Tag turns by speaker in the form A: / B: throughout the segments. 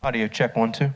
A: Audio check 1, 2.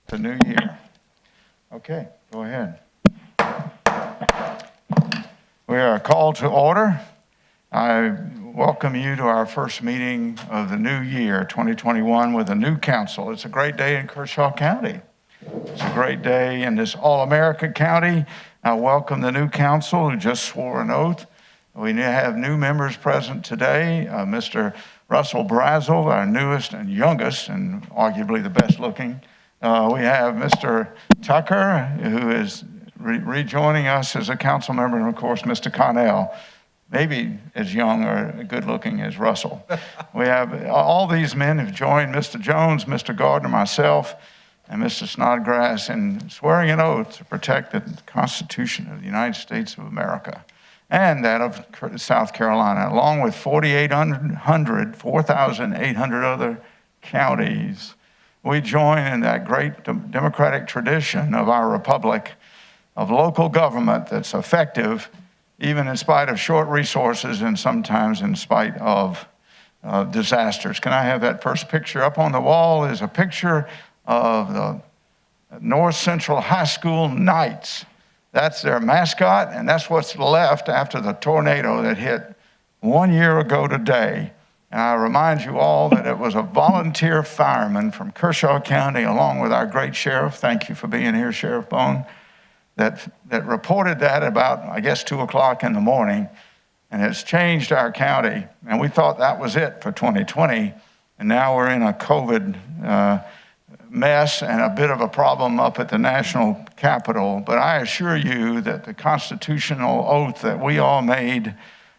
A: The new year. Okay, go ahead. We are called to order. I welcome you to our first meeting of the new year, 2021, with a new council. It's a great day in Kershaw County. It's a great day in this all-America county. I welcome the new council who just swore an oath. We have new members present today. Mr. Russell Brazel, our newest and youngest and arguably the best looking. We have Mr. Tucker, who is rejoining us as a council member, and of course, Mr. Connell, maybe as young or good looking as Russell. We have all these men who've joined Mr. Jones, Mr. Gardner, myself, and Mr. Snodgrass in swearing an oath to protect the Constitution of the United States of America and that of South Carolina, along with 4,800 other counties. We join in that great democratic tradition of our republic, of local government that's effective, even in spite of short resources and sometimes in spite of disasters. Can I have that first picture? Up on the wall is a picture of the North Central High School Knights. That's their mascot, and that's what's left after the tornado that hit 1 year ago today. And I remind you all that it was a volunteer fireman from Kershaw County, along with our great sheriff, thank you for being here, Sheriff Bone, that reported that about, I guess, 2 o'clock in the morning, and it's changed our county. And we thought that was it for 2020, and now we're in a COVID mess and a bit of a problem up at the national Capitol. But I assure you that the constitutional oath that we all made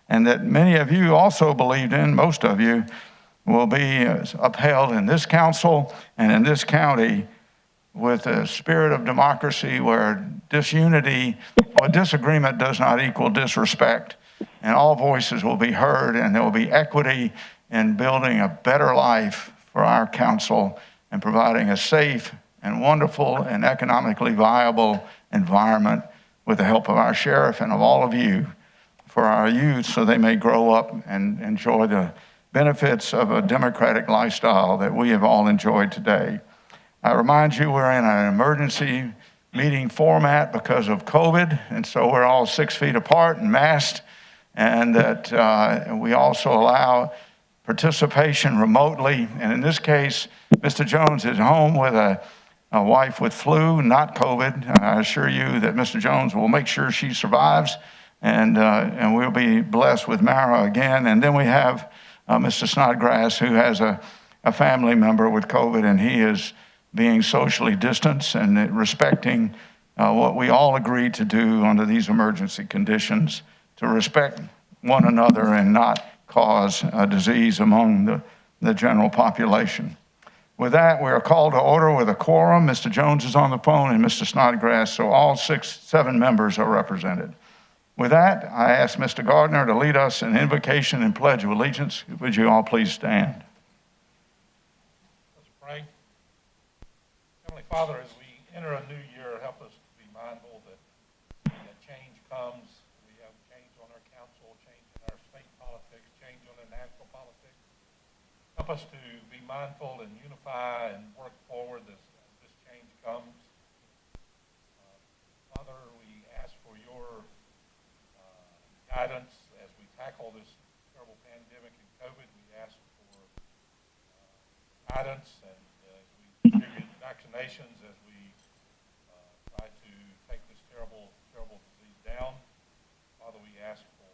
A: and that many of you also believed in, most of you, will be upheld in this council and in this county with a spirit of democracy where disunity or disagreement does not equal disrespect, and all voices will be heard, and there will be equity in building a better life for our council and providing a safe and wonderful and economically viable environment with the help of our sheriff and of all of you for our youth so they may grow up and enjoy the benefits of a democratic lifestyle that we have all enjoyed today. I remind you we're in an emergency meeting format because of COVID, and so we're all 6 feet apart and masked, and that we also allow participation remotely. And in this case, Mr. Jones is home with a wife with flu, not COVID. I assure you that Mr. Jones will make sure she survives, and we'll be blessed with Mara again. And then we have Mr. Snodgrass, who has a family member with COVID, and he is being socially distanced and respecting what we all agreed to do under these emergency conditions, to respect one another and not cause a disease among the general population. With that, we are called to order with a quorum. Mr. Jones is on the phone and Mr. Snodgrass, so all 7 members are represented. With that, I ask Mr. Gardner to lead us in invocation and pledge of allegiance. Would you all please stand?
B: Let's pray. Heavenly Father, as we enter a new year, help us to be mindful that change comes. We have change on our council, change in our state politics, change on our national politics. Help us to be mindful and unify and work forward as this change comes. Father, we ask for your guidance as we tackle this terrible pandemic and COVID. We ask for guidance and as we distribute vaccinations, as we try to take this terrible disease down. Father, we ask for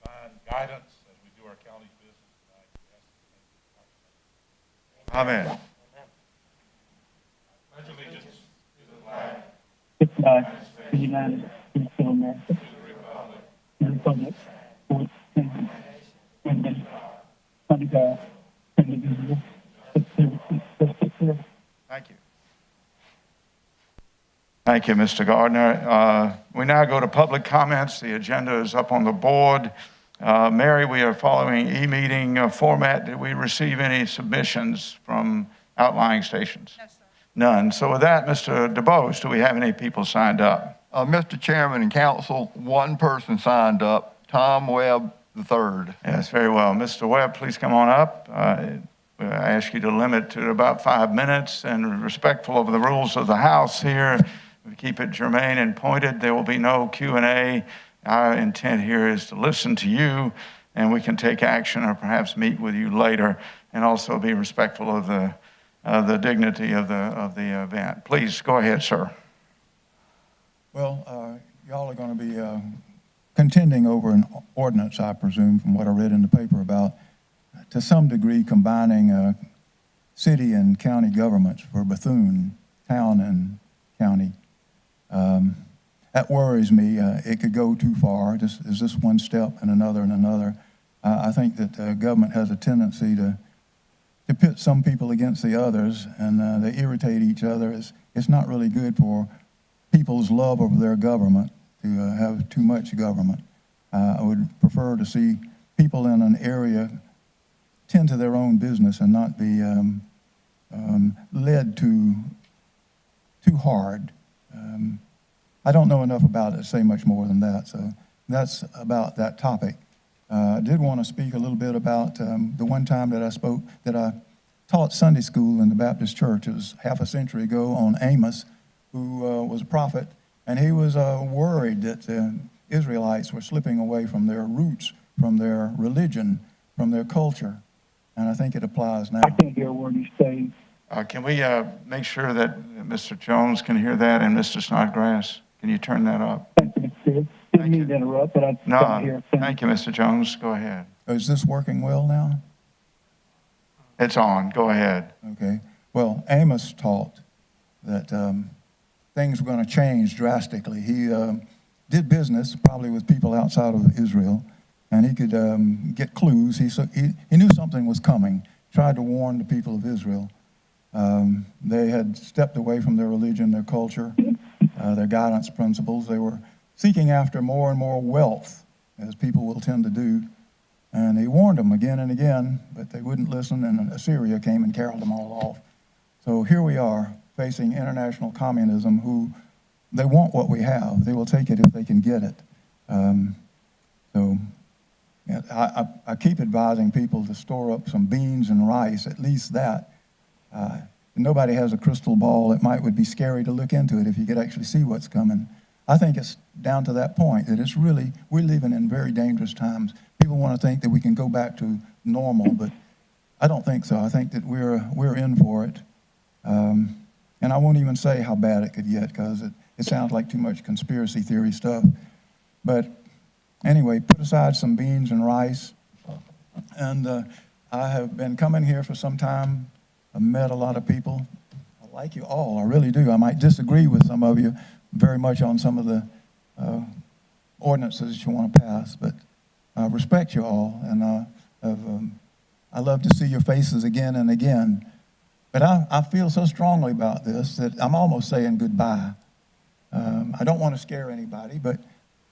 B: divine guidance as we do our county's business tonight. We ask
A: Amen.
B: pledge allegiance to the flag
C: the United States of America, and the republic for which it stands, one nation, under God, indivisible, with liberty and justice.
A: Thank you. Thank you, Mr. Gardner. We now go to public comments. The agenda is up on the board. Mary, we are following e-meeting format. Did we receive any submissions from outlying stations?
D: No, sir.
A: None. So with that, Mr. DeBose, do we have any people signed up?
E: Mr. Chairman and Council, one person signed up, Tom Webb III.
A: Yes, very well. Mr. Webb, please come on up. I ask you to limit to about 5 minutes and respectful of the rules of the House here. We keep it germane and pointed. There will be no Q&A. Our intent here is to listen to you, and we can take action or perhaps meet with you later, and also be respectful of the dignity of the event. Please go ahead, sir.
D: Well, y'all are going to be contending over an ordinance, I presume, from what I read in the paper about, to some degree, combining city and county governments for Bethune, town and county. That worries me. It could go too far. Is this one step and another and another? I think that government has a tendency to pit some people against the others, and they irritate each other. It's not really good for people's love of their government to have too much government. I would prefer to see people in an area tend to their own business and not be led too hard. I don't know enough about it to say much more than that, so that's about that topic. I did want to speak a little bit about the one time that I taught Sunday school in the Baptist church. It was half a century ago, on Amos, who was a prophet, and he was worried that the Israelites were slipping away from their roots, from their religion, from their culture, and I think it applies now.
C: I can't hear a word he's saying.
A: Can we make sure that Mr. Jones can hear that, and Mr. Snodgrass? Can you turn that up?
C: Thank you, Mr. Chair. Didn't mean to interrupt, but I don't hear a thing.
A: Thank you, Mr. Jones. Go ahead.
D: Is this working well now?
A: It's on. Go ahead.
D: Okay. Well, Amos taught that things were going to change drastically. He did business probably with people outside of Israel, and he could get clues. He knew something was coming, tried to warn the people of Israel. They had stepped away from their religion, their culture, their guidance principles. They were seeking after more and more wealth, as people will tend to do. And he warned them again and again, but they wouldn't listen, and Assyria came and carried them all off. So here we are, facing international communism, who they want what we have. They will take it if they can get it. I keep advising people to store up some beans and rice, at least that. Nobody has a crystal ball. Would be scary to look into it if you could actually see what's coming. I think it's down to that point that we're living in very dangerous times. People want to think that we can go back to normal, but I don't think so. I think that we're in for it. And I won't even say how bad it could get, because it sounds like too much conspiracy theory stuff. But anyway, put aside some beans and rice. And I have been coming here for some time. I've met a lot of people. I like you all, I really do. I might disagree with some of you very much on some of the ordinances that you want to pass, but I respect you all, and I love to see your faces again and again. But I feel so strongly about this that I'm almost saying goodbye. I don't want to scare anybody, but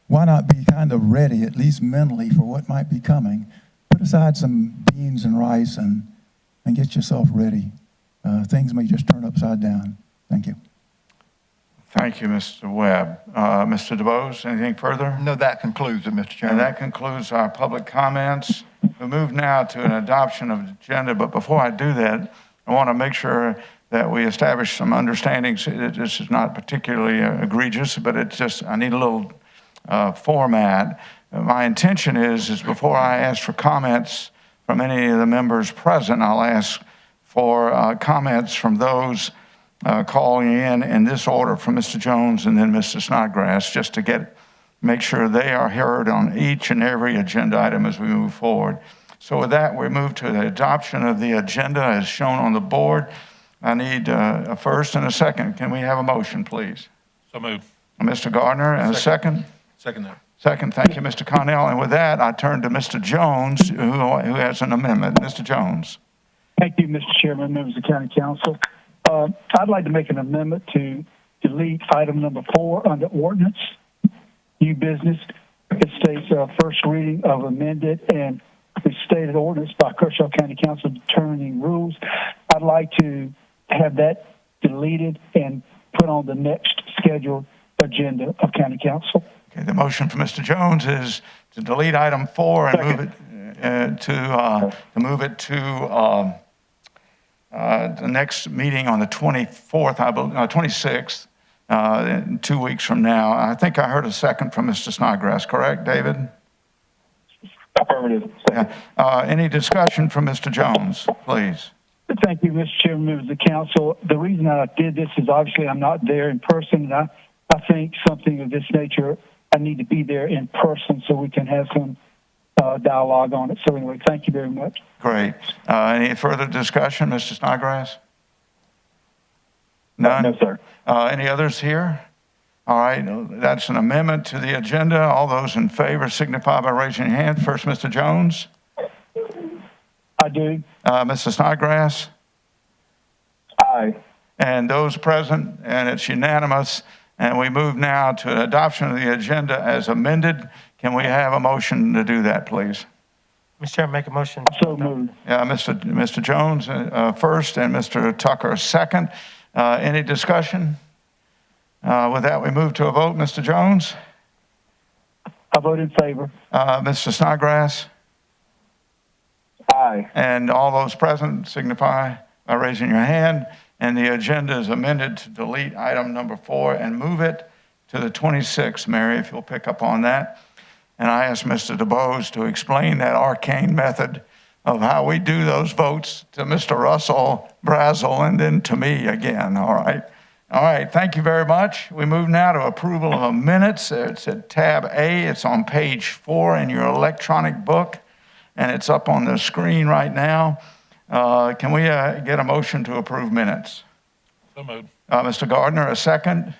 D: why not be kind of ready, at least mentally, for what might be coming? Put aside some beans and rice and get yourself ready. Things may just turn upside down. Thank you.
A: Thank you, Mr. Webb. Mr. DeBose, anything further?
E: No, that concludes it, Mr.
A: And
E: Chairman.
A: that concludes our public comments. We move now to an adoption of the agenda, but before I do that, I want to make sure that we establish some understandings. This is not particularly egregious, but I need a little format. My intention is before I ask for comments from any of the members present, I'll ask for comments from those calling in this order, from Mr. Jones and then Mr. Snodgrass, just to make sure they are heard on each and every agenda item as we move forward. So with that, we move to the adoption of the agenda as shown on the board. I need a first and a second. Can we have a motion, please?
B: So moved.
A: Mr. Gardner, and a second?
B: Second there.
A: Second, thank you, Mr. Connell. And with that, I turn to Mr. Jones, who has an amendment. Mr. Jones.
C: Thank you, Mr. Chairman, members of the County Council. I'd like to make an amendment to delete item number 4 under ordinance, new business. It states first reading of amended and restated ordinance by Kershaw County Council determining rules. I'd like to have that deleted and put on the next scheduled agenda of County Council.
A: Okay, the motion for Mr. Jones is to delete item 4 and move it to the next meeting on the 24th, 26th, in 2 weeks from now. I think I heard a second from Mr. Snodgrass, correct, David?
C: Affirmative.
A: Yeah. Any discussion from Mr. Jones, please?
C: Thank you, Mr. Chairman, members of the council. The reason I did this is obviously I'm not there in person, and I think something of this nature, I need to be there in person so we can have some dialogue on it. So anyway, thank you very much.
A: Great. Any further discussion, Mr. Snodgrass? None?
C: No, sir.
A: Any others here? All right, that's an amendment to the agenda. All those in favor signify by raising your hand. First, Mr. Jones.
C: I do.
A: Mr. Snodgrass.
C: Aye.
A: And those present, and it's unanimous. And we move now to adoption of the agenda as amended. Can we have a motion to do that, please?
F: Mr. Chairman, make a motion.
C: So moved.
A: Mr. Jones first and Mr. Tucker second. Any discussion? With that, we move to a vote. Mr. Jones?
C: I vote in favor.
A: Mr. Snodgrass?
C: Aye.
A: And all those present signify by raising your hand. And the agenda is amended to delete item number 4 and move it to the 26th. Mary, if you'll pick up on that. And I asked Mr. DeBose to explain that arcane method of how we do those votes to Mr. Russell Brazel and then to me again, all right? All right, thank you very much. We move now to approval of minutes. It's at tab A. It's on page 4 in your electronic book, and it's up on the screen right now. Can we get a motion to approve minutes?
B: So moved.
A: Mr. Gardner, a second?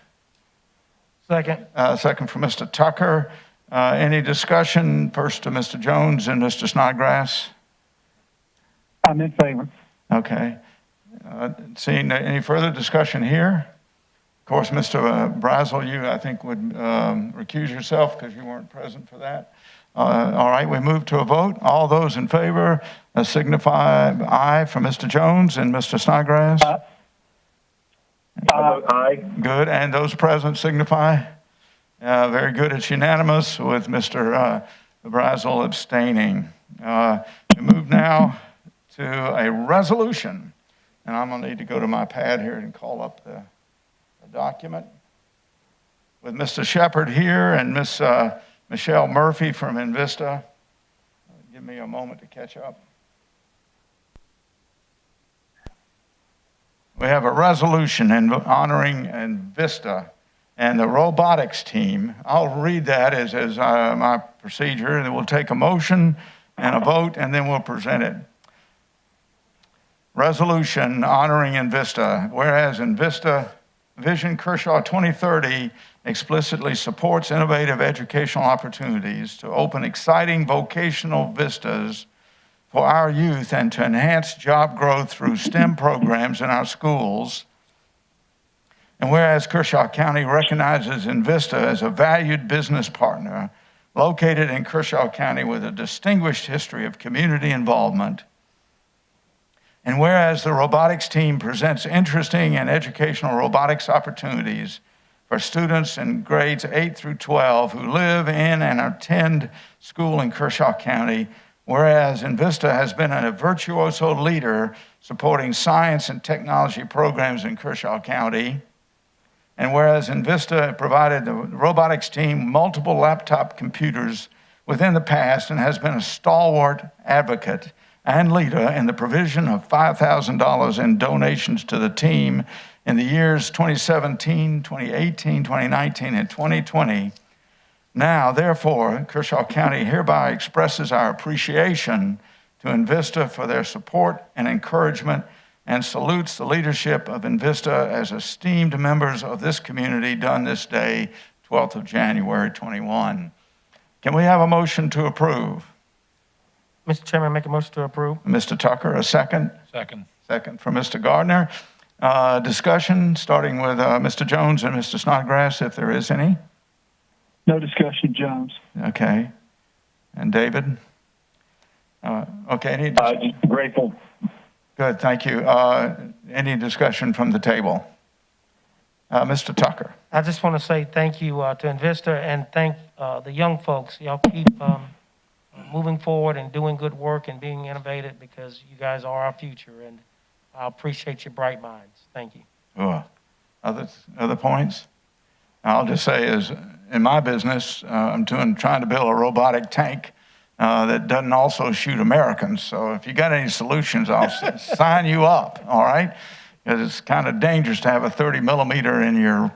F: Second.
A: Second from Mr. Tucker. Any discussion? First to Mr. Jones and Mr. Snodgrass.
C: I'm in favor.
A: Okay. Seeing any further discussion here? Of course, Mr. Brazel, you, I think, would recuse yourself because you weren't present for that. All right, we move to a vote. All those in favor signify aye from Mr. Jones and Mr. Snodgrass.
C: I vote aye.
A: Good, and those present signify? Very good, it's unanimous with Mr. Brazel abstaining. We move now to a resolution, and I'm gonna need to go to my pad here and call up the document. With Mr. Shepard here and Miss Michelle Murphy from Invista. Give me a moment to catch up. We have a resolution honoring Invista and the robotics team. I'll read that as my procedure, and then we'll take a motion and a vote, and then we'll present it. Resolution honoring Invista. Whereas Invista Vision Kershaw 2030 explicitly supports innovative educational opportunities to open exciting vocational vistas for our youth and to enhance job growth through STEM programs in our schools. And whereas Kershaw County recognizes Invista as a valued business partner located in Kershaw County with a distinguished history of community involvement. And whereas the robotics team presents interesting and educational robotics opportunities for students in grades 8 through 12 who live in and attend school in Kershaw County, whereas Invista has been a virtuoso leader supporting science and technology programs in Kershaw County, and whereas Invista provided the robotics team multiple laptop computers within the past and has been a stalwart advocate and leader in the provision of $5,000 in donations to the team in the years 2017, 2018, 2019, and 2020. Now, therefore, Kershaw County hereby expresses our appreciation to Invista for their support and encouragement and salutes the leadership of Invista as esteemed members of this community done this day, 12th of January, 21. Can we have a motion to approve?
F: Mr. Chairman, make a motion to approve.
A: Mr. Tucker, a second?
B: Second.
A: Second from Mr. Gardner. Discussion, starting with Mr. Jones and Mr. Snodgrass, if there is any.
C: No discussion, Jones.
A: Okay. And David? Okay,
C: Just grateful.
A: good, thank you. Any discussion from the table? Mr. Tucker?
F: I just want to say thank you to Invista and thank the young folks. Y'all keep moving forward and doing good work and being innovative because you guys are our future. And I appreciate your bright minds. Thank you.
A: Sure. Other points? I'll just say is, in my business, I'm trying to build a robotic tank that doesn't also shoot Americans. So if you got any solutions, I'll sign you up, all right? Because it's kind of dangerous to have a 30 millimeter in your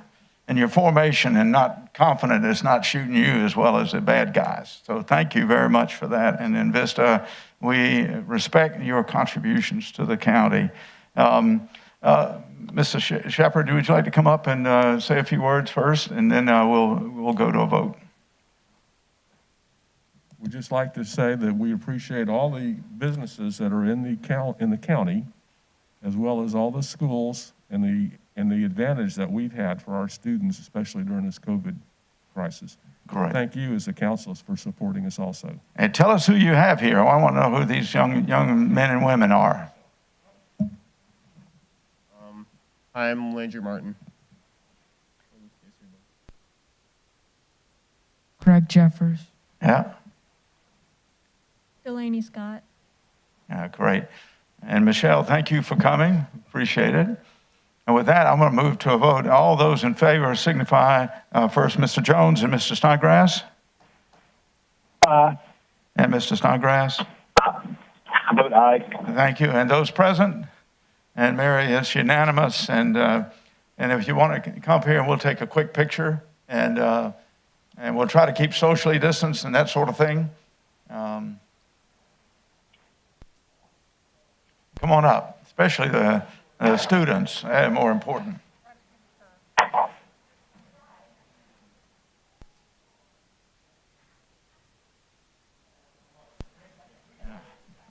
A: formation and not confident it's not shooting you as well as the bad guys. So thank you very much for that. And in Vista, we respect your contributions to the county. Mr. Shepherd, would you like to come up and say a few words first, and then we'll go to a vote?
G: We'd just like to say that we appreciate all the businesses that are in the county, as well as all the schools and the advantage that we've had for our students, especially during this COVID crisis.
A: Great.
G: Thank you as the councilors for supporting us also.
A: And tell us who you have here. I want to know who these young men and women are.
H: I'm Landry Martin.
I: Craig Jeffers.
A: Yeah?
J: Delaney Scott.
A: Yeah, great. And Michelle, thank you for coming. Appreciate it. And with that, I'm going to move to a vote. All those in favor signify first Mr. Jones and Mr. Snodgrass. And Mr. Snodgrass.
C: I vote aye.
A: Thank you. And those present? And Mary, it's unanimous. And if you want to come up here, and we'll take a quick picture, and we'll try to keep socially distanced and that sort of thing. Come on up, especially the students, more important.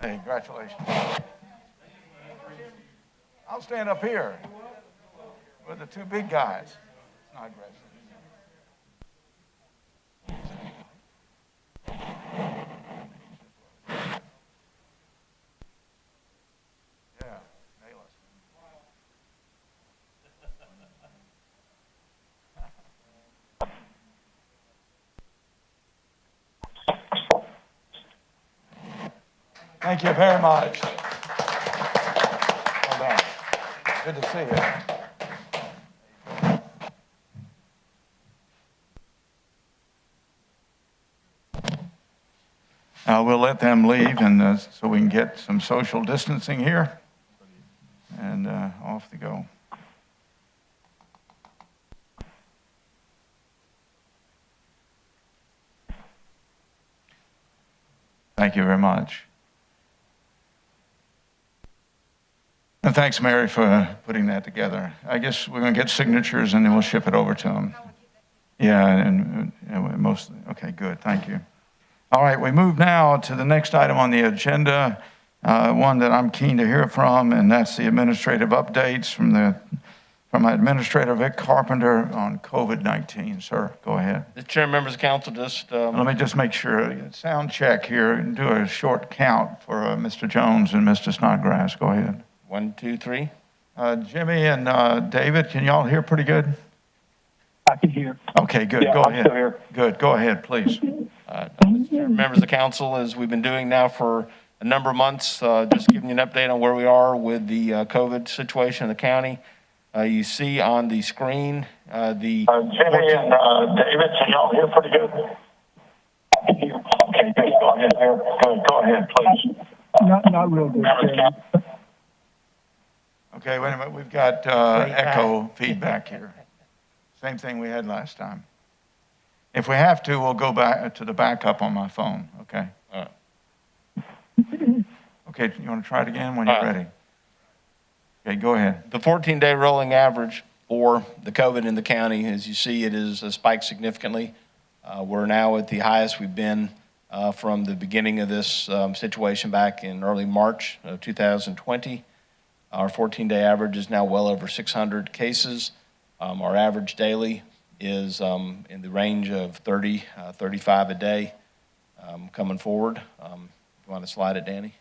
A: Hey, congratulations. I'll stand up here with the two big guys. Snodgrass. Yeah, nail us. Thank you very much. Well done. Good to see you. We'll let them leave, and so we can get some social distancing here, and off they go. Thank you very much. And thanks, Mary, for putting that together. I guess we're going to get signatures, and then we'll ship it over to them. Yeah, and most, okay, good, thank you. All right, we move now to the next item on the agenda, one that I'm keen to hear from, and that's the administrative updates from Administrator Vic Carpenter on COVID-19. Sir, go ahead.
H: Mr. Chairman, members of council, just
A: Let me just make sure, sound check here, and do a short count for Mr. Jones and Mr. Snodgrass. Go ahead.
H: 1, 2, 3.
A: Jimmy and David, can y'all hear pretty good?
C: I can hear.
A: Okay, good.
C: Yeah,
A: Go
C: I'm
A: ahead.
C: still here.
A: Good. Go ahead, please.
H: Mr. Chairman, members of the council, as we've been doing now for a number of months, just giving you an update on where we are with the COVID situation in the county. You see on the screen the...
C: Jimmy and David, can y'all hear pretty good? I can hear. Okay, good. Go ahead. Good. Go ahead, please. Not real good, Jimmy.
A: Okay, wait a minute. We've got echo feedback here. Same thing we had last time. If we have to, we'll go back to the backup on my phone, okay? Okay, you want to try it again when you're ready? Okay, go ahead.
H: The 14-day rolling average for the COVID in the county, as you see, it is spiked significantly. We're now at the highest we've been from the beginning of this situation back in early March of 2020. Our 14-day average is now well over 600 cases. Our average daily is in the range of 30, 35 a day coming forward. If you want to slide it, Danny.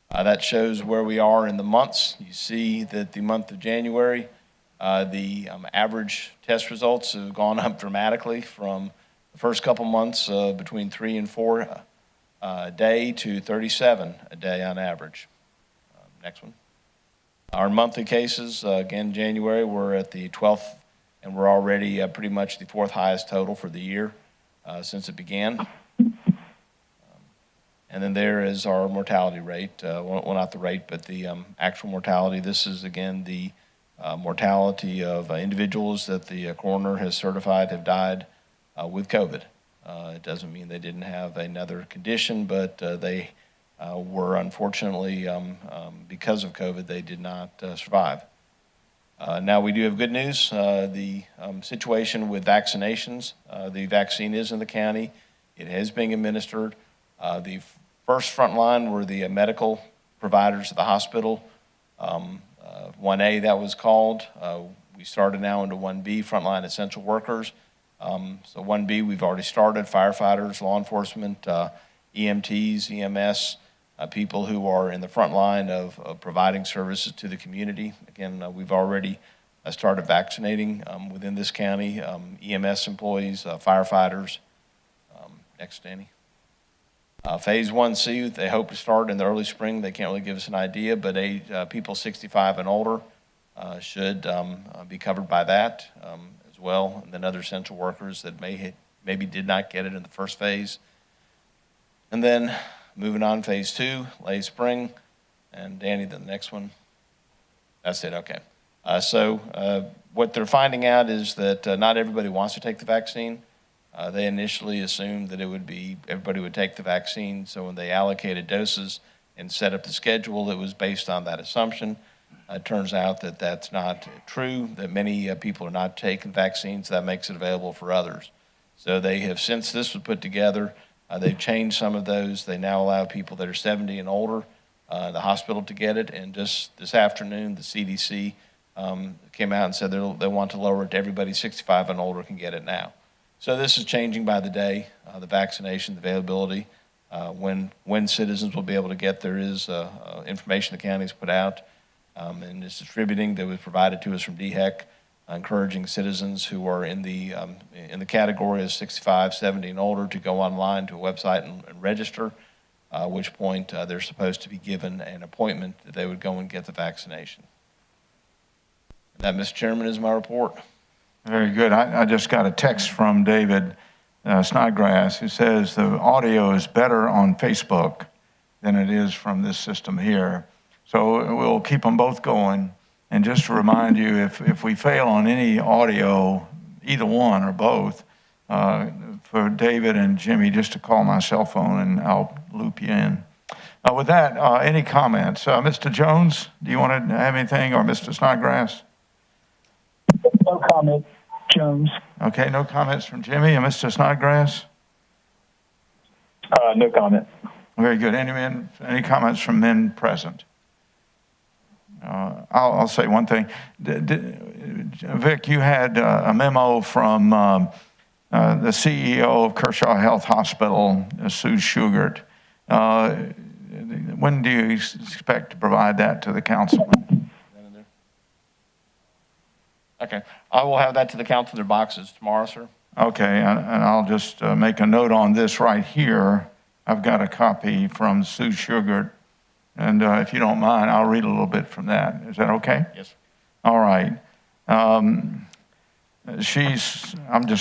H: That shows where we are in the months. You see that the month of January, the average test results have gone up dramatically from the first couple months between 3 and 4 a day to 37 a day on average. Next one. Our monthly cases, again, January, we're at the 12th, and we're already pretty much the 4th highest total for the year since it began. And then there is our mortality rate. Well, not the rate, but the actual mortality. This is, again, the mortality of individuals that the coroner has certified have died with COVID. It doesn't mean they didn't have another condition, but they were unfortunately, because of COVID, they did not survive. Now we do have good news. The situation with vaccinations, the vaccine is in the county. It is being administered. The first front line were the medical providers at the hospital. 1A, that was called. We started now into 1B, frontline essential workers. So 1B, we've already started, firefighters, law enforcement, EMTs, EMS, people who are in the front line of providing services to the community. Again, we've already started vaccinating within this county, EMS employees, firefighters. Next, Danny. Phase 1C, they hope to start in the early spring. They can't really give us an idea, but people 65 and older should be covered by that as well, and then other essential workers that maybe did not get it in the first phase. And then moving on, phase 2, late spring, and Danny, the next one. That's it, okay. So what they're finding out is that not everybody wants to take the vaccine. They initially assumed that everybody would take the vaccine, so when they allocated doses and set up the schedule, it was based on that assumption. It turns out that that's not true, that many people are not taking vaccines. That makes it available for others. So they have, since this was put together, they've changed some of those. They now allow people that are 70 and older in the hospital to get it, and just this afternoon, the CDC came out and said they want to lower it to everybody 65 and older can get it now. So this is changing by the day, the vaccination availability. When citizens will be able to get, there is information the county's put out, and it's distributing that was provided to us from DHEC, encouraging citizens who are in the category of 65, 70, and older to go online to a website and register, at which point they're supposed to be given an appointment that they would go and get the vaccination. And that, Mr. Chairman, is my report.
A: Very good. I just got a text from David Snodgrass who says the audio is better on Facebook than it is from this system here. So we'll keep them both going. And just to remind you, if we fail on any audio, either one or both, for David and Jimmy, just to call my cell phone and I'll loop you in. With that, any comments? Mr. Jones, do you want to have anything, or Mr. Snodgrass?
C: No comment, Jones.
A: Okay, no comments from Jimmy and Mr. Snodgrass?
C: No comment.
A: Very good. Any comments from men present? I'll say one thing. Vic, you had a memo from the CEO of Kershaw Health Hospital, Sue Shugart. When do you expect to provide that to the council?
H: Okay, I will have that to the council in their boxes tomorrow, sir.
A: Okay, and I'll just make a note on this right here. I've got a copy from Sue Shugart, and if you don't mind, I'll read a little bit from that. Is that okay?
H: Yes, sir.
A: All right. I'm just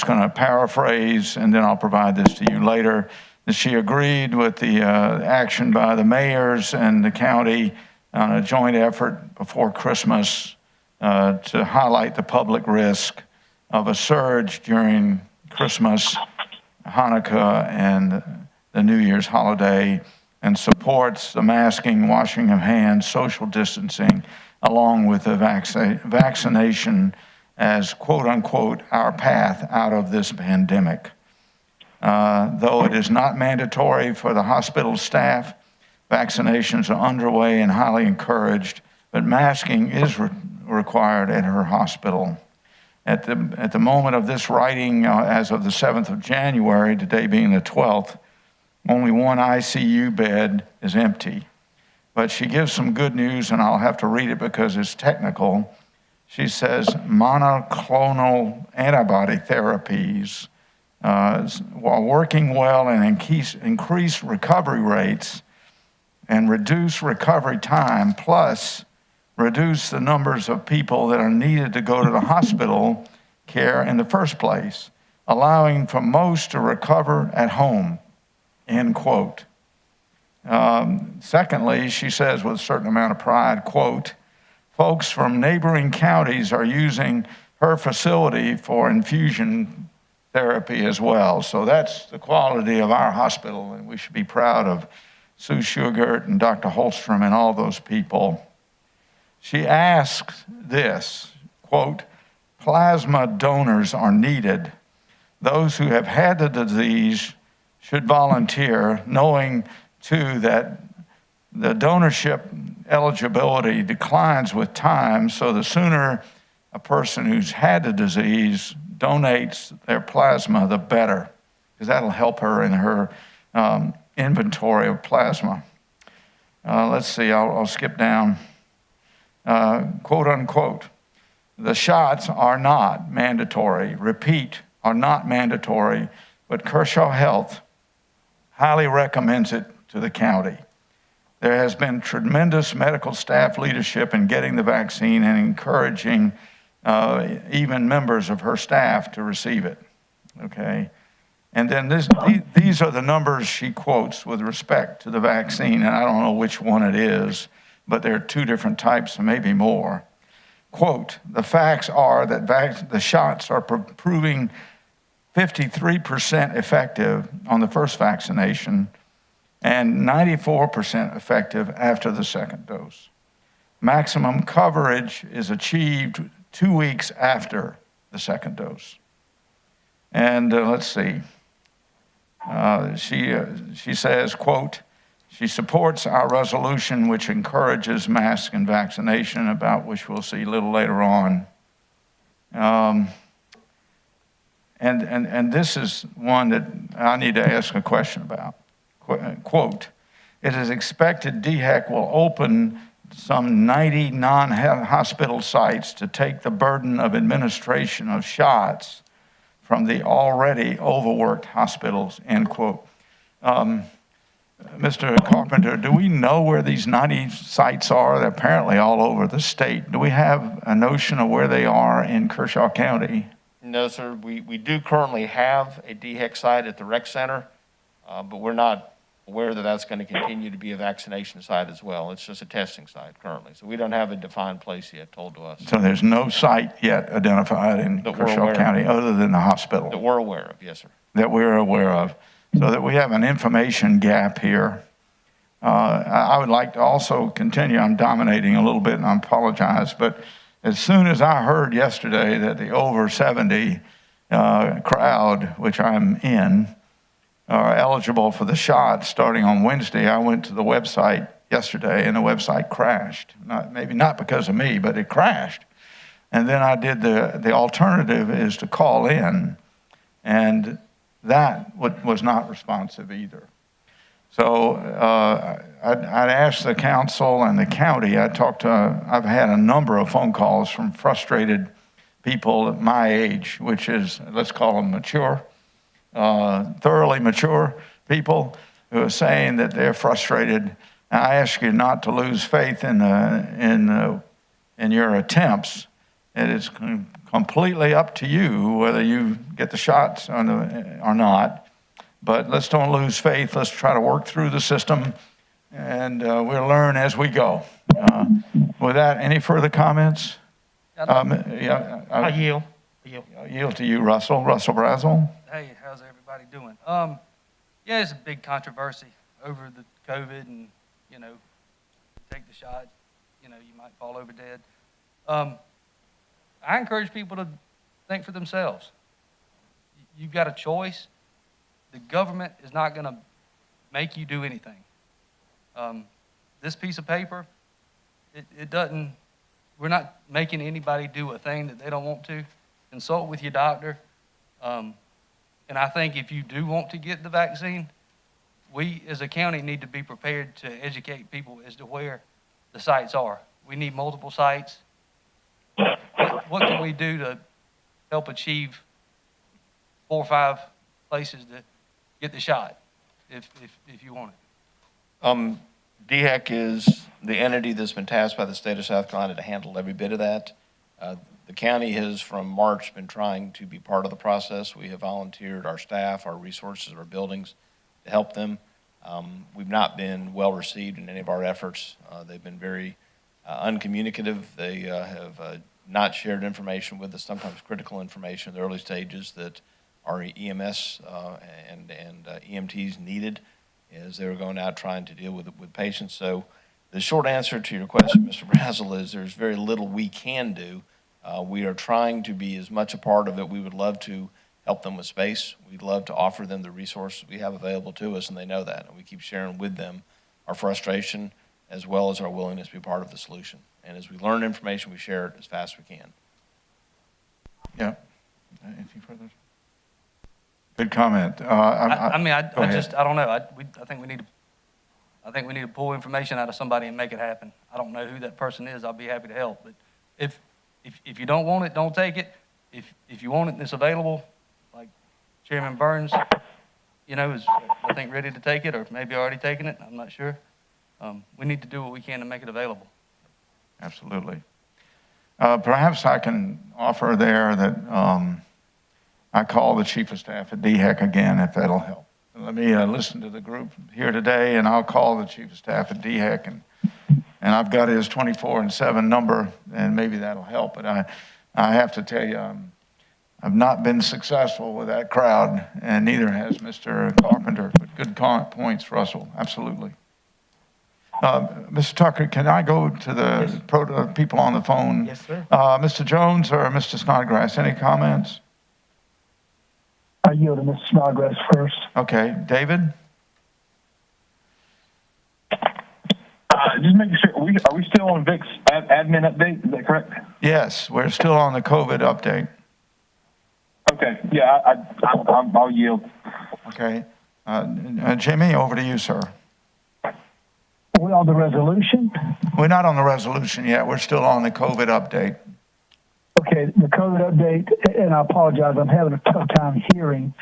A: going to paraphrase, and then I'll provide this to you later. She agreed with the action by the mayors and the county on a joint effort before Christmas to highlight the public risk of a surge during Christmas, Hanukkah, and the New Year's holiday, and supports the masking, washing of hands, social distancing, along with the vaccination as, quote unquote, our path out of this pandemic. Though it is not mandatory for the hospital staff, vaccinations are underway and highly encouraged, but masking is required at her hospital. At the moment of this writing, as of the 7th of January, today being the 12th, only one ICU bed is empty. But she gives some good news, and I'll have to read it because it's technical. She says monoclonal antibody therapies, while working well and increase recovery rates, and reduce recovery time, plus reduce the numbers of people that are needed to go to the hospital care in the first place, allowing for most to recover at home, end quote. Secondly, she says with a certain amount of pride, quote, folks from neighboring counties are using her facility for infusion therapy as well. So that's the quality of our hospital, and we should be proud of Sue Shugart and Dr. Holstrom and all those people. She asks this, quote, plasma donors are needed. Those who have had the disease should volunteer, knowing too that the donorship eligibility declines with time, so the sooner a person who's had the disease donates their plasma, the better, because that'll help her in her inventory of plasma. Let's see, I'll skip down. Quote unquote, the shots are not mandatory, repeat, are not mandatory, but Kershaw Health highly recommends it to the county. There has been tremendous medical staff leadership in getting the vaccine and encouraging even members of her staff to receive it, okay? And then these are the numbers she quotes with respect to the vaccine, and I don't know which one it is, but there are two different types and maybe more. Quote, the facts are that the shots are proving 53% effective on the first vaccination and 94% effective after the second dose. Maximum coverage is achieved 2 weeks after the second dose. And let's see, she says, quote, she supports our resolution which encourages mask and vaccination, about which we'll see a little later on. And this is one that I need to ask a question about. Quote, it is expected DHEC will open some 90 non-hospital sites to take the burden of administration of shots from the already overworked hospitals, end quote. Mr. Carpenter, do we know where these 90 sites are? They're apparently all over the state. Do we have a notion of where they are in Kershaw County?
H: No, sir. We do currently have a DHEC site at the rec center, but we're not aware that that's going to continue to be a vaccination site as well. It's just a testing site currently. So we don't have a defined place yet told to us.
A: So there's no site yet identified in Kershaw County other than the hospital?
H: That we're aware of, yes, sir.
A: That we're aware of. So that we have an information gap here. I would like to also continue. I'm dominating a little bit and I apologize, but as soon as I heard yesterday that the over 70 crowd, which I'm in, are eligible for the shot starting on Wednesday, I went to the website yesterday and the website crashed. Maybe not because of me, but it crashed. And then I did the alternative is to call in, and that was not responsive either. So I'd asked the council and the county, I've had a number of phone calls from frustrated people at my age, which is, let's call them mature, thoroughly mature people who are saying that they're frustrated. And I ask you not to lose faith in your attempts. It is completely up to you whether you get the shots or not. But let's don't lose faith. Let's try to work through the system, and we'll learn as we go. With that, any further comments?
F: I yield.
A: I yield to you, Russell. Russell Brazel.
I: Hey, how's everybody doing? Yeah, it's a big controversy over the COVID and, take the shot, you might fall over dead. I encourage people to think for themselves. You've got a choice. The government is not going to make you do anything. This piece of paper, it doesn't, we're not making anybody do a thing that they don't want to. Consult with your doctor. And I think if you do want to get the vaccine, we as a county need to be prepared to educate people as to where the sites are. We need multiple sites. What can we do to help achieve 4 or 5 places to get the shot if you want it?
H: DHEC is the entity that's been tasked by the state of South Carolina to handle every bit of that. The county has, from March, been trying to be part of the process. We have volunteered our staff, our resources, our buildings to help them. We've not been well received in any of our efforts. They've been very uncommunicative. They have not shared information with us, sometimes critical information in the early stages that our EMS and EMTs needed as they were going out trying to deal with patients. So the short answer to your question, Mr. Brazel, is there's very little we can do. We are trying to be as much a part of it. We would love to help them with space. We'd love to offer them the resources we have available to us, and they know that. And we keep sharing with them our frustration as well as our willingness to be part of the solution. And as we learn information, we share it as fast as we can.
A: Yeah. Anything further? Good comment.
I: I mean, I
A: go ahead.
I: don't know. I think we need to pull information out of somebody and make it happen. I don't know who that person is. I'll be happy to help. But if you don't want it, don't take it. If you want it and it's available, like Chairman Burns, is, I think, ready to take it, or maybe already taken it. I'm not sure. We need to do what we can to make it available.
A: Absolutely. Perhaps I can offer there that I call the Chief of Staff at DHEC again, if that'll help. Let me listen to the group here today, and I'll call the Chief of Staff at DHEC, and I've got his 24/7 number, and maybe that'll help. But I have to tell you, I've not been successful with that crowd, and neither has Mr. Carpenter. But good points, Russell. Absolutely. Mr. Tucker, can I go to the people on the phone?
F: Yes, sir.
A: Mr. Jones or Mr. Snodgrass, any comments?
C: I yield to Mr. Snodgrass first.
A: Okay, David?
J: Just making sure, are we still on Vic's admin update? Is that correct?
A: Yes, we're still on the COVID update.
J: Okay, yeah, I'll yield.
A: Okay. Jimmy, over to you, sir.
C: We're on the resolution.
A: We're not on the resolution yet. We're still on the COVID update.
C: Okay, the COVID update, and I apologize, I'm having a tough time hearing,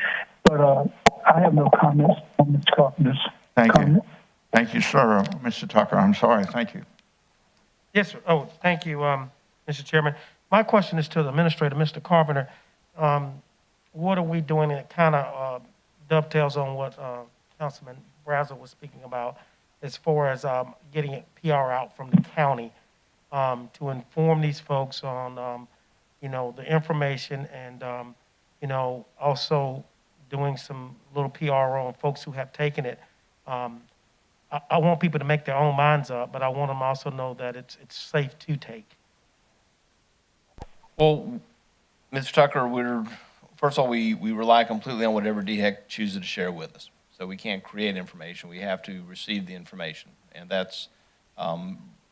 C: but I have no comments on Mr. Carpenter's comment.
A: Thank you, sir. Mr. Tucker, I'm sorry. Thank you.
F: Yes, sir. Oh, thank you, Mr. Chairman. My question is to the administrator, Mr. Carpenter. What are we doing? It kind of dovetails on what Councilman Brazel was speaking about as far as getting PR out from the county to inform these folks on, the information and, also doing some little PR on folks who have taken it. I want people to make their own minds up, but I want them also to know that it's safe to take.
H: Well, Mr. Tucker, first of all, we rely completely on whatever DHEC chooses to share with us. So we can't create information. We have to receive the information. And that's,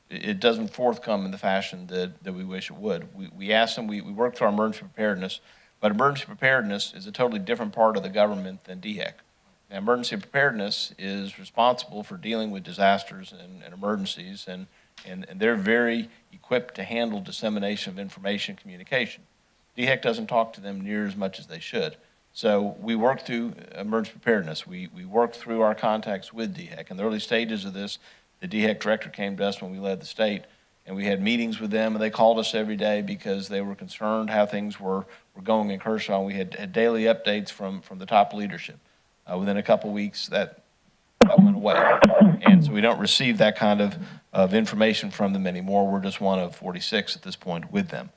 H: it doesn't forthcome in the fashion that we wish it would. We ask them, we work through our emergency preparedness, but emergency preparedness is a totally different part of the government than DHEC. Now, emergency preparedness is responsible for dealing with disasters and emergencies, and they're very equipped to handle dissemination of information and communication. DHEC doesn't talk to them near as much as they should. So we work through emergency preparedness. We work through our contacts with DHEC. In the early stages of this, the DHEC director came to us when we led the state, and we had meetings with them, and they called us every day because they were concerned how things were going in Kershaw. And we had daily updates from the top leadership. Within a couple weeks, that went away. And so we don't receive that kind of information from them anymore. We're just one of 46 at this point with them.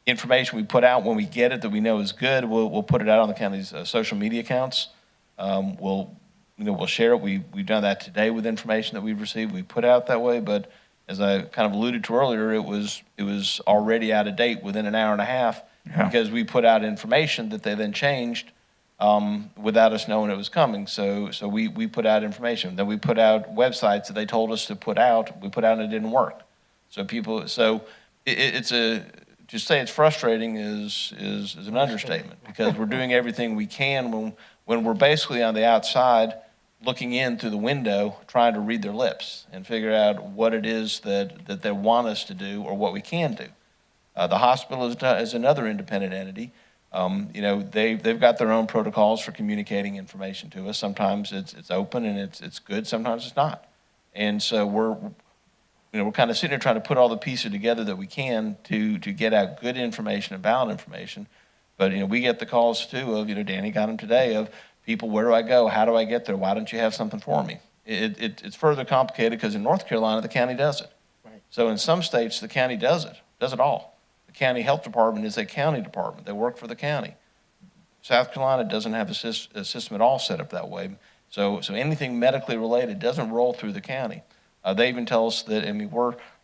H: Information we put out when we get it that we know is good, we'll put it out on the county's social media accounts. We'll share it. We've done that today with information that we've received. We put out that way, but as I kind of alluded to earlier, it was already out of date within an hour and a half because we put out information that they then changed without us knowing it was coming. So we put out information. Then we put out websites that they told us to put out. We put out and it didn't work. To say it's frustrating is an understatement because we're doing everything we can when we're basically on the outside looking in through the window trying to read their lips and figure out what it is that they want us to do or what we can do. The hospital is another independent entity. They've got their own protocols for communicating information to us. Sometimes it's open and it's good. Sometimes it's not. And so we're kind of sitting there trying to put all the pieces together that we can to get out good information and valid information. But, we get the calls too of, Danny got them today of people, where do I go? How do I get there? Why don't you have something for me? It's further complicated because in North Carolina, the county does it.
F: Right.
H: So in some states, the county does it all. The county health department is a county department. They work for the county. South Carolina doesn't have a system at all set up that way. So anything medically related doesn't roll through the county. They even tell us that,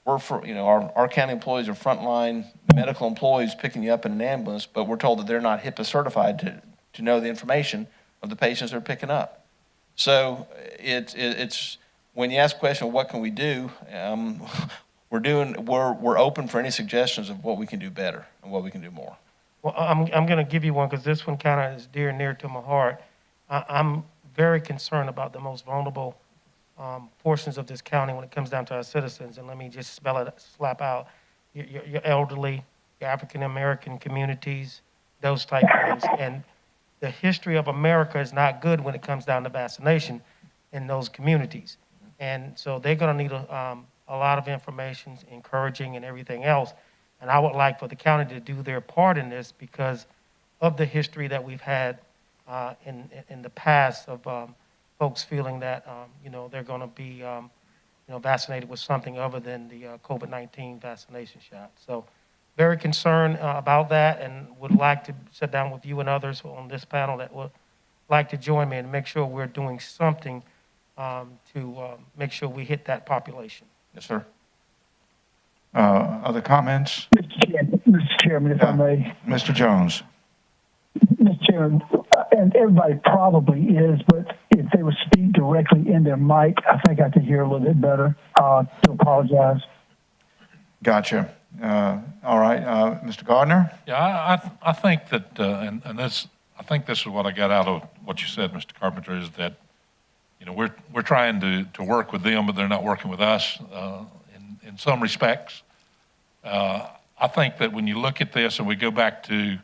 H: our county employees are frontline medical employees picking you up in an ambulance, but we're told that they're not HIPAA certified to know the information of the patients they're picking up. So it's when you ask the question, what can we do? We're open for any suggestions of what we can do better and what we can do more.
F: Well, I'm going to give you one because this one kind of is dear and near to my heart. I'm very concerned about the most vulnerable portions of this county when it comes down to our citizens. And let me just slap out your elderly, your African-American communities, those type of things. And the history of America is not good when it comes down to vaccination in those communities. And so they're going to need a lot of information, encouraging and everything else. And I would like for the county to do their part in this because of the history that we've had in the past of folks feeling that, they're going to be, vaccinated with something other than the COVID-19 vaccination shot. So very concerned about that and would like to sit down with you and others on this panel that would like to join me and make sure we're doing something to make sure we hit that population.
H: Yes, sir.
A: Other comments?
C: Mr. Chairman, if I may.
A: Mr. Jones.
C: Mr. Chairman, and everybody probably is, but if they would speak directly in their mic, I think I could hear a little bit better. I do apologize.
A: Gotcha. All right, Mr. Gardner?
B: Yeah, I think that, and this, I think this is what I got out of what you said, Mr. Carpenter, is that, we're trying to work with them, but they're not working with us in some respects. I think that when you look at this and we go back to,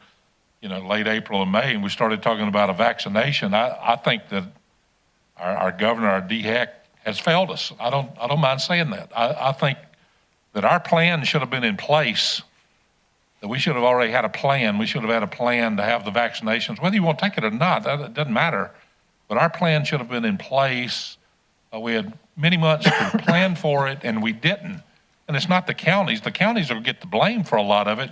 B: late April and May, and we started talking about a vaccination, I think that our governor, our DHEC, has failed us. I don't mind saying that. I think that our plan should have been in place, that we should have already had a plan. We should have had a plan to have the vaccinations, whether you want to take it or not, that doesn't matter. But our plan should have been in place. We had many months to plan for it, and we didn't. And it's not the counties. The counties will get the blame for a lot of it.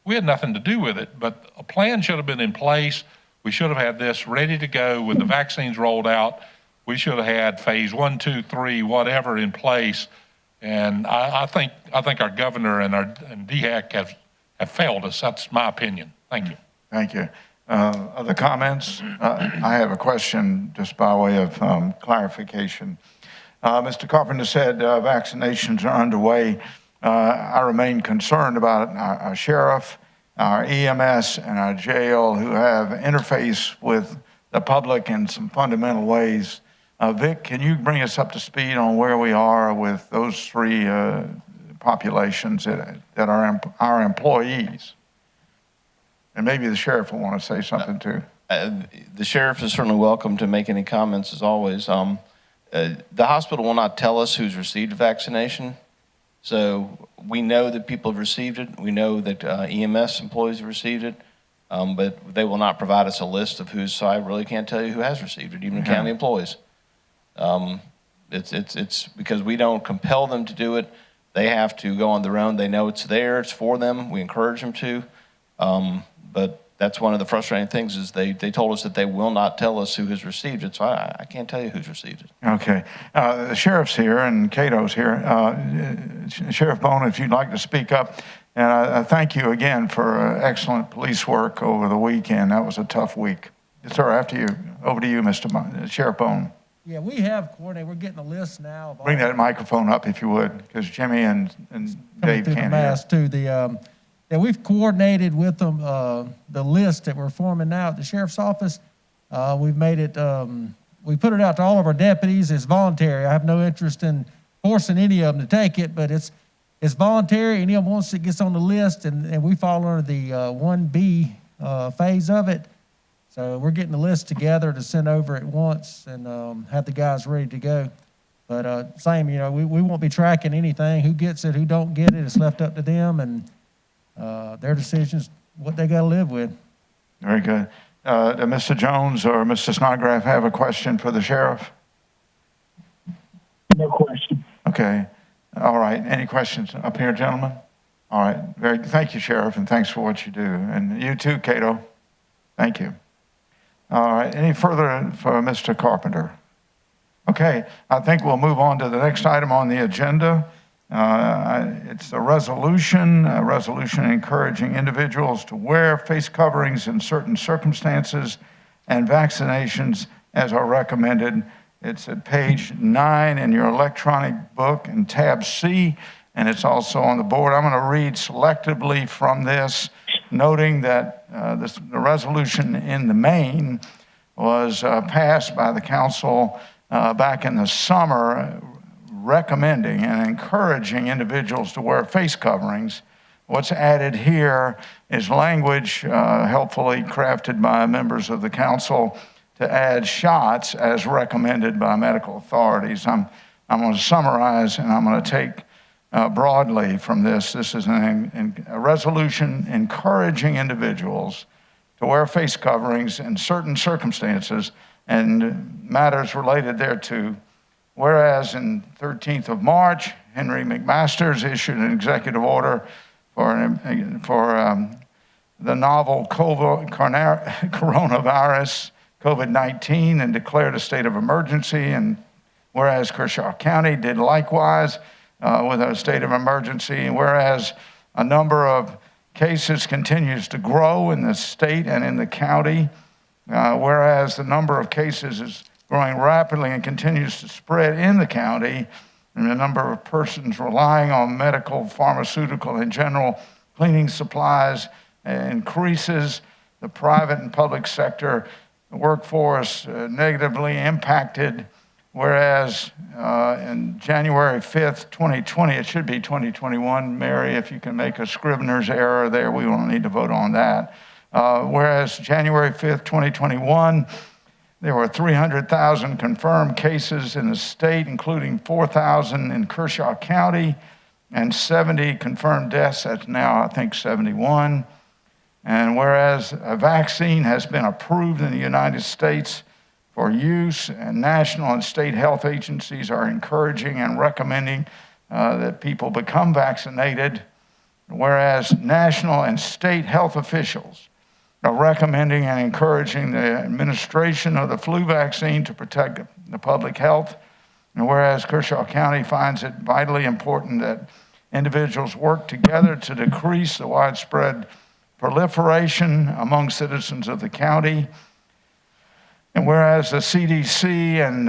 B: We had nothing to do with it, but a plan should have been in place. We should have had this ready to go when the vaccines rolled out. We should have had phase 1, 2, 3, whatever in place. And I think our governor and DHEC have failed us. That's my opinion. Thank you.
A: Thank you. Other comments? I have a question just by way of clarification. Mr. Carpenter said vaccinations are underway. I remain concerned about our sheriff, our EMS, and our jail who have interface with the public in some fundamental ways. Vic, can you bring us up to speed on where we are with those three populations that are our employees? And maybe the sheriff will want to say something too.
H: The sheriff is certainly welcome to make any comments as always. The hospital will not tell us who's received a vaccination. So we know that people have received it. We know that EMS employees have received it, but they will not provide us a list of who's, so I really can't tell you who has received it, even county employees. It's because we don't compel them to do it. They have to go on their own. They know it's there, it's for them. We encourage them to. But that's one of the frustrating things is they told us that they will not tell us who has received it, so I can't tell you who's received it.
A: Okay. The sheriff's here and Cato's here. Sheriff Bone, if you'd like to speak up. And I thank you again for excellent police work over the weekend. That was a tough week. Sir, after you, over to you, Sheriff Bone.
K: Yeah, we have coordinated. We're getting a list now.
A: Bring that microphone up if you would, because Jimmy and Dave
K: through the
A: can't
K: mask
A: hear.
K: too. Yeah, we've coordinated with them the list that we're forming now at the sheriff's office. We've made it. We put it out to all of our deputies. It's voluntary. I have no interest in forcing any of them to take it, but it's voluntary. Any of them wants it gets on the list, and we fall under the 1B phase of it. So we're getting the list together to send over at once and have the guys ready to go. But same, we won't be tracking anything. Who gets it, who don't get it, it's left up to them, and their decisions, what they got to live with.
A: Very good. Do Mr. Jones or Mr. Snodgrass have a question for the sheriff?
C: No question.
A: Okay. All right. Any questions up here, gentlemen? All right. Thank you, Sheriff, and thanks for what you do. And you too, Cato. Thank you. All right. Any further for Mr. Carpenter? Okay. I think we'll move on to the next item on the agenda. It's a resolution encouraging individuals to wear face coverings in certain circumstances and vaccinations as are recommended. It's at page 9 in your electronic book in tab C, and it's also on the board. I'm going to read selectively from this, noting that the resolution in the main was passed by the council back in the summer, recommending and encouraging individuals to wear face coverings. What's added here is language helpfully crafted by members of the council to add shots as recommended by medical authorities. I'm going to summarize, and I'm going to take broadly from this. This is a resolution encouraging individuals to wear face coverings in certain circumstances and matters related thereto. Whereas in 13th of March, Henry McMasters issued an executive order for the novel coronavirus, COVID-19, and declared a state of emergency. And whereas Kershaw County did likewise with a state of emergency, and whereas a number of cases continues to grow in the state and in the county, whereas the number of cases is growing rapidly and continues to spread in the county, and the number of persons relying on medical, pharmaceutical, and general cleaning supplies increases, the private and public sector workforce negatively impacted, whereas in January 5th, 2020, it should be 2021, Mary, if you can make a Scrivener's error there, we won't need to vote on that. Whereas January 5th, 2021, there were 300,000 confirmed cases in the state, including 4,000 in Kershaw County, and 70 confirmed deaths. That's now, I think, 71. And whereas a vaccine has been approved in the United States for use, and national and state health agencies are encouraging and recommending that people become vaccinated, whereas national and state health officials are recommending and encouraging the administration of the flu vaccine to protect the public health, and whereas Kershaw County finds it vitally important that individuals work together to decrease the widespread proliferation among citizens of the county, and whereas the CDC and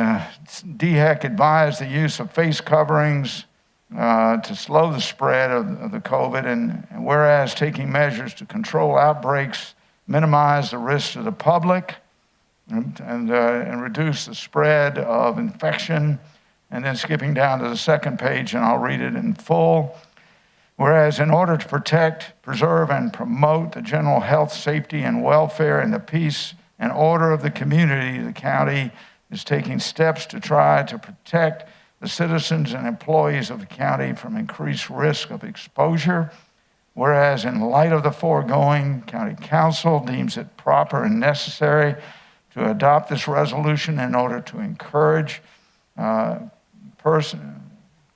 A: DHEC advise the use of face coverings to slow the spread of the COVID, and whereas taking measures to control outbreaks, minimize the risk to the public, and reduce the spread of infection. And then skipping down to the second page, and I'll read it in full. Whereas in order to protect, preserve, and promote the general health, safety, and welfare and the peace and order of the community, the county is taking steps to try to protect the citizens and employees of the county from increased risk of exposure. Whereas in light of the foregoing, County Council deems it proper and necessary to adopt this resolution in order to encourage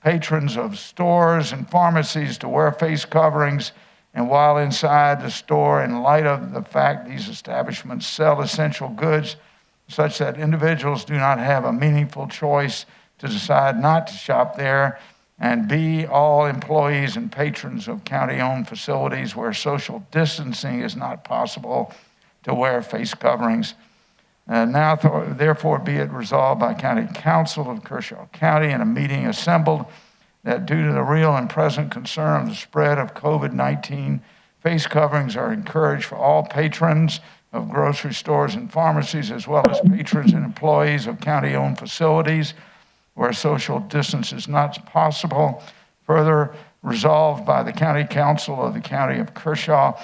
A: patrons of stores and pharmacies to wear face coverings, and while inside the store, in light of the fact these establishments sell essential goods such that individuals do not have a meaningful choice to decide not to shop there, and B, all employees and patrons of county-owned facilities where social distancing is not possible to wear face coverings. Now, therefore, be it resolved by County Council of Kershaw County in a meeting assembled that due to the real and present concern of the spread of COVID-19, face coverings are encouraged for all patrons of grocery stores and pharmacies, as well as patrons and employees of county-owned facilities where social distance is not possible. Further resolved by the County Council of the County of Kershaw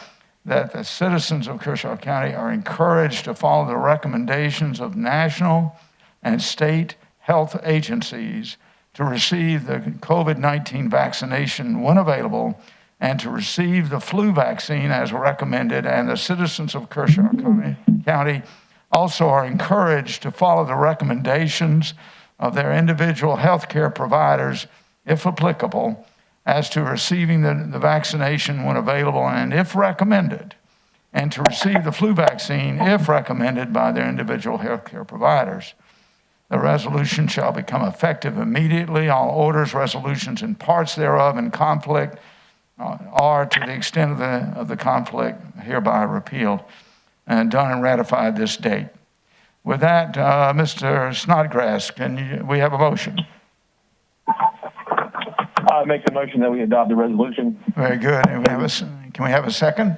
A: that the citizens of Kershaw County are encouraged to follow the recommendations of national and state health agencies to receive the COVID-19 vaccination when available, and to receive the flu vaccine as recommended, and the citizens of Kershaw County also are encouraged to follow the recommendations of their individual healthcare providers, if applicable, as to receiving the vaccination when available and if recommended, and to receive the flu vaccine if recommended by their individual healthcare providers. The resolution shall become effective immediately. All orders, resolutions, and parts thereof in conflict are, to the extent of the conflict, hereby repealed and done and ratified this date. With that, Mr. Snodgrass, we have a motion?
J: I make the motion that we adopt the resolution.
A: Very good. And can we have a second?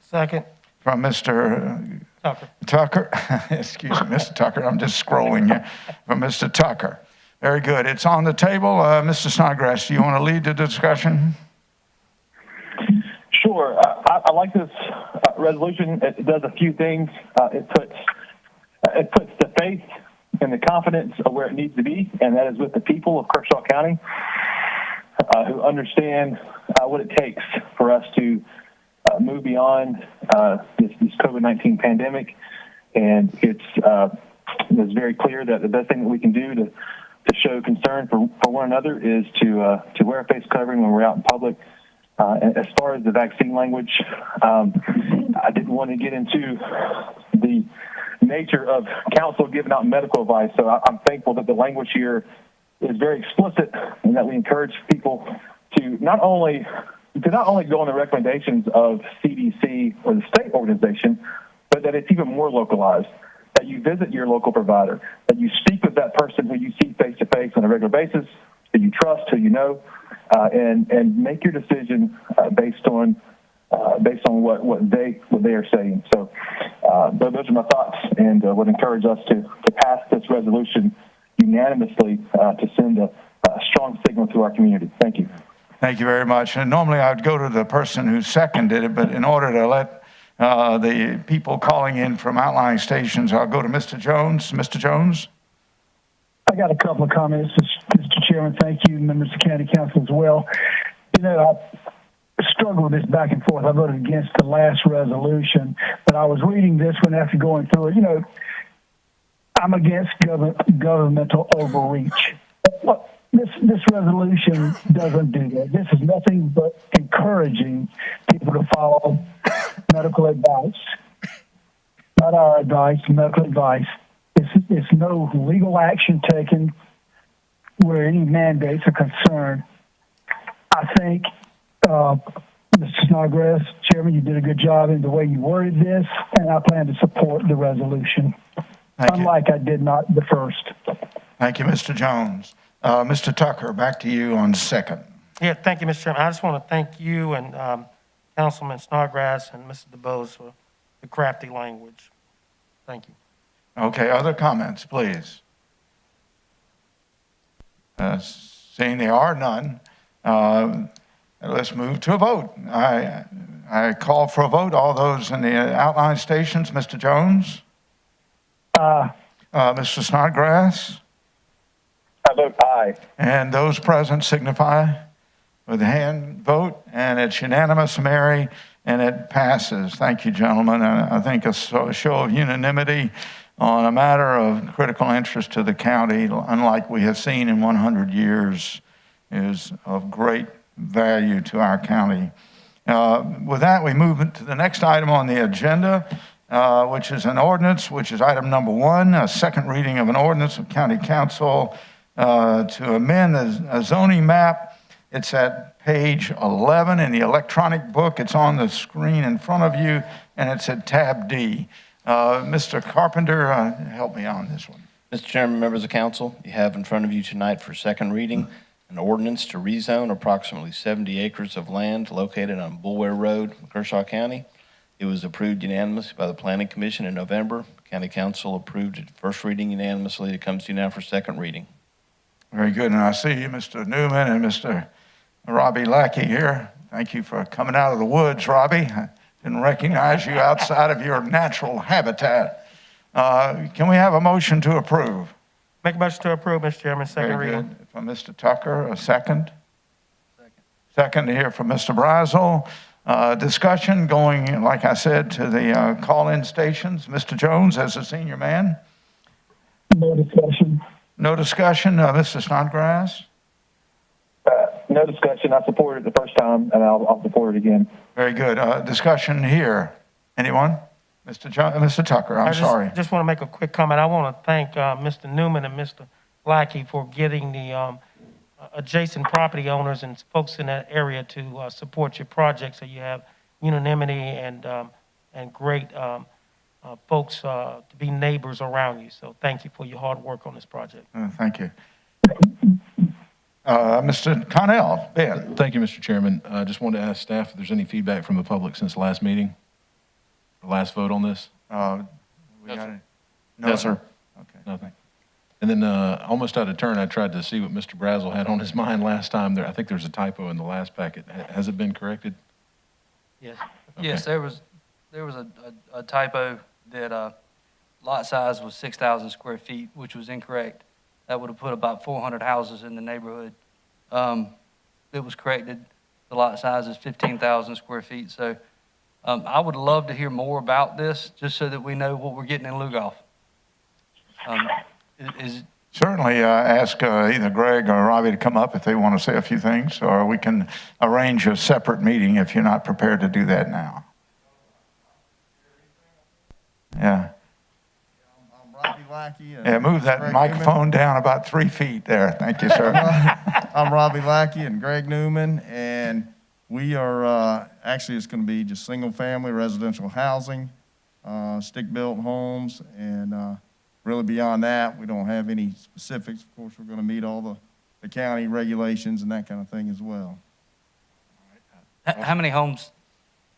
F: Second.
A: From Mr. Tucker. Excuse me, Mr. Tucker. I'm just scrolling here. From Mr. Tucker. Very good. It's on the table. Mr. Snodgrass, do you want to lead the discussion?
J: Sure. I like this resolution. It does a few things. It puts the faith and the confidence of where it needs to be, and that is with the people of Kershaw County who understand what it takes for us to move beyond this COVID-19 pandemic. And it's very clear that the best thing that we can do to show concern for one another is to wear a face covering when we're out in public. As far as the vaccine language, I didn't want to get into the nature of counsel giving out medical advice, so I'm thankful that the language here is very explicit and that we encourage people to not only go on the recommendations of CDC or the state organization, but that it's even more localized, that you visit your local provider, that you speak with that person who you see face to face on a regular basis, that you trust, who you know, and make your decision based on what they are saying. So those are my thoughts, and would encourage us to pass this resolution unanimously to send a strong signal to our community. Thank you.
A: Thank you very much. And normally I would go to the person who seconded it, but in order to let the people calling in from outlying stations, I'll go to Mr. Jones. Mr. Jones?
C: I got a couple of comments, Mr. Chairman. Thank you, members of the County Council as well. You know, I struggled with this back and forth. I voted against the last resolution, but I was reading this one after going through it. You know, I'm against governmental overreach. This resolution doesn't do that. This is nothing but encouraging people to follow medical advice. Not our advice, medical advice. It's no legal action taken where any mandates are concerned. I think, Mr. Snodgrass, Chairman, you did a good job in the way you worded this, and I plan to support the resolution, unlike I did not the first.
A: Thank you, Mr. Jones. Mr. Tucker, back to you on second.
F: Yeah, thank you, Mr. Chairman. I just want to thank you and Councilman Snodgrass and Mr. DeBose for the crafty language. Thank you.
A: Okay, other comments, please? Seeing there are none, let's move to a vote. I call for a vote. All those in the outlying stations, Mr. Jones? Mr. Snodgrass?
J: I vote aye.
A: And those present signify with a hand vote, and it's unanimous, Mary, and it passes. Thank you, gentlemen. I think a show of unanimity on a matter of critical interest to the county, unlike we have seen in 100 years, is of great value to our county. With that, we move to the next item on the agenda, which is an ordinance, which is item number 1, a second reading of an ordinance of County Council to amend a zoning map. It's at page 11 in the electronic book. It's on the screen in front of you, and it's at tab D. Mr. Carpenter, help me on this one.
H: Mr. Chairman, members of council, you have in front of you tonight for second reading an ordinance to rezone approximately 70 acres of land located on Bulware Road, Kershaw County. It was approved unanimously by the Planning Commission in November. County Council approved it first reading unanimously. It comes to you now for second reading.
A: Very good. And I see you, Mr. Newman and Mr. Robbie Lackey here. Thank you for coming out of the woods, Robbie. I didn't recognize you outside of your natural habitat. Can we have a motion to approve?
F: Make a motion to approve, Mr. Chairman, second reading.
A: Very good. from Mr. Tucker. A second?
I: Second.
A: Second to hear from Mr. Brazel. Discussion going, like I said, to the call-in stations. Mr. Jones, as a senior man.
C: No discussion.
A: No discussion. Mr. Snodgrass?
J: No discussion. I supported it the first time, and I'll support it again.
A: Very good. Discussion here. Anyone? Mr. Tucker, I'm sorry.
F: Just want to make a quick comment. I want to thank Mr. Newman and Mr. Lackey for getting the adjacent property owners and folks in that area to support your project, so you have unanimity and great folks to be neighbors around you. So thank you for your hard work on this project.
A: Thank you. Mr. Connell, Ben.
L: Thank you, Mr. Chairman. I just wanted to ask staff if there's any feedback from the public since the last meeting, the last vote on this?
A: No,
L: Yes, sir.
A: Okay.
L: Nothing. And then almost out of turn, I tried to see what Mr. Brazel had on his mind last time. I think there's a typo in the last packet. Has it been corrected?
F: Yes.
L: Okay.
I: Yes, there was a typo that lot size was 6,000 square feet, which was incorrect. That would have put about 400 houses in the neighborhood. It was corrected. The lot size is 15,000 square feet. So I would love to hear more about this, just so that we know what we're getting in Lugoff.
A: Certainly ask either Greg or Robbie to come up if they want to say a few things, or we can arrange a separate meeting if you're not prepared to do that now. Yeah.
M: I'm Robbie Lackey.
A: Yeah, move that
M: Greg
A: microphone
M: Newman.
A: down about 3 feet there. Thank you, sir.
M: I'm Robbie Lackey and Greg Newman, and we are, actually it's going to be just single-family residential housing, stick-built homes, and really beyond that, we don't have any specifics. Of course, we're going to meet all the county regulations and that kind of thing as well.
I: How many homes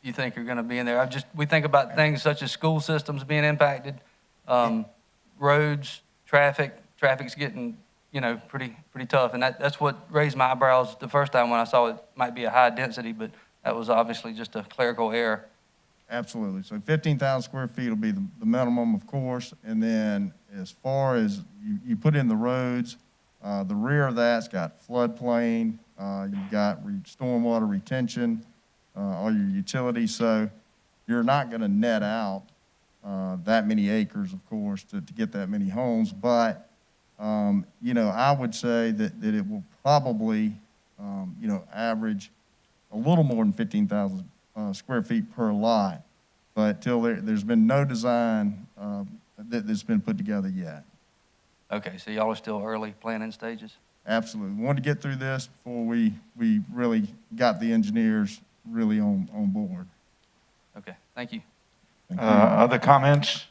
I: do you think are going to be in there? We think about things such as school systems being impacted, roads, traffic's getting, pretty tough. And that's what raised my eyebrows the first time when I saw it might be a high density, but that was obviously just a clerical error.
M: Absolutely. So 15,000 square feet will be the minimum, of course. And then as far as you put in the roads, the rear of that's got floodplain, you've got stormwater retention, all your utilities. So you're not going to net out that many acres, of course, to get that many homes. But, I would say that it will probably, average a little more than 15,000 square feet per lot, but till there's been no design that's been put together yet.
I: Okay, so y'all are still early planning stages?
M: Absolutely. We wanted to get through this before we really got the engineers really on board.
I: Okay, thank you.
A: Other comments?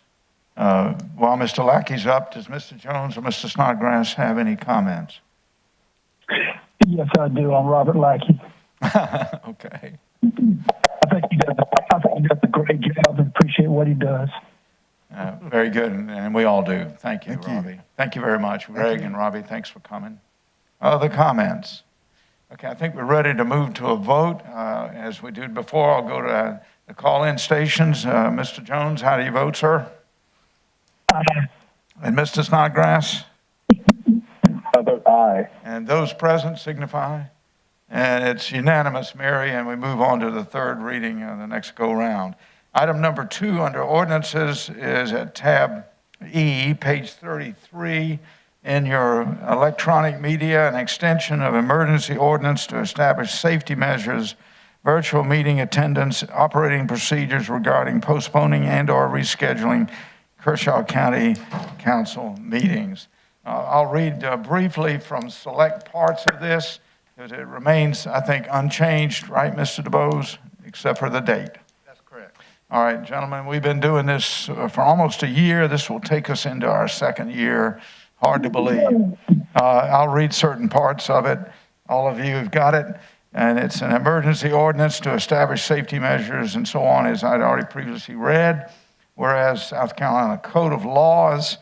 A: While Mr. Lackey's up, does Mr. Jones or Mr. Snodgrass have any comments?
C: Yes, I do. I'm Robert Lackey.
A: Okay.
C: I think he does a great job and appreciate what he does.
A: Very good, and we all do. Thank you, Robbie. Thank you very much. Greg and Robbie, thanks for coming. Other comments? Okay, I think we're ready to move to a vote. As we did before, I'll go to the call-in stations. Mr. Jones, how do you vote, sir?
C: Aye.
A: And Mr. Snodgrass?
J: I vote aye.
A: And those present signify. And it's unanimous, Mary, and we move on to the third reading of the next go-round. Item number 2 under ordinances is at tab E, page 33, in your electronic media, an extension of emergency ordinance to establish safety measures, virtual meeting attendance, operating procedures regarding postponing and/or rescheduling Kershaw County Council meetings. I'll read briefly from select parts of this, because it remains, I think, unchanged, right, Mr. DeBose, except for the date.
E: That's correct.
A: All right, gentlemen, we've been doing this for almost a year. This will take us into our second year. Hard to believe. I'll read certain parts of it. All of you have got it. And it's an emergency ordinance to establish safety measures and so on, as I'd already previously read. Whereas South Carolina Code of Laws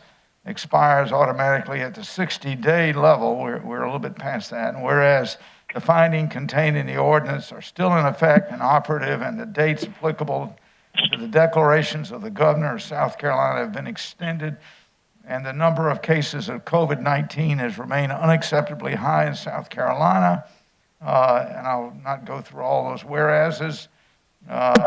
A: expires automatically at the 60-day level. We're a little bit past that. And whereas the finding contained in the ordinance are still in effect and operative, and the dates applicable to the declarations of the governor of South Carolina have been extended and the number of cases of COVID-19 has remained unacceptably high in South Carolina. And I'll not go through all those whereases. There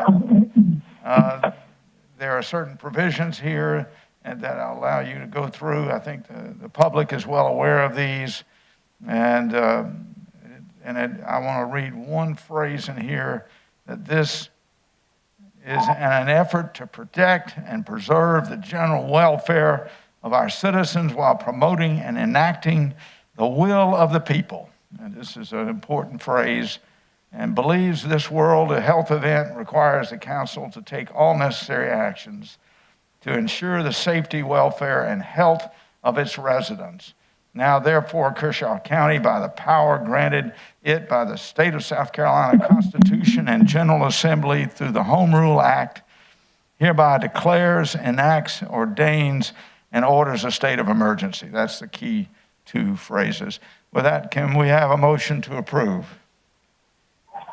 A: are certain provisions here and that I'll allow you to go through. I think the public is well aware of these. And I want to read one phrase in here, that this is an effort to protect and preserve the general welfare of our citizens while promoting and enacting the will of the people. And this is an important phrase. And believes this world health event requires the council to take all necessary actions to ensure the safety, welfare, and health of its residents. Now, therefore, Kershaw County, by the power granted it by the state of South Carolina Constitution and General Assembly through the Home Rule Act, hereby declares, enacts, ordains, and orders a state of emergency. That's the key two phrases. With that, can we have a motion to approve?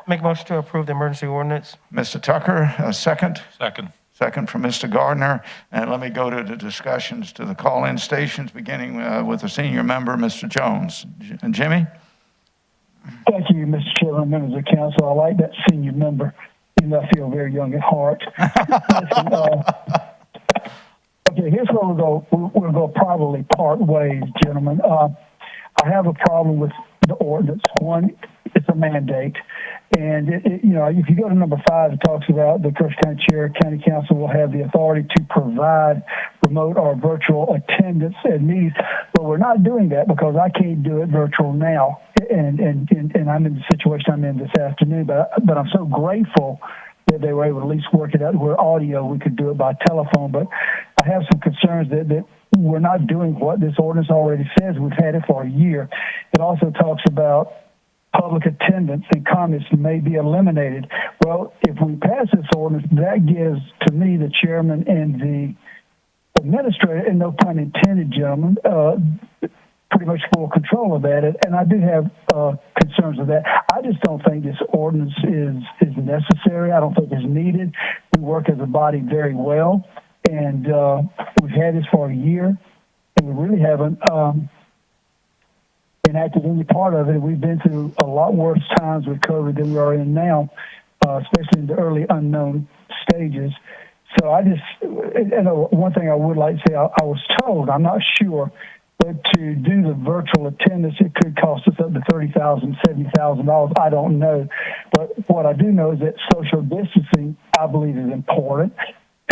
F: Make a motion to approve the emergency ordinance.
A: Mr. Tucker, a second?
B: Second.
A: Second from Mr. Gardner. And let me go to the discussions to the call-in stations, beginning with the senior member, Mr. Jones. Jimmy?
C: Thank you, Mr. Chairman, members of council. I like that senior member, even though I feel very young at heart. Listen, okay, here's where we'll go probably part ways, gentlemen. I have a problem with the ordinance. One, it's a mandate. And, if you go to number 5, it talks about the Kershaw County Chair, County Council will have the authority to provide remote or virtual attendance at meetings. But we're not doing that because I can't do it virtual now. And I'm in the situation I'm in this afternoon. But I'm so grateful that they were able to at least work it out where audio, we could do it by telephone. But I have some concerns that we're not doing what this ordinance already says. We've had it for a year. It also talks about public attendance and comments may be eliminated. Well, if we pass this ordinance, that gives, to me, the chairman and the administrator, and no pun intended, gentlemen, pretty much full control of that. And I do have concerns with that. I just don't think this ordinance is necessary. I don't think it's needed. We work as a body very well, and we've had this for a year, and we really haven't enacted any part of it. We've been through a lot worse times with COVID than we are in now, especially in the early unknown stages. So one thing I would like to say, I was told, I'm not sure, but to do the virtual attendance, it could cost us up to $30,000, $70,000. I don't know. But what I do know is that social distancing, I believe, is important.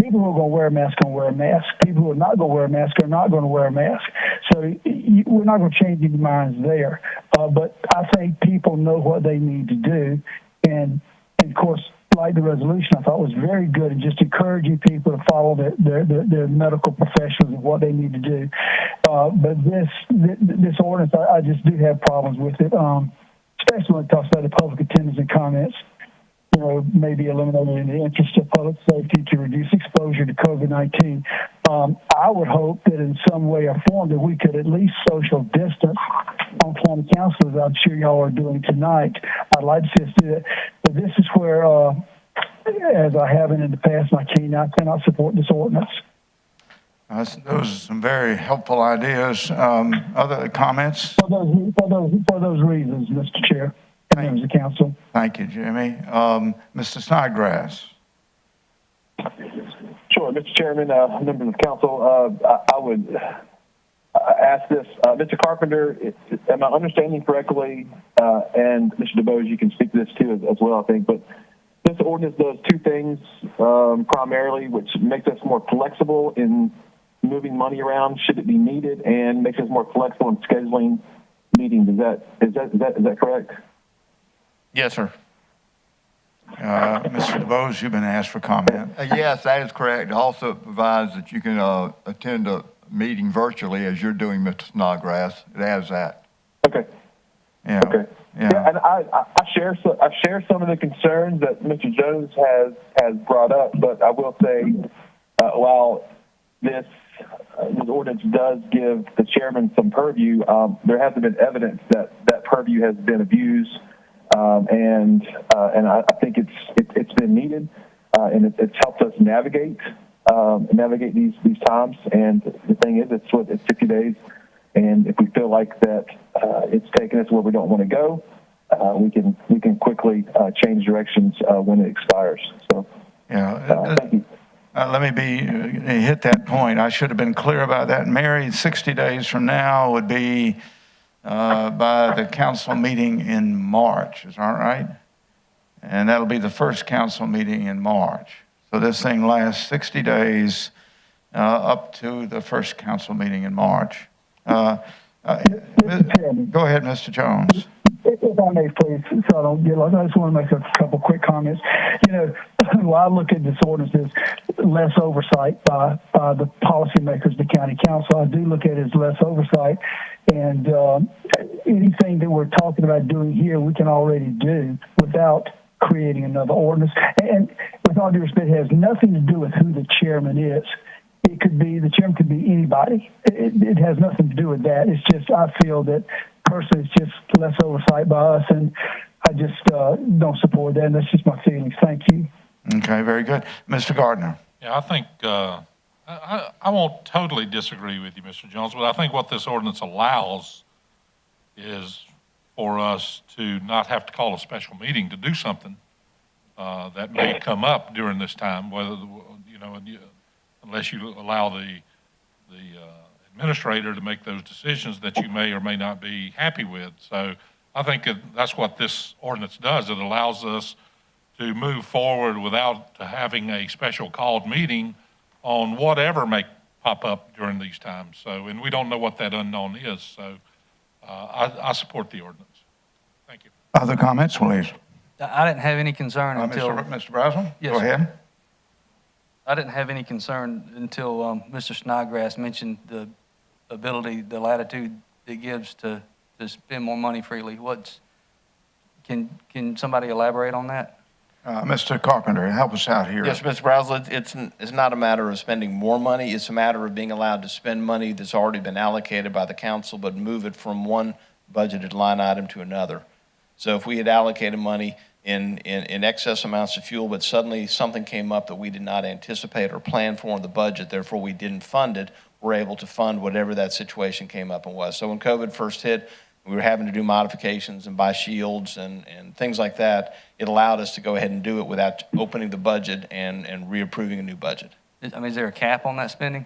C: People who are going to wear a mask are going to wear a mask. People who are not going to wear a mask are not going to wear a mask. So we're not going to change any minds there. But I think people know what they need to do. And of course, like the resolution, I thought was very good and just encouraging people to follow their medical professionals and what they need to do. But this ordinance, I just do have problems with it, especially when it talks about the public attendance and comments. May be eliminated in the interest of public safety to reduce exposure to COVID-19. I would hope that in some way or form that we could at least social distance on county council, as I'm sure y'all are doing tonight. I'd like to see us do that. But this is where, as I haven't in the past, I cannot support this ordinance.
A: Those are some very helpful ideas. Other comments?
C: For those reasons, Mr. Chair. Members of council.
A: Thank you, Jimmy. Mr. Snodgrass.
J: Sure, Mr. Chairman, members of council, I would ask this. Mr. Carpenter, am I understanding correctly, and Mr. DeBose, you can speak to this too as well, I think, but this ordinance does two things primarily, which makes us more flexible in moving money around should it be needed, and makes us more flexible in scheduling meetings. Is that correct?
H: Yes, sir.
A: Mr. DeBose, you've been asked for comment.
E: Yes, that is correct. It also provides that you can attend a meeting virtually as you're doing, Mr. Snodgrass. It has that.
J: Okay.
A: Yeah.
J: Okay.
A: Yeah.
J: And I share some of the concerns that Mr. Jones has brought up, but I will say, while this ordinance does give the chairman some purview, there hasn't been evidence that purview has been abused. And I think it's been needed, and it's helped us navigate navigate these times. And the thing is, it's 60 days. And if we feel like that it's taken us where we don't want to go, we can quickly change directions when it expires. So, thank you.
A: Let me hit that point. I should have been clear about that. Mary, 60 days from now would be by the council meeting in March, is that right? And that'll be the first council meeting in March. So this thing lasts 60 days up to the first council meeting in March. Go ahead, Mr. Jones.
C: If I may, please, so I don't get lost, I just want to make a couple quick comments. You know, when I look at this ordinance as less oversight by the policymakers, the county council, I do look at it as less oversight. And anything that we're talking about doing here, we can already do without creating another ordinance. And with all due respect, it has nothing to do with who the chairman is. It could be, the chairman could be anybody. It has nothing to do with that. It's just, I feel that personally it's just less oversight by us, and I just don't support that, and that's just my feelings. Thank you.
A: Okay, very good. Mr. Gardner.
B: Yeah, I think, I won't totally disagree with you, Mr. Jones, but I think what this ordinance allows is for us to not have to call a special meeting to do something that may come up during this time, whether, unless you allow the administrator to make those decisions that you may or may not be happy with. So I think that's what this ordinance does. It allows us to move forward without having a special called meeting on whatever may pop up during these times. So, and we don't know what that unknown is. So I support the ordinance. Thank you.
A: Other comments, please?
I: I didn't have any concern until...
A: Mr. Brazel?
I: Yes,
A: Go ahead.
I: I didn't have any concern until Mr. Snodgrass mentioned the ability, the latitude it gives to spend more money freely. Can somebody elaborate on that?
A: Mr. Carpenter, help us out here.
H: Yes, Mr. Brazel, it's not a matter of spending more money. It's a matter of being allowed to spend money that's already been allocated by the council, but move it from one budgeted line item to another. So if we had allocated money in excess amounts of fuel, but suddenly something came up that we did not anticipate or plan for in the budget, therefore we didn't fund it, we're able to fund whatever that situation came up and was. So when COVID first hit, we were having to do modifications and buy shields and things like that. It allowed us to go ahead and do it without opening the budget and reapproving a new budget.
I: I mean, is there a cap on that spending?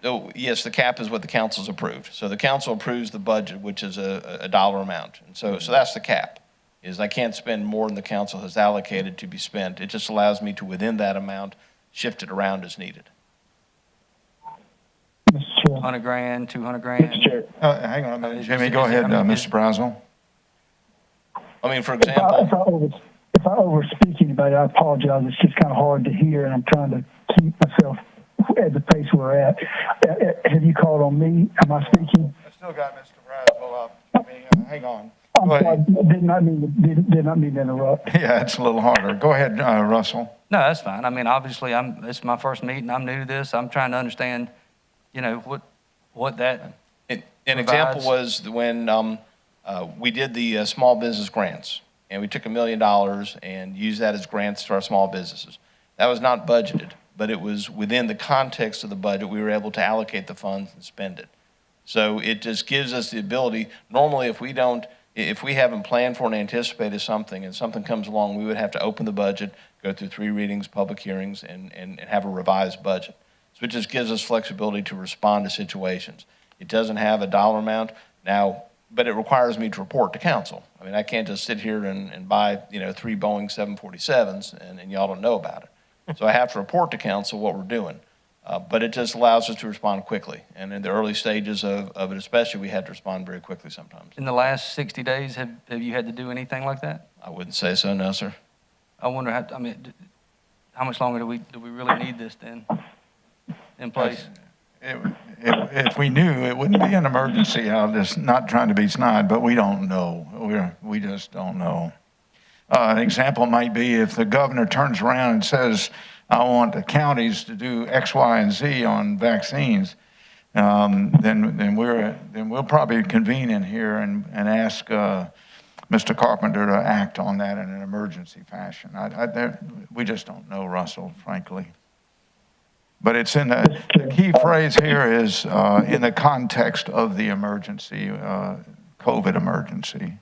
H: Oh, yes, the cap is what the council's approved. So the council approves the budget, which is a dollar amount. And so that's the cap, is I can't spend more than the council has allocated to be spent. It just allows me to, within that amount, shift it around as needed.
C: Mr. Chair.
I: 100 grand, 200 grand?
J: Mr. Chair.
A: Hang on a minute, Jimmy. Go ahead, Mr. Brazel.
H: I mean, for example...
C: If I overspeak anybody, I apologize. It's just kind of hard to hear, and I'm trying to keep myself at the pace we're at. Have you called on me? Am I speaking?
A: I still got Mr. Brazel up. Hang on.
C: I'm sorry. Did not mean to interrupt.
A: Yeah, it's a little harder. Go ahead, Russell.
I: No, that's fine. I mean, obviously, it's my first meeting. I'm new to this. I'm trying to understand, what that
H: An
I: provides.
H: example was when we did the small business grants, and we took $1 million and used that as grants to our small businesses. That was not budgeted, but it was within the context of the budget. We were able to allocate the funds and spend it. So it just gives us the ability. Normally, if we haven't planned for and anticipated something and something comes along, we would have to open the budget, go through 3 readings, public hearings, and have a revised budget. So it just gives us flexibility to respond to situations. It doesn't have a dollar amount now, but it requires me to report to council. I mean, I can't just sit here and buy, 3 Boeing 747s and y'all don't know about it. So I have to report to council what we're doing. But it just allows us to respond quickly. And in the early stages of it especially, we had to respond very quickly sometimes.
I: In the last 60 days, have you had to do anything like that?
H: I wouldn't say so, no, sir.
I: I wonder, how much longer do we really need this then in place?
A: If we knew, it wouldn't be an emergency. I'm just not trying to be snide, but we don't know. We just don't know. An example might be if the governor turns around and says, I want the counties to do X, Y, and Z on vaccines, then we'll probably convene in here and ask Mr. Carpenter to act on that in an emergency fashion. We just don't know, Russell, frankly. But it's in the key phrase here is in the context of the emergency, COVID emergency.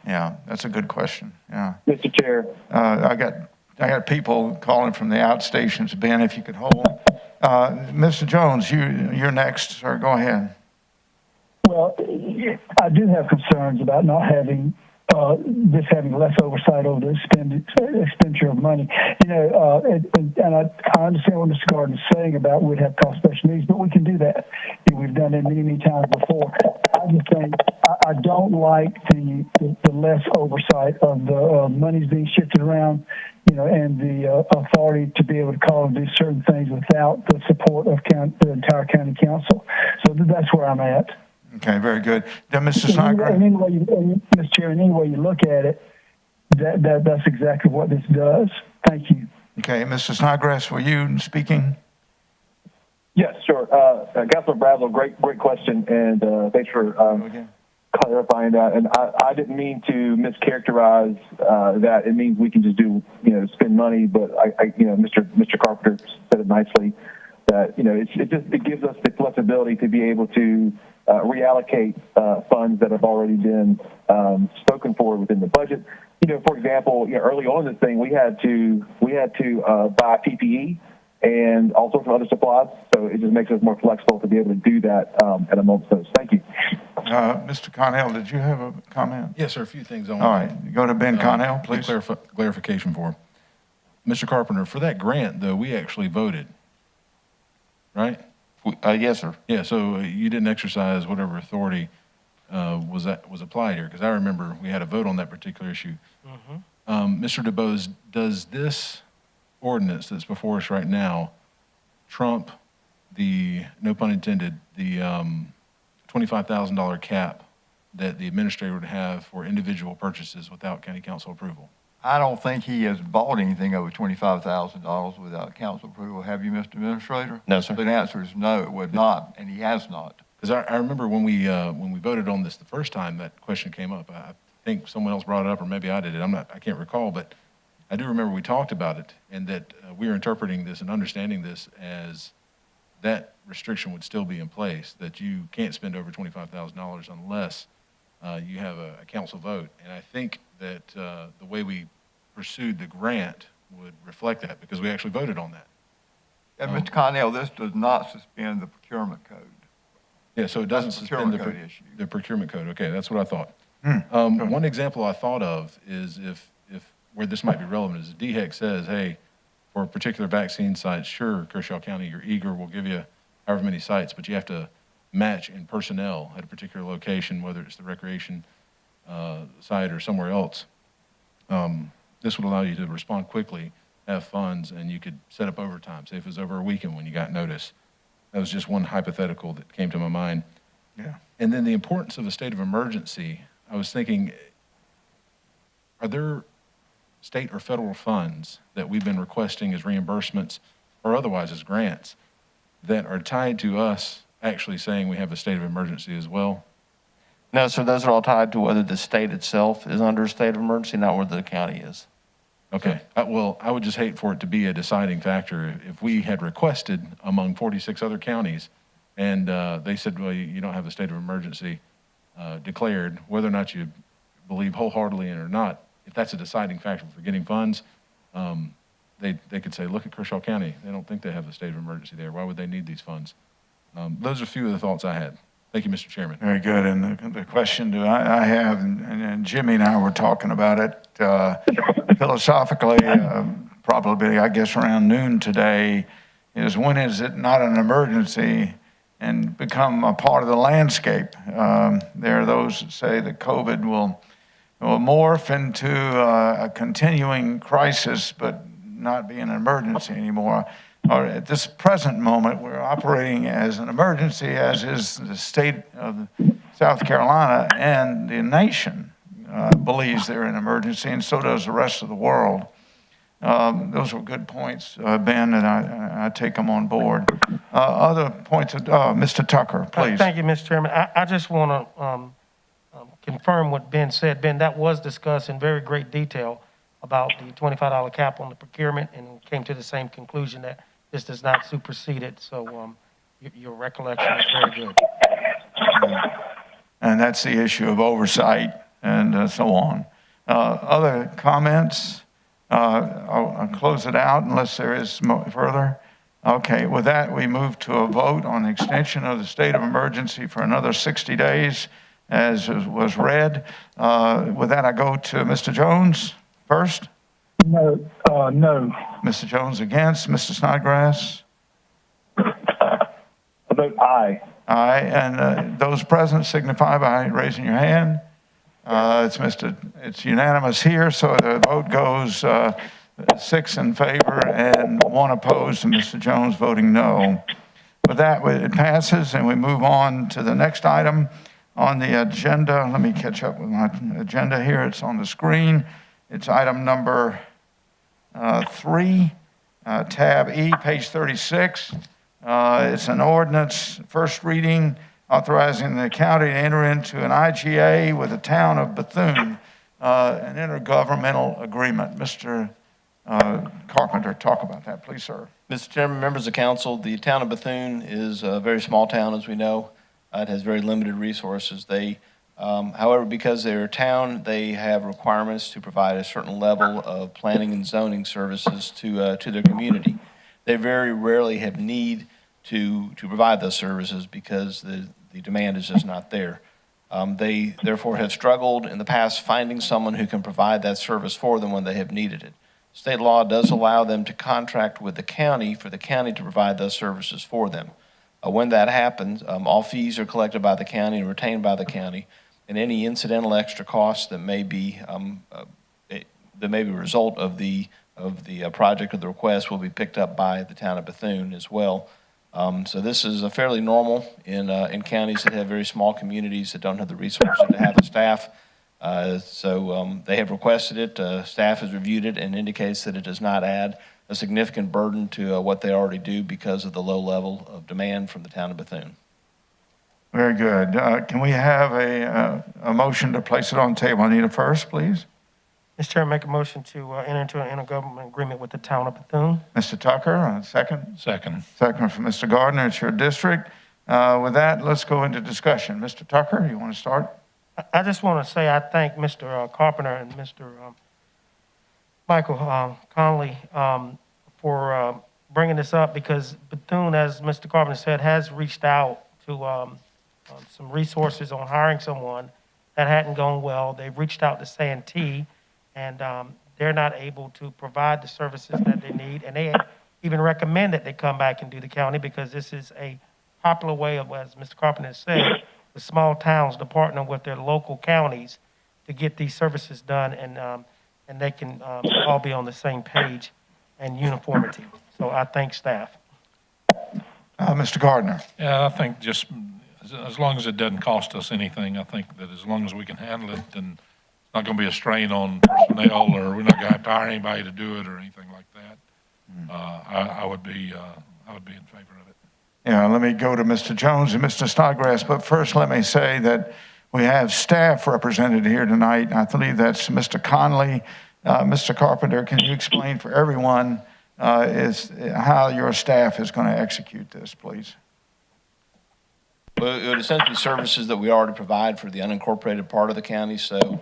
A: Yeah, that's a good question. Yeah.
J: Mr. Chair.
A: I got people calling from the outstations. Ben, if you could hold. Mr. Jones, you're next, sir. Go ahead.
C: Well, I do have concerns about not having this having less oversight over the expenditure of money. You know, and I understand what Mr. Gardner is saying about we'd have cost special needs, but we can do that. We've done it many, many times before. I just think I don't like the less oversight of the monies being shifted around, you know, and the authority to be able to call and do certain things without the support of the entire county council. So that's where I'm at.
A: Okay, very good. Then, Mr. Snodgrass.
C: Mr. Chair, any way you look at it, that's exactly what this does. Thank you.
A: Okay, Mr. Snodgrass, were you speaking?
J: Yes, sure. Councilor Brazel, great question, and thanks for clarifying that. And I didn't mean to mischaracterize that. It means we can just do, you know, spend money, but Mr. Carpenter said it nicely that, you know, it gives us the flexibility to be able to reallocate funds that have already been spoken for within the budget. You know, for example, you know, early on in this thing, we had to buy PPE and all sorts of other supplies. So it just makes us more flexible to be able to do that at a moment's notice. Thank you.
A: Mr. Connell, did you have a comment?
L: Yes, sir. A few things on.
A: All right, go to Ben Connell, please.
L: Clarification for Mr. Carpenter. For that grant, though, we actually voted, right?
H: Yes, sir.
L: Yeah, so you didn't exercise whatever authority was applied here, because I remember we had a vote on that particular issue. Mr. DeBose, does this ordinance that's before us right now trump the, no pun intended, the $25,000 cap that the administrator would have for individual purchases without county council approval?
E: I don't think he has bought anything over $25,000 without council approval. Have you, Mr. Administrator?
H: No, sir.
E: So the answer is no, it would not, and he has not.
L: Because I remember when we voted on this the first time, that question came up. I think someone else brought it up, or maybe I did it. I can't recall, but I do remember we talked about it, and that we were interpreting this and understanding this as that restriction would still be in place, that you can't spend over $25,000 unless you have a council vote. And I think that the way we pursued the grant would reflect that, because we actually voted on that.
E: And Mr. Connell, this does not suspend the procurement code.
L: Yeah, so it doesn't suspend the procurement code. Okay, that's what I thought. One example I thought of is if where this might be relevant is DHEC says, hey, for a particular vaccine site, sure, Kershaw County, you're eager, we'll give you however many sites, but you have to match in personnel at a particular location, whether it's the recreation site or somewhere else. This would allow you to respond quickly, have funds, and you could set up overtime. Say if it was over a weekend when you got notice. That was just one hypothetical that came to my mind.
A: Yeah.
L: And then the importance of a state of emergency. I was thinking, are there state or federal funds that we've been requesting as reimbursements or otherwise as grants that are tied to us actually saying we have a state of emergency as well?
H: No, sir, those are all tied to whether the state itself is under a state of emergency, not whether the county is.
L: Okay. Well, I would just hate for it to be a deciding factor. If we had requested among 46 other counties and they said, well, you don't have a state of emergency declared, whether or not you believe wholeheartedly in it or not, if that's a deciding factor for getting funds, they could say, look at Kershaw County. They don't think they have a state of emergency there. Why would they need these funds? Those are a few of the thoughts I had. Thank you, Mr. Chairman.
A: Very good. And the question I have, and Jimmy and I were talking about it philosophically, probably, I guess, around noon today, is when is it not an emergency and become a part of the landscape? There are those that say that COVID will morph into a continuing crisis, but not be an emergency anymore. Or at this present moment, we're operating as an emergency, as is the state of South Carolina, and the nation believes they're an emergency, and so does the rest of the world. Those were good points, Ben, and I take them on board. Other points, Mr. Tucker, please.
F: Thank you, Mr. Chairman. I just want to confirm what Ben said. Ben, that was discussed in very great detail about the $25 cap on the procurement, and came to the same conclusion that this does not supersede it. So your recollection is very good.
A: And that's the issue of oversight and so on. Other comments? I'll close it out unless there is further. Okay, with that, we move to a vote on the extension of the state of emergency for another 60 days, as was read. With that, I go to Mr. Jones first.
C: No.
A: Mr. Jones against. Mr. Snodgrass?
J: I vote aye.
A: Aye, and those present signify by raising your hand. It's unanimous here, so the vote goes 6 in favor and 1 opposed, and Mr. Jones voting no. With that, it passes, and we move on to the next item on the agenda. Let me catch up with my agenda here. It's on the screen. It's item number 3, tab E, page 36. It's an ordinance, first reading, authorizing the county to enter into an IGA with the town of Bethune, an intergovernmental agreement. Mr. Carpenter, talk about that, please, sir.
H: Mr. Chairman, members of council, the town of Bethune is a very small town, as we know. It has very limited resources. However, because they're a town, they have requirements to provide a certain level of planning and zoning services to their community. They very rarely have need to provide those services because the demand is just not there. They therefore have struggled in the past finding someone who can provide that service for them when they have needed it. State law does allow them to contract with the county for the county to provide those services for them. When that happens, all fees are collected by the county and retained by the county, and any incidental extra costs that may be a result of the project or the request will be picked up by the town of Bethune as well. So this is fairly normal in counties that have very small communities that don't have the resources to have a staff. So they have requested it. Staff has reviewed it and indicates that it does not add a significant burden to what they already do because of the low level of demand from the town of Bethune.
A: Very good. Can we have a motion to place it on the table? I need a first, please.
F: Mr. Chair, make a motion to enter into an intergovernmental agreement with the town of Bethune.
A: Mr. Tucker, a second.
B: Second.
A: Second from Mr. Gardner. It's your district. With that, let's go into discussion. Mr. Tucker, you want to start?
F: I just want to say I thank Mr. Carpenter and Mr. Michael Conley for bringing this up, because Bethune, as Mr. Carpenter said, has reached out to some resources on hiring someone. That hadn't gone well. They've reached out to Santee, and they're not able to provide the services that they need. And they even recommend that they come back and do the county, because this is a popular way of, as Mr. Carpenter said, the small towns to partner with their local counties to get these services done, and they can all be on the same page and uniformity. So I thank staff.
A: Mr. Gardner.
B: Yeah, I think just as long as it doesn't cost us anything, I think that as long as we can handle it, then it's not going to be a strain on personnel, or we're not going to have to hire anybody to do it or anything like that. I would be in favor of it.
A: Yeah, let me go to Mr. Jones and Mr. Snodgrass, but first let me say that we have staff represented here tonight. I believe that's Mr. Conley. Mr. Carpenter, can you explain for everyone how your staff is going to execute this, please?
H: Well, it would essentially be services that we already provide for the unincorporated part of the county. So,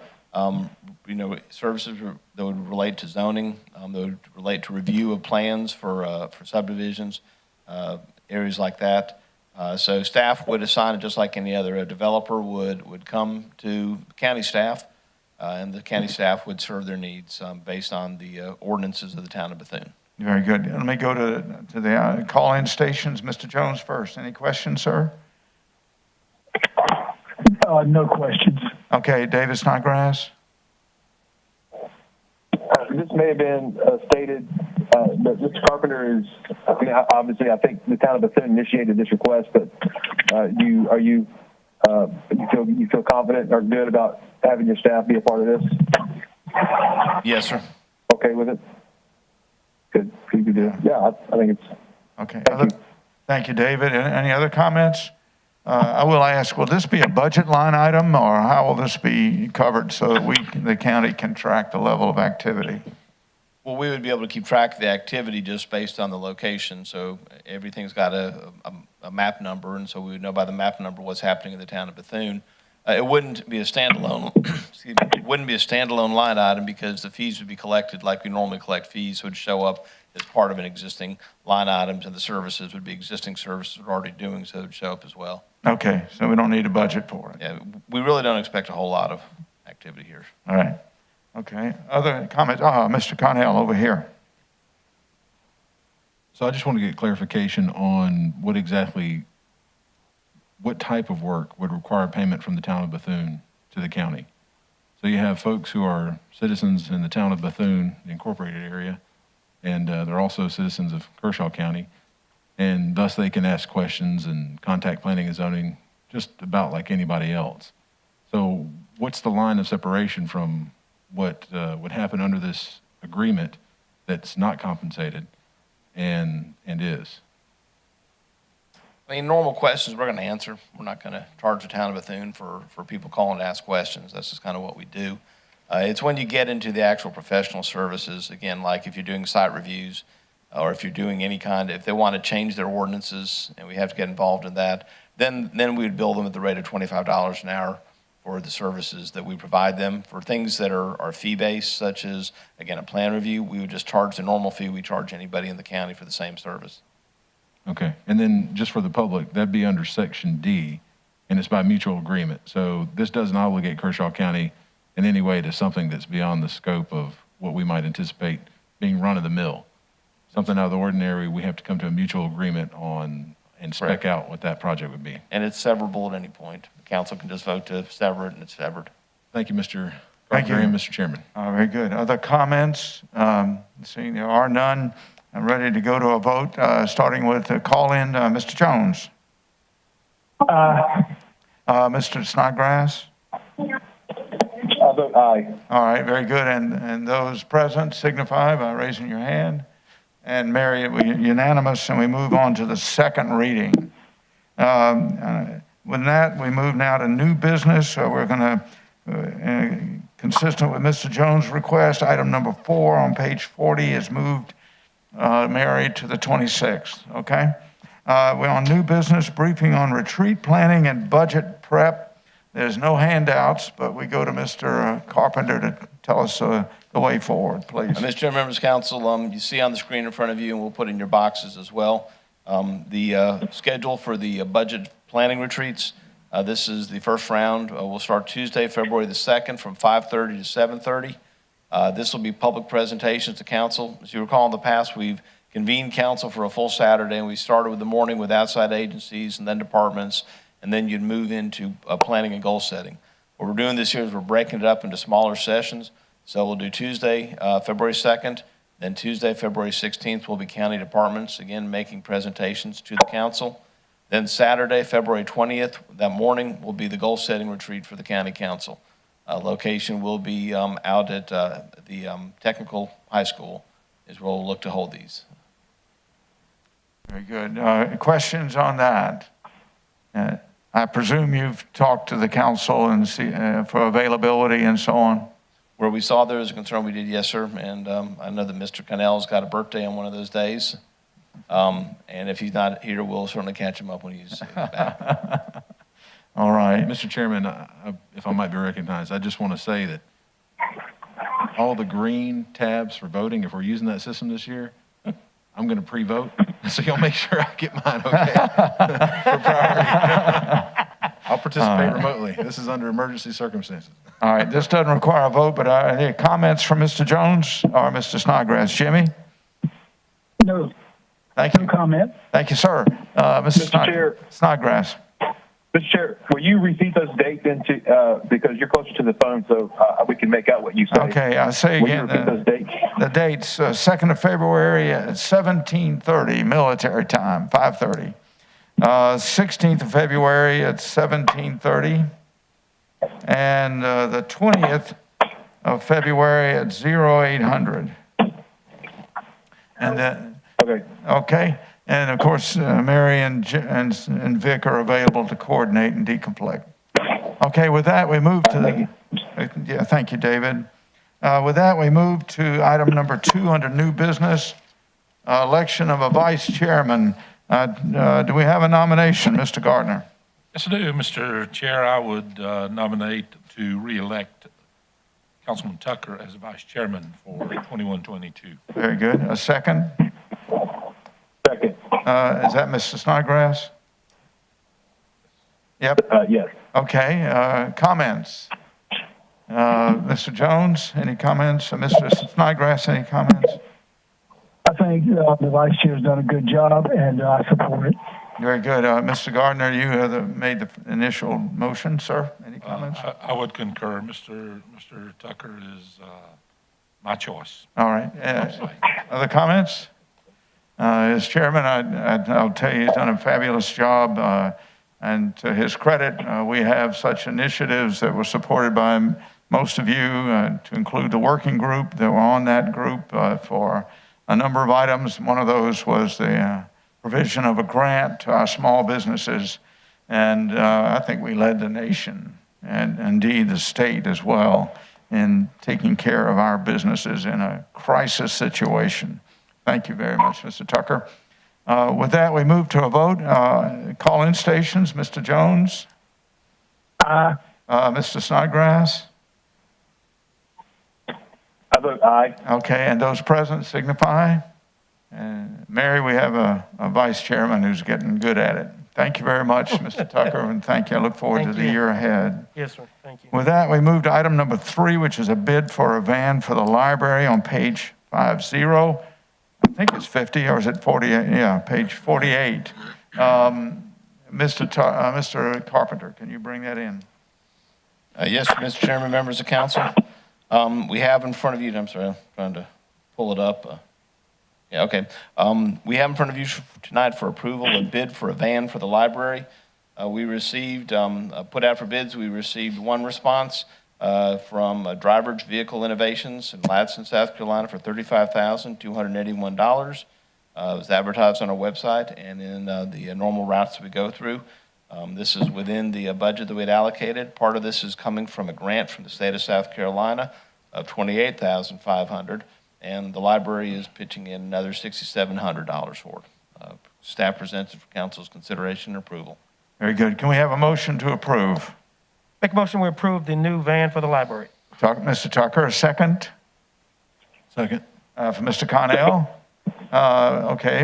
H: services that would relate to zoning, that would relate to review of plans for subdivisions, areas like that. So staff would assign it just like any other. A developer would come to county staff, and the county staff would serve their needs based on the ordinances of the town of Bethune.
A: Very good. Let me go to the call-in stations. Mr. Jones first. Any questions, sir?
C: No questions.
A: Okay, David Snodgrass.
J: This may have been stated, but Mr. Carpenter is, obviously, I think the town of Bethune initiated this request, but you feel confident or good about having your staff be a part of this?
H: Yes, sir.
J: Okay with it? Good. Yeah, I think it's.
A: Okay. Thank you, David. Any other comments? I will ask, will this be a budget line item, or how will this be covered so that the county can track the level of activity?
H: Well, we would be able to keep track of the activity just based on the location. So everything's got a map number, and so we would know by the map number what's happening in the town of Bethune. It wouldn't be a standalone, excuse me, it wouldn't be a standalone line item because the fees would be collected like we normally collect fees, so it would show up as part of an existing line items, and the services would be existing services we're already doing, so it would show up as well.
A: Okay, so we don't need a budget for it.
H: Yeah, we really don't expect a whole lot of activity here.
A: All right. Okay. Other comments? Mr. Connell over here.
L: So I just want to get clarification on what type of work would require payment from the town of Bethune to the county. So you have folks who are citizens in the town of Bethune, the incorporated area, and they're also citizens of Kershaw County, and thus they can ask questions and contact planning and zoning just about like anybody else. So what's the line of separation from what would happen under this agreement that's not compensated and is?
H: I mean, normal questions we're going to answer. We're not going to charge the town of Bethune for people calling to ask questions. That's just kind of what we do. It's when you get into the actual professional services, again, like if you're doing site reviews or if you're doing if they want to change their ordinances and we have to get involved in that, then we would bill them at the rate of $25 an hour for the services that we provide them. For things that are fee-based, such as, again, a plan review, we would just charge the normal fee we charge anybody in the county for the same service.
L: Okay, and then just for the public, that'd be under Section D, and it's by mutual agreement. So this doesn't obligate Kershaw County in any way to something that's beyond the scope of what we might anticipate being run-of-the-mill. Something out of the ordinary, we have to come to a mutual agreement on and spec out what that project would be.
H: And it's severable at any point. The council can just vote to sever it, and it's severed.
L: Thank you, Mr.
A: Thank you.
L: Carpenter and Mr. Chairman.
A: Very good. Other comments? Seeing there are none, I'm ready to go to a vote, starting with the call-in, Mr. Jones. Mr. Snodgrass?
J: I vote aye.
A: All right, very good. And those present signify by raising your hand. And Mary, unanimous, and we move on to the second reading. With that, we move now to new business. So we're going to, consistent with Mr. Jones' request, item number 4 on page 40 is moved, Mary, to the 26th, okay? We're on new business, briefing on retreat planning and budget prep. There's no handouts, but we go to Mr. Carpenter to tell us the way forward, please.
H: Mr. Chairman, members of council, you see on the screen in front of you, and we'll put in your boxes as well, the schedule for the budget planning retreats. This is the first round. We'll start Tuesday, February the 2nd from 5:30 to 7:30. This will be public presentations to council. As you recall, in the past, we've convened council for a full Saturday, and we started with the morning with outside agencies and then departments, and then you'd move into planning and goal setting. What we're doing this year is we're breaking it up into smaller sessions. So we'll do Tuesday, February 2nd, then Tuesday, February 16th will be county departments, again, making presentations to the council. Then Saturday, February 20th, that morning, will be the goal-setting retreat for the county council. Location will be out at the technical high school is where we'll look to hold these.
A: Very good. Questions on that? I presume you've talked to the council and see for availability and so on?
H: Where we saw there was a concern, we did, yes, sir. And I know that Mr. Connell's got a birthday on one of those days. And if he's not here, we'll certainly catch him up when he's back.
A: All right.
L: Mr. Chairman, if I might be recognized, I just want to say that all the green tabs for voting, if we're using that system this year, I'm going to pre-vote, so y'all make sure I get mine, okay? For priority. I'll participate remotely. This is under emergency circumstances.
A: All right, this doesn't require a vote, but are there comments from Mr. Jones or Mr. Snodgrass? Jimmy?
C: No.
A: Thank you.
C: No comment.
A: Thank you, sir. Mr.
J: Chair.
A: Snodgrass.
J: Mr. Chair, will you repeat those dates because you're closer to the phone, so we can make out what you say.
A: Okay, I say
J: Will you
A: again,
J: repeat those dates?
A: the dates, 2nd of February at 17:30 military time, 5:30. 16th of February at 17:30. And the 20th of February at 0800. And then, okay. And of course, Mary and Vic are available to coordinate and deconflict. Okay, with that, we move to the, yeah, thank you, David. With that, we move to item number 2 under new business, election of a vice chairman. Do we have a nomination, Mr. Gardner?
B: Yes, I do, Mr. Chair. I would nominate to re-elect Councilman Tucker as vice chairman for 21-22.
A: Very good. A second?
J: Second.
A: Is that Mr. Snodgrass? Yep.
J: Yes.
A: Okay. Comments? Mr. Jones, any comments? Mr. Snodgrass, any comments?
C: I think the vice chair's done a good job, and I support it.
A: Very good. Mr. Gardner, you made the initial motion, sir. Any comments?
B: I would concur. Mr. Tucker is my choice.
A: All right. Other comments? As chairman, I'll tell you, he's done a fabulous job. And to his credit, we have such initiatives that were supported by most of you, to include the working group that were on that group for a number of items. One of those was the provision of a grant to our small businesses. And I think we led the nation, and indeed the state as well, in taking care of our businesses in a crisis situation. Thank you very much, Mr. Tucker. With that, we move to a vote. Call-in stations, Mr. Jones?
C: Aye.
A: Mr. Snodgrass?
J: I vote aye.
A: Okay, and those present signify. And Mary, we have a vice chairman who's getting good at it. Thank you very much, Mr. Tucker, and thank you. I look forward to the year ahead.
F: Yes, sir. Thank you.
A: With that, we move to item number 3, which is a bid for a van for the library on page 50. I think it's 50, or is it 48? Yeah, page 48. Mr. Carpenter, can you bring that in?
H: Yes, Mr. Chairman, members of council. We have in front of you, I'm sorry, I'm trying to pull it up. Yeah, okay. We have in front of you tonight for approval a bid for a van for the library. We received, put out for bids, we received one response from Driver's Vehicle Innovations in Ladson, South Carolina for $35,281. It was advertised on our website and in the normal routes that we go through. This is within the budget that we had allocated. Part of this is coming from a grant from the state of South Carolina of $28,500, and the library is pitching in another $6,700 for it. Staff presents it for council's consideration and approval.
A: Very good. Can we have a motion to approve?
F: Make a motion, we approve the new van for the library.
A: Mr. Tucker, a second?
L: Second.
A: For Mr. Connell? Okay,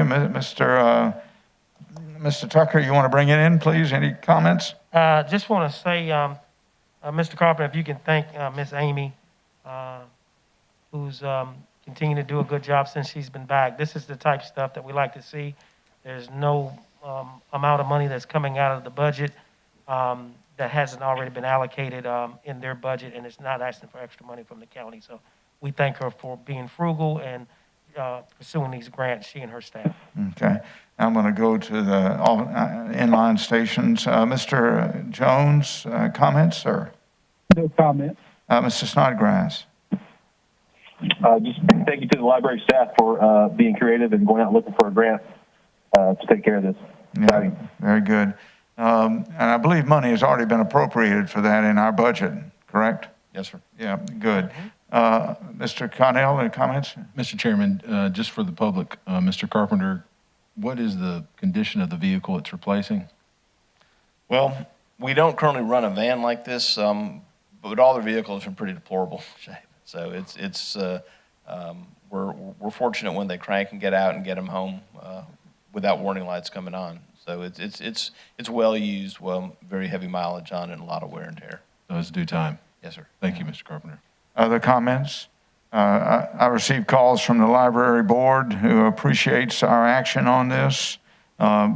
A: Mr. Tucker, you want to bring it in, please? Any comments?
F: Just want to say, Mr. Carpenter, if you can thank Miss Amy, who's continuing to do a good job since she's been back. This is the type of stuff that we like to see. There's no amount of money that's coming out of the budget that hasn't already been allocated in their budget, and it's not asking for extra money from the county. So we thank her for being frugal and pursuing these grants, she and her staff.
A: Okay. I'm going to go to the inline stations. Mr. Jones, comments, sir?
C: No comment.
A: Mr. Snodgrass?
J: Just thank you to the library staff for being creative and going out looking for a grant to take care of this.
A: Yeah, very good. And I believe money has already been appropriated for that in our budget, correct?
H: Yes, sir.
A: Yeah, good. Mr. Connell, any comments?
L: Mr. Chairman, just for the public, Mr. Carpenter, what is the condition of the vehicle it's replacing?
H: Well, we don't currently run a van like this, but all the vehicles are in pretty deplorable shape. So we're fortunate when they crank and get out and get them home without warning lights coming on. So it's well used, very heavy mileage on it, and a lot of wear and tear.
L: So it's due time.
H: Yes, sir.
L: Thank you, Mr. Carpenter.
A: Other comments? I received calls from the library board who appreciates our action on this.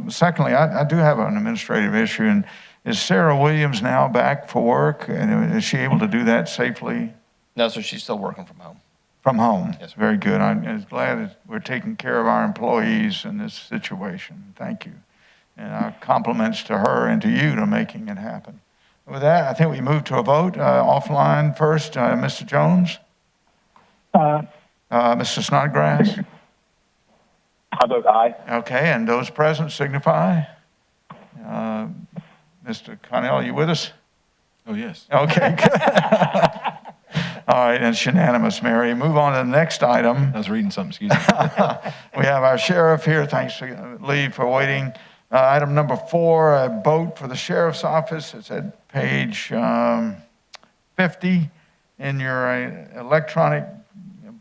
A: Secondly, I do have an administrative issue. And is Sarah Williams now back for work? And is she able to do that safely?
H: No, sir, she's still working from home.
A: From home?
H: Yes, sir.
A: Very good. I'm glad that we're taking care of our employees in this situation. Thank you. And our compliments to her and to you to making it happen. With that, I think we move to a vote. Offline first, Mr. Jones? Mr. Snodgrass?
J: I vote aye.
A: Okay, and those present signify. Mr. Connell, are you with us?
L: Oh, yes.
A: Okay, good. All right, it's unanimous, Mary. Move on to the next item.
L: I was reading something, excuse me.
A: We have our sheriff here. Thanks, Lee, for waiting. Item number 4, a vote for the sheriff's office. It's at page 50 in your electronic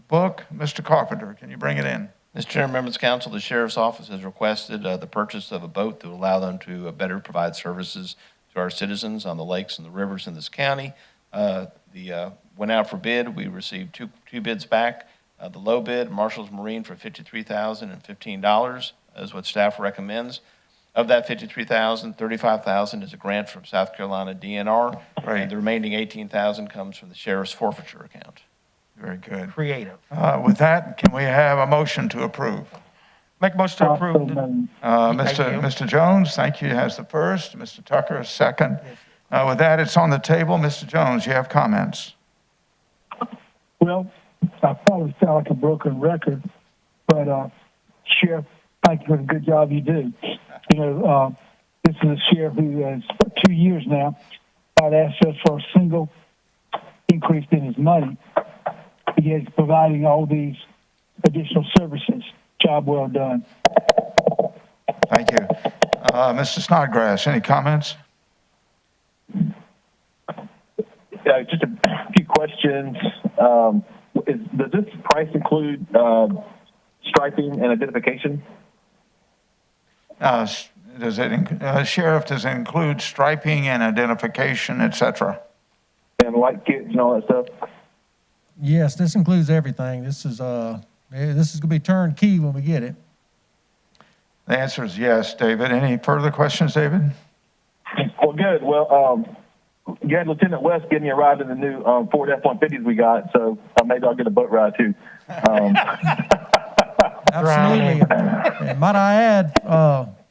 A: book. Mr. Carpenter, can you bring it in?
H: Mr. Chairman, members of council, the sheriff's office has requested the purchase of a boat that will allow them to better provide services to our citizens on the lakes and the rivers in this county. Went out for bid. We received two bids back. The low bid, Marshall's Marine, for $53,015 is what staff recommends. Of that $53,000, $35,000 is a grant from South Carolina DNR.
A: Right.
H: And the remaining $18,000 comes from the sheriff's forfeiture account.
A: Very good.
F: Creative.
A: With that, can we have a motion to approve?
F: Make a motion to approve.
A: Mr. Jones, thank you, has the first. Mr. Tucker, second. With that, it's on the table. Mr. Jones, you have comments?
C: Well, I probably sound like a broken record, but Sheriff, thank you for the good job you do. You know, this is a sheriff who has, for 2 years now, not asked us for a single increase in his money. He is providing all these additional services. Job well done.
A: Thank you. Mr. Snodgrass, any comments?
J: Just a few questions. Does this price include striping and identification?
A: Sheriff, does it include striping and identification, et cetera?
J: And light kits and all that stuff?
K: Yes, this includes everything. This is going to be turnkey when we get it.
A: The answer is yes, David. Any further questions, David?
J: Well, good. Well, you had Lieutenant West give me a ride in the new Ford F-150s we got, so maybe I'll get a boat ride too.
K: Absolutely. And might I add,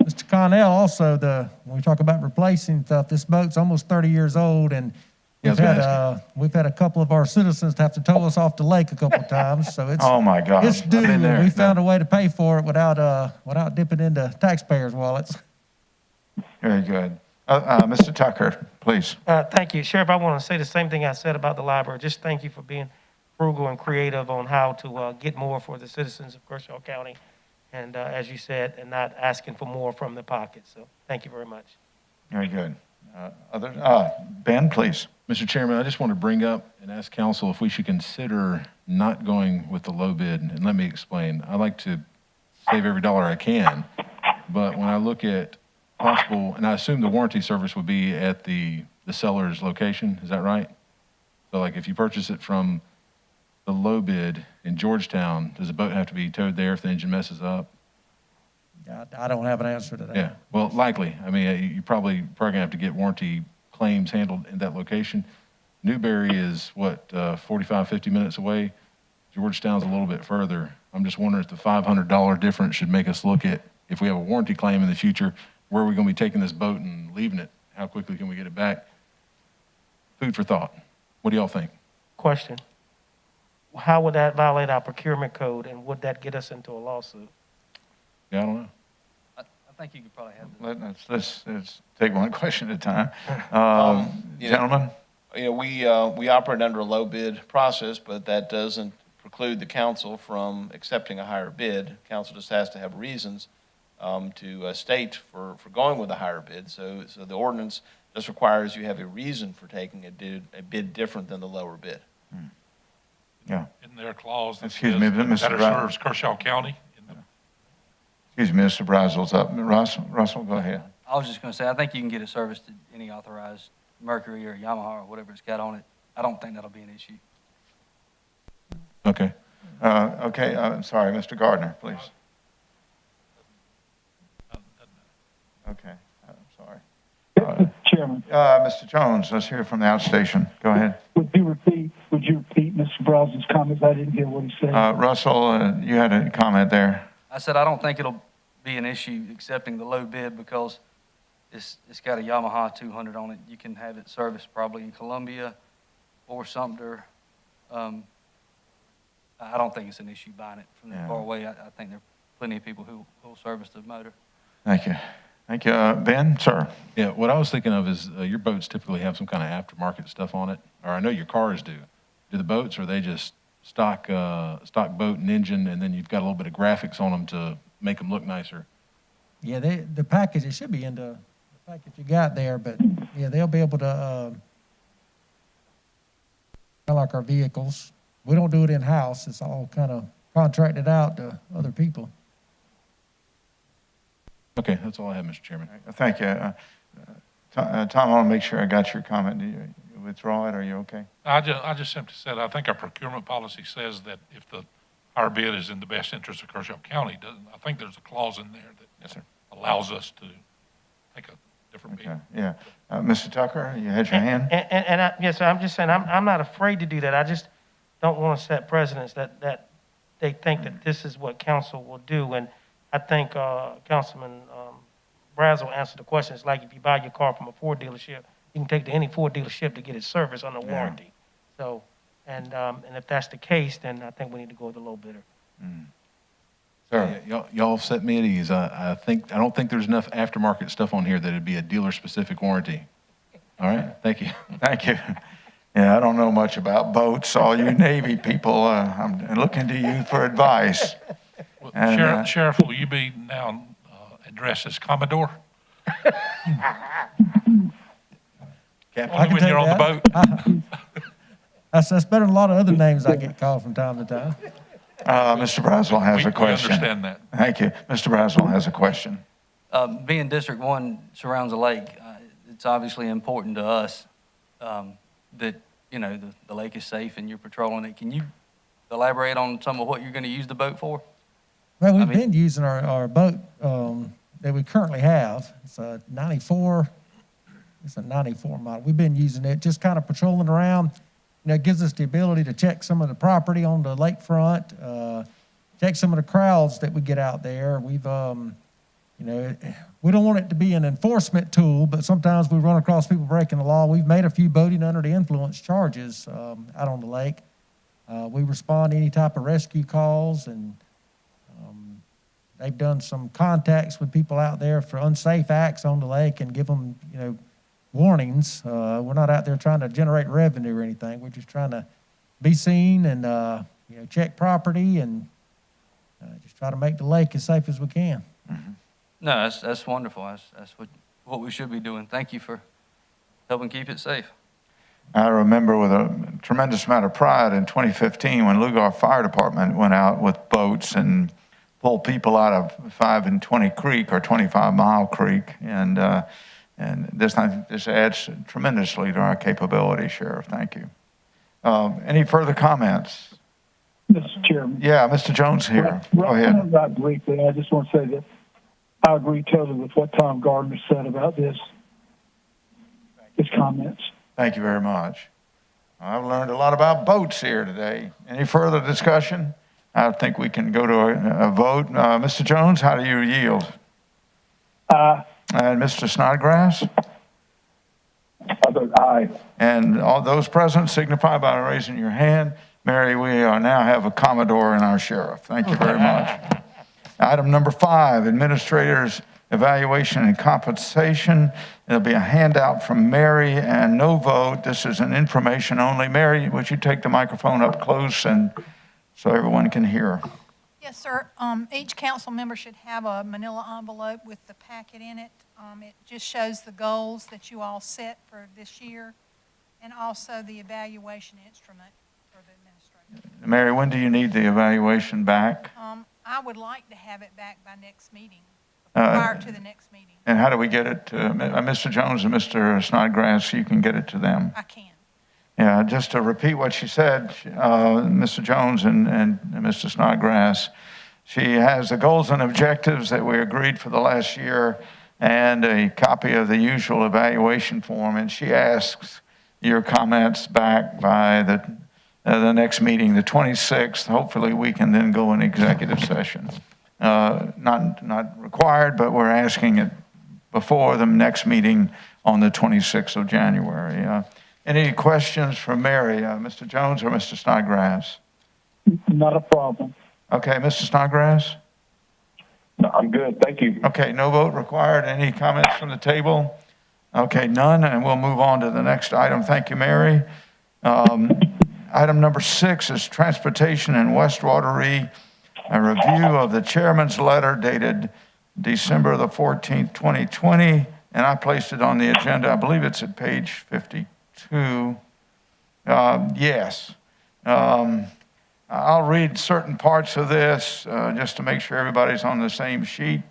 K: Mr. Connell, also, when we talk about replacing stuff, this boat's almost 30 years old, and we've had a couple of our citizens have to tow us off the lake a couple of times, so it's
A: oh my gosh,
K: it's due. And we found a way to pay for it without dipping into taxpayers' wallets.
A: Very good. Mr. Tucker, please.
F: Thank you. Sheriff, I want to say the same thing I said about the library. Just thank you for being frugal and creative on how to get more for the citizens of Kershaw County. And as you said, and not asking for more from the pocket. So thank you very much.
A: Very good. Ben, please.
L: Mr. Chairman, I just want to bring up and ask council if we should consider not going with the low bid. And let me explain. I like to save every dollar I can, but when I look at possible, and I assume the warranty service would be at the seller's location, is that right? So like if you purchase it from the low bid in Georgetown, does the boat have to be towed there if the engine messes up?
K: I don't have an answer to that.
L: Yeah, well, likely. I mean, you're probably gonna have to get warranty claims handled in that location. Newberry is what, 45, 50 minutes away. Georgetown's a little bit further. I'm just wondering if the $500 difference should make us look at, if we have a warranty claim in the future, where are we gonna be taking this boat and leaving it? How quickly can we get it back? Food for thought. What do y'all think?
F: Question. How would that violate our procurement code, and would that get us into a lawsuit?
L: Yeah, I don't know.
I: I think you could probably have that.
A: Let's take one question at a time. Gentlemen?
H: We operate under a low bid process, but that doesn't preclude the council from accepting a higher bid. Council just has to have reasons to state for going with a higher bid. So the ordinance just requires you have a reason for taking a bid different than the lower bid.
A: Yeah.
B: In their clause that
A: Excuse me, Mr.
B: better
A: Brown.
B: serves Kershaw County.
A: Excuse me, Mr. Brazel's up. Russell, go ahead.
I: I was just going to say, I think you can get a service to any authorized Mercury or Yamaha or whatever it's got on it. I don't think that'll be an issue.
L: Okay.
A: Sorry, Mr. Gardner, please. Okay, I'm sorry.
C: Chairman,
A: Mr. Jones, let's hear from the outstation. Go ahead.
C: would you repeat Mr. Brows's comments? I didn't hear what he said.
A: Russell, you had a comment there.
I: I said I don't think it'll be an issue accepting the low bid because it's got a Yamaha 200 on it. You can have it serviced probably in Columbia or Sumter. I don't think it's an issue buying it from that far away. I think there are plenty of people who will service the motor.
A: Thank you. Thank you. Ben, sir.
L: Yeah, what I was thinking of is your boats typically have some kind of aftermarket stuff on it, or I know your cars do. do the boats, or are they just stock boat and engine, and then you've got a little bit of graphics on them to make them look nicer?
K: Yeah, the package, it should be in the package you got there, but yeah, they'll be able to, kind of like our vehicles. We don't do it in-house. It's all kind of contracted out to other people.
L: Okay, that's all I have, Mr. Chairman.
A: Thank you. Tom, I want to make sure I got your comment. Do you withdraw it? Are you okay?
B: I just simply said, I think our procurement policy says that if our bid is in the best interest of Kershaw County, I think there's a clause in there that allows us to take a different bid.
A: Okay, yeah. Mr. Tucker, you had your hand?
F: Yes, sir, I'm just saying, I'm not afraid to do that. I just don't want to set precedents that they think that this is what council will do. And I think Councilman Brazel answered the question. It's like if you buy your car from a Ford dealership, you can take to any Ford dealership to get its service under warranty. So, and if that's the case, then I think we need to go with the low bidder.
A: Sir?
L: Yeah, y'all set me at ease. I don't think there's enough aftermarket stuff on here that it'd be a dealer-specific warranty. All right, thank you.
A: Thank you. Yeah, I don't know much about boats. All you Navy people, I'm looking to you for advice.
B: Well,
A: And,
B: Sheriff, will you be now addressed as Commodore? Only when you're on the boat?
K: That's better than a lot of other names I get called from time to time.
A: Mr. Brazel has a question.
B: We understand that.
A: Thank you. Mr. Brazel has a question.
I: Being District 1 surrounds a lake, it's obviously important to us that, you know, the lake is safe and you're patrolling it. Can you elaborate on some of what you're going to use the boat for?
K: Well, we've been using our boat that we currently have. It's a 94 model. We've been using it, just kind of patrolling around. You know, it gives us the ability to check some of the property on the lakefront, check some of the crowds that we get out there. We've, you know, we don't want it to be an enforcement tool, but sometimes we run across people breaking the law. We've made a few boating under the influence charges out on the lake. We respond to any type of rescue calls, and they've done some contacts with people out there for unsafe acts on the lake and give them, you know, warnings. We're not out there trying to generate revenue or anything. We're just trying to be seen and, you know, check property and just try to make the lake as safe as we can.
A: Mm-hmm.
I: No, that's wonderful. That's what we should be doing. Thank you for helping keep it safe.
A: I remember with a tremendous amount of pride in 2015 when Lugar Fire Department went out with boats and pulled people out of 5 and 20 Creek or 25 Mile Creek. And this adds tremendously to our capability, Sheriff. Thank you. Any further comments?
C: Mr. Chairman.
A: Yeah, Mr. Jones here. Go ahead.
C: Right, briefly, I just want to say that I agree totally with what Tom Gardner said about his comments.
A: Thank you very much. I've learned a lot about boats here today. Any further discussion? I think we can go to a vote. Mr. Jones, how do you yield? And Mr. Snodgrass?
J: I vote aye.
A: And all those present signify by raising your hand. Mary, we now have a Commodore in our sheriff. Thank you very much. Item number 5, Administrator's Evaluation and Compensation. There'll be a handout from Mary and no vote. This is an information only. Mary, would you take the microphone up close and so everyone can hear?
N: Yes, sir. Each council member should have a manila envelope with the packet in it. It just shows the goals that you all set for this year and also the evaluation instrument for the administrator.
A: Mary, when do you need the evaluation back?
N: I would like to have it back by next meeting, prior to the next meeting.
A: And how do we get it to Mr. Jones and Mr. Snodgrass? You can get it to them.
N: I can.
A: Yeah, just to repeat what she said, Mr. Jones and Mr. Snodgrass, she has the goals and objectives that we agreed for the last year and a copy of the usual evaluation form, and she asks your comments back by the next meeting, the 26th. Hopefully we can then go in executive session. Not required, but we're asking it before the next meeting on the 26th of January. Any questions for Mary, Mr. Jones or Mr. Snodgrass?
C: Not a problem.
A: Okay, Mr. Snodgrass?
J: No, I'm good. Thank you.
A: Okay, no vote required. Any comments from the table? Okay, none, and we'll move on to the next item. Thank you, Mary. Item number 6 is Transportation in West Wateree, a review of the chairman's letter dated December the 14th, 2020, and I placed it on the agenda. I believe it's at page 52. Yes. I'll read certain parts of this just to make sure everybody's on the same sheet.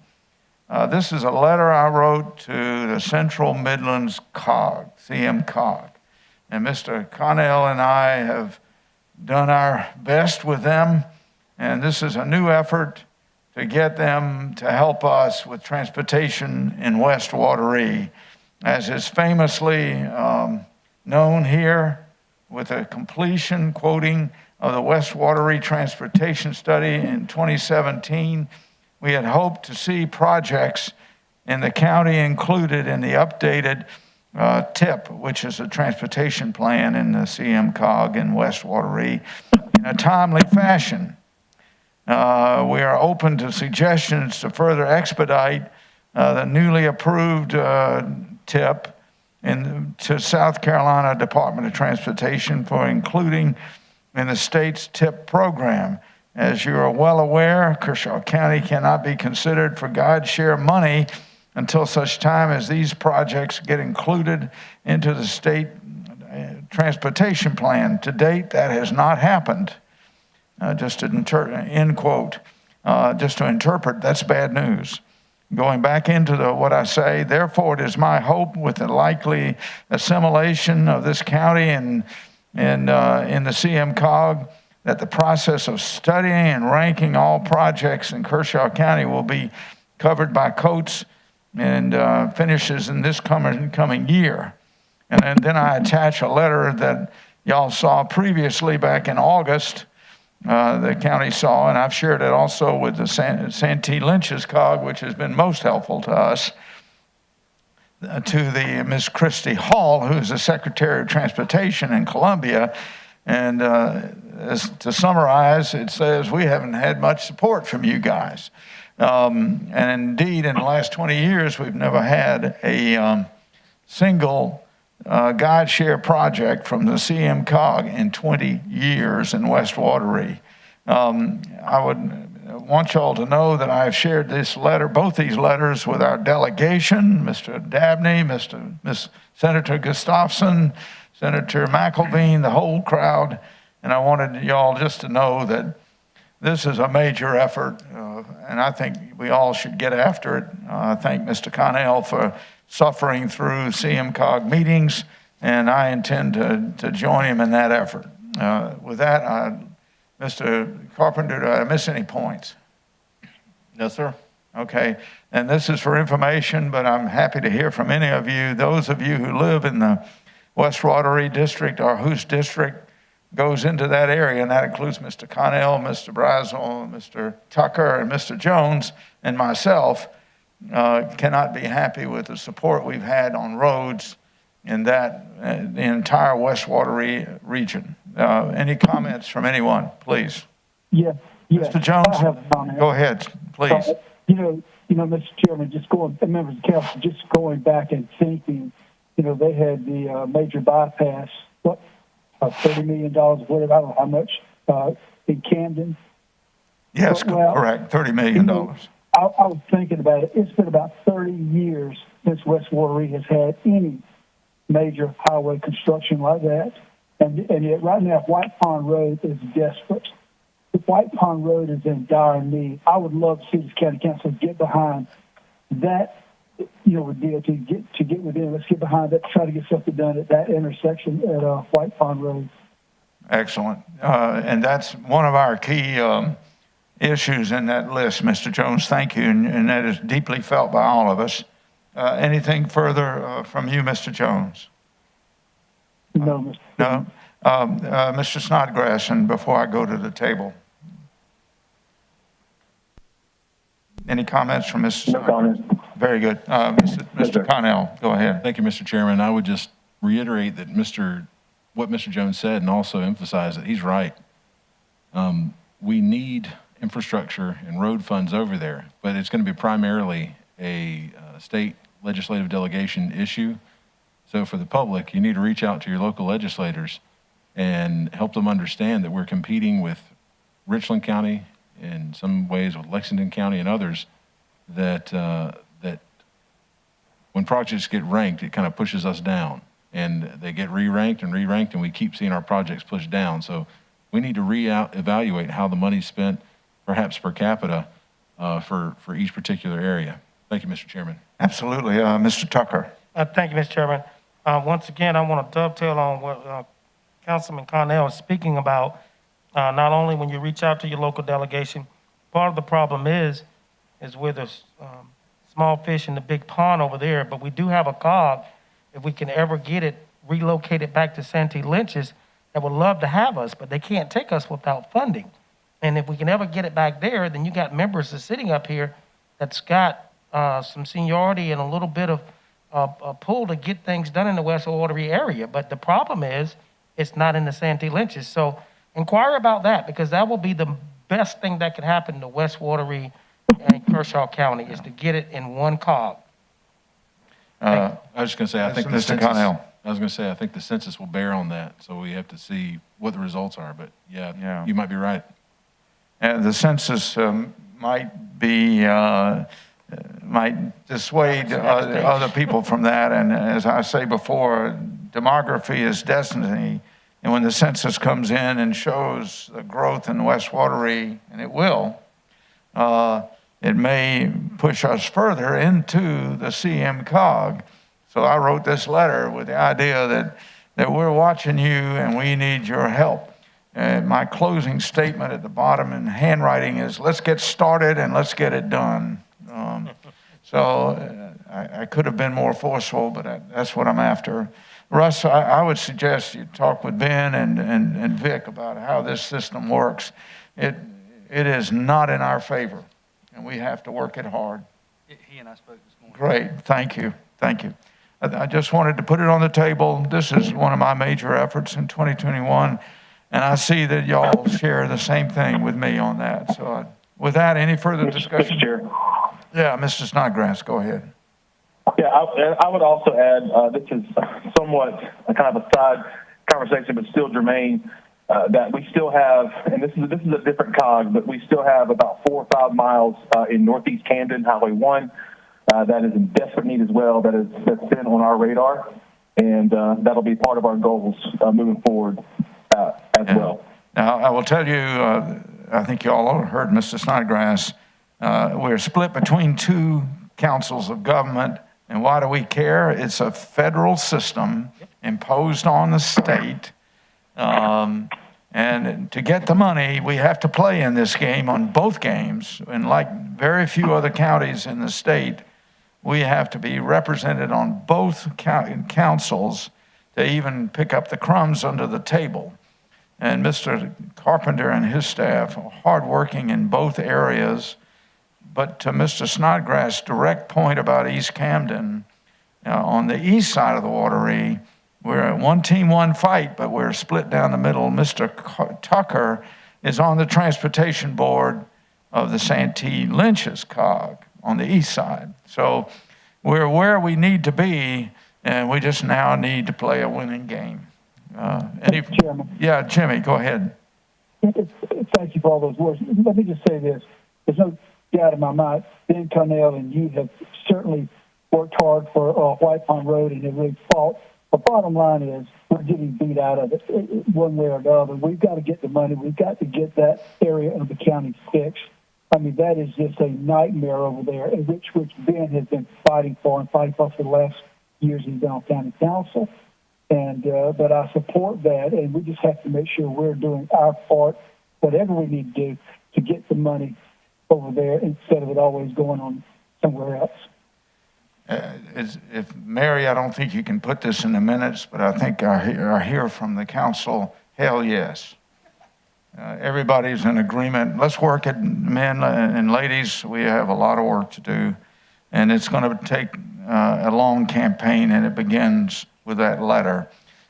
A: This is a letter I wrote to the Central Midlands COG, CMCOG. And Mr. Connell and I have done our best with them. And this is a new effort to get them to help us with transportation in West Wateree. As is famously known here, with a completion quoting of the West Wateree Transportation Study in 2017, we had hoped to see projects in the county included in the updated TIP, which is a transportation plan in the CMCOG in West Wateree, in a timely fashion. We are open to suggestions to further expedite the newly approved TIP to South Carolina Department of Transportation for including in the state's TIP program. As you are well aware, Kershaw County cannot be considered for guide share money until such time as these projects get included into the state transportation plan. To date, that has not happened. Just to end quote. Just to interpret, that's bad news. Going back into what I say, therefore, it is my hope with the likely assimilation of this county in the CMCOG that the process of studying and ranking all projects in Kershaw County will be covered by Coates and finishes in this coming year. And then I attach a letter that y'all saw previously back in August, the county saw, and I've shared it also with the Santee Lynch's COG, which has been most helpful to us, to the Ms. Christy Hall, who's the Secretary of Transportation in Columbia. And to summarize, it says we haven't had much support from you guys. And indeed, in the last 20 years, we've never had a single guide share project from the CMCOG in 20 years in West Wateree. I would want y'all to know that I've shared this letter, both these letters, with our delegation, Mr. Dabney, Miss Senator Gustafson, Senator McElveen, the whole crowd, and I wanted y'all just to know that this is a major effort, and I think we all should get after it. I thank Mr. Connell for suffering through CMCOG meetings, and I intend to join him in that effort. With that, Mr. Carpenter, did I miss any points?
H: No, sir.
A: Okay, and this is for information, but I'm happy to hear from any of you, those of you who live in the West Wateree district or whose district goes into that area, and that includes Mr. Connell, Mr. Brazel, Mr. Tucker, and Mr. Jones, and myself, cannot be happy with the support we've had on roads in that, the entire West Wateree region. Any comments from anyone, please?
C: Yes.
A: Mr. Jones,
C: I have a comment.
A: go ahead, please.
C: You know, Mr. Chairman, members of council, just going back and thinking, they had the major bypass, $30 million, whatever, I don't know how much, in Camden.
A: Yes, correct, $30 million.
C: I was thinking about it. It's been about 30 years since West Wateree has had any major highway construction like that. And yet right now, White Pond Road is desperate. White Pond Road is in dire need. I would love to see this county council get behind that, with DOT, to get within. Let's get behind that, try to get something done at that intersection at White Pond Road.
A: Excellent. And that's one of our key issues in that list, Mr. Jones. Thank you. And that is deeply felt by all of us. Anything further from you, Mr. Jones?
C: No, Mr.
A: No? Mr. Snodgrass, and before I go to the table. Any comments from Mr. Snodgrass? No comments. Very good. Mr. Connell, go ahead.
L: Thank you, Mr. Chairman. I would just reiterate that what Mr. Jones said, and also emphasize that he's right. We need infrastructure and road funds over there, but it's going to be primarily a state legislative delegation issue. So for the public, you need to reach out to your local legislators and help them understand that we're competing with Richland County, in some ways with Lexington County and others, that when projects get ranked, it kind of pushes us down. And they get re-ranked, and we keep seeing our projects pushed down. So we need to evaluate how the money's spent, perhaps per capita, for each particular area. Thank you, Mr. Chairman.
A: Absolutely. Mr. Tucker.
F: Thank you, Mr. Chairman. Once again, I want to dovetail on what Councilman Cornell is speaking about. Not only when you reach out to your local delegation, part of the problem is where there's small fish in the big pond over there, but we do have a cog. If we can ever get it relocated back to Santee Lynch's, that would love to have us, but they can't take us without funding. And if we can ever get it back there, then you got members that's sitting up here that's got some seniority and a little bit of a pull to get things done in the West Watery area. But the problem is, it's not in the Santee Lynch's. So inquire about that, because that will be the best thing that could happen to West Watery and Kershaw County, is to get it in one cog.
L: I was just going to say, I think the
A: Mr.
L: census,
A: Connell.
L: I was going to say, I think the census will bear on that. So we have to see what the results are. But yeah. You might be right.
A: And the census might dissuade other people from that. And as I say before, demography is destiny. And when the census comes in and shows the growth in West Watery, and it will, it may push us further into the CM cog. So I wrote this letter with the idea that we're watching you and we need your help. My closing statement at the bottom in handwriting is, let's get started and let's get it done. I could have been more forceful, but that's what I'm after. Russ, I would suggest you talk with Ben and Vic about how this system works. It is not in our favor, and we have to work it hard.
I: He and I spoke this morning.
A: Great, thank you. I just wanted to put it on the table. This is one of my major efforts in 2021, and I see that y'all share the same thing with me on that. So with that, any further discussion?
J: Mr. Chair.
A: Yeah, Mr. Snodgrass, go ahead.
J: Yeah, I would also add, this is somewhat a kind of a side conversation, but still germane, that we still have, and this is a different cog, but we still have about 4 or 5 miles in northeast Camden, Highway 1, that is in desperate need as well, that's been on our radar, and that'll be part of our goals moving forward as well.
A: Now, I will tell you, I think you all heard Mr. Snodgrass, we're split between 2 councils of government. And why do we care? It's a federal system imposed on the state. And to get the money, we have to play in this game on both games. And like very few other counties in the state, we have to be represented on both councils to even pick up the crumbs under the table. And Mr. Carpenter and his staff are hardworking in both areas. But to Mr. Snodgrass' direct point about East Camden, on the east side of the Watery, we're one team, one fight, but we're split down the middle. Mr. Tucker is on the transportation board of the Santee Lynch's cog on the east side. So we're where we need to be, and we just now need to play a winning game.
C: Mr. Chairman.
A: Yeah, Jimmy, go ahead.
C: Thank you for all those words. Let me just say this. There's no doubt in my mind, Ben Cornell and you have certainly worked hard for White Pond Road and have really fought. The bottom line is we're getting beat out of it one way or the other. We've got to get the money. We've got to get that area of the county fixed. I mean, that is just a nightmare over there, which Ben has been fighting for for the last years he's been on county council. And but I support that, and we just have to make sure we're doing our part, whatever we need to do to get the money over there instead of it always going on somewhere else.
A: Mary, I don't think you can put this in the minutes, but I think I hear from the council, hell yes. Everybody's in agreement. Let's work it, men and ladies. We have a lot of work to do, and it's going to take a long campaign, and it begins with that letter.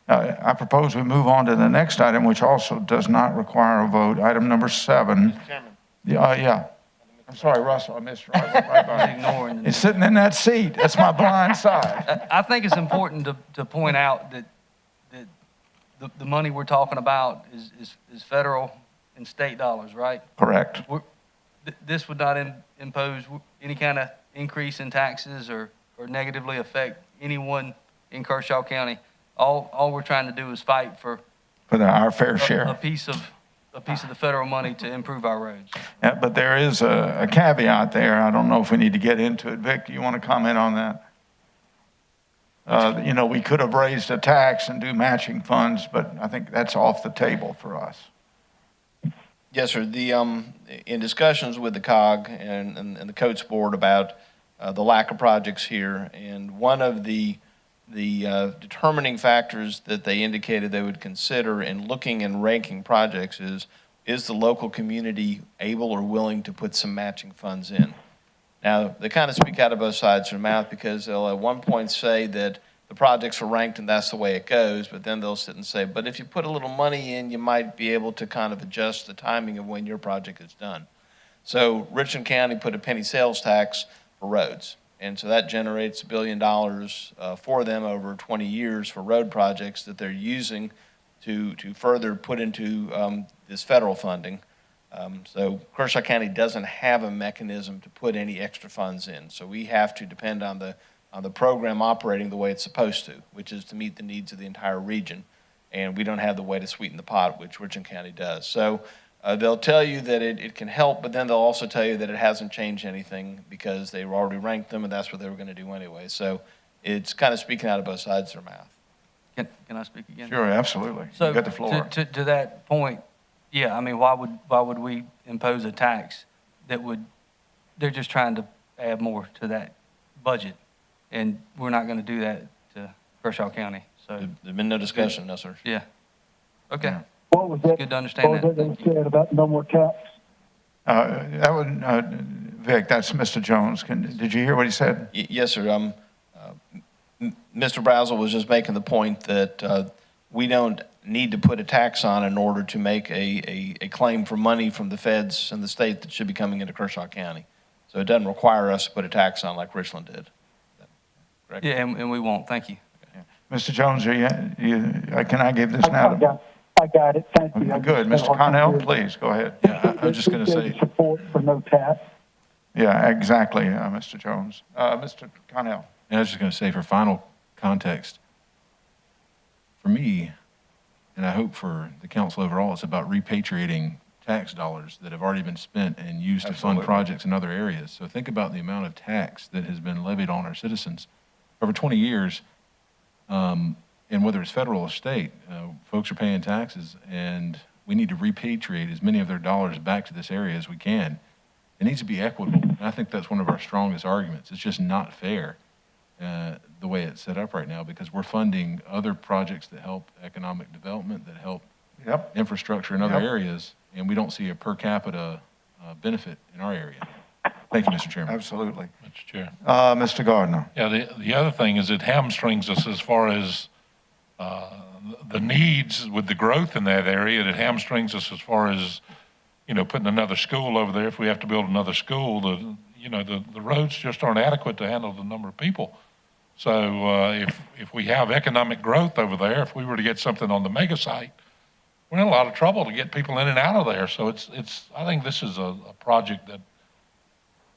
A: I propose we move on to the next item, which also does not require a vote. Item number 7.
F: Mr. Chairman.
A: Yeah. I'm sorry, Russell, I missed Russell. Right by. He's sitting in that seat. That's my blind side.
I: I think it's important to point out that the money we're talking about is federal and state dollars, right?
A: Correct.
I: This would not impose any kind of increase in taxes or negatively affect anyone in Kershaw County. All we're trying to do is fight for
A: Our fair
I: a
A: share.
I: piece of the federal money to improve our roads.
A: Yeah, but there is a caveat there. I don't know if we need to get into it. Vic, do you want to comment on that? You know, we could have raised a tax and do matching funds, but I think that's off the table for us.
H: Yes, sir. In discussions with the COG and the Coats Board about the lack of projects here, and one of the determining factors that they indicated they would consider in looking and ranking projects is the local community able or willing to put some matching funds in? Now, they kind of speak out of both sides of their mouth, because they'll at one point say that the projects are ranked and that's the way it goes, but then they'll sit and say, but if you put a little money in, you might be able to kind of adjust the timing of when your project is done. So Richland County put a penny sales tax for roads. And so that generates $1 billion for them over 20 years for road projects that they're using to further put into this federal funding. So Kershaw County doesn't have a mechanism to put any extra funds in. So we have to depend on the program operating the way it's supposed to, which is to meet the needs of the entire region. And we don't have the way to sweeten the pot, which Richland County does. So they'll tell you that it can help, but then they'll also tell you that it hasn't changed anything because they already ranked them and that's what they were going to do anyway. So it's kind of speaking out of both sides of their mouth.
I: Can I speak again?
A: Sure, absolutely.
I: So
A: You got the floor.
I: to that point, yeah, I mean, why would we impose a tax they're just trying to add more to that budget, and we're not going to do that to Kershaw County. So
H: There's been no discussion, no, sir.
I: yeah, okay.
A: Yeah.
C: What was that?
I: Good to understand
C: What was
I: that.
C: that said about no more tax?
A: That would, Vic, that's Mr. Jones. Did you hear what he said?
H: Yes, sir. Mr. Brazel was just making the point that we don't need to put a tax on in order to make a claim for money from the feds and the state that should be coming into Kershaw County. So it doesn't require us to put a tax on like Richland did. Correct?
I: Yeah, and we won't. Thank you.
A: Mr. Jones, can I give this now?
C: I got it. Thank you.
A: Good. Mr. Connell, please, go ahead.
L: Yeah, I was just going to say,
C: Support for no tax.
A: Yeah, exactly, Mr. Jones. Mr. Connell.
L: I was just going to say, for final context, for me, and I hope for the council overall, it's about repatriating tax dollars that have already been spent and used to fund projects in other areas. So think about the amount of tax that has been levied on our citizens over 20 years, and whether it's federal or state, folks are paying taxes, and we need to repatriate as many of their dollars back to this area as we can. It needs to be equitable, and I think that's one of our strongest arguments. It's just not fair the way it's set up right now, because we're funding other projects that help economic development, that help infrastructure in other areas, and we don't see a per capita benefit in our area. Thank you, Mr. Chairman.
A: Absolutely.
B: Mr. Chair.
A: Mr. Gardner.
B: Yeah, the other thing is it hamstrings us as far as the needs with the growth in that area. It hamstrings us as far as, putting another school over there. If we have to build another school, the roads just aren't adequate to handle the number of people. So if we have economic growth over there, if we were to get something on the mega site, we're in a lot of trouble to get people in and out of there. So I think this is a project that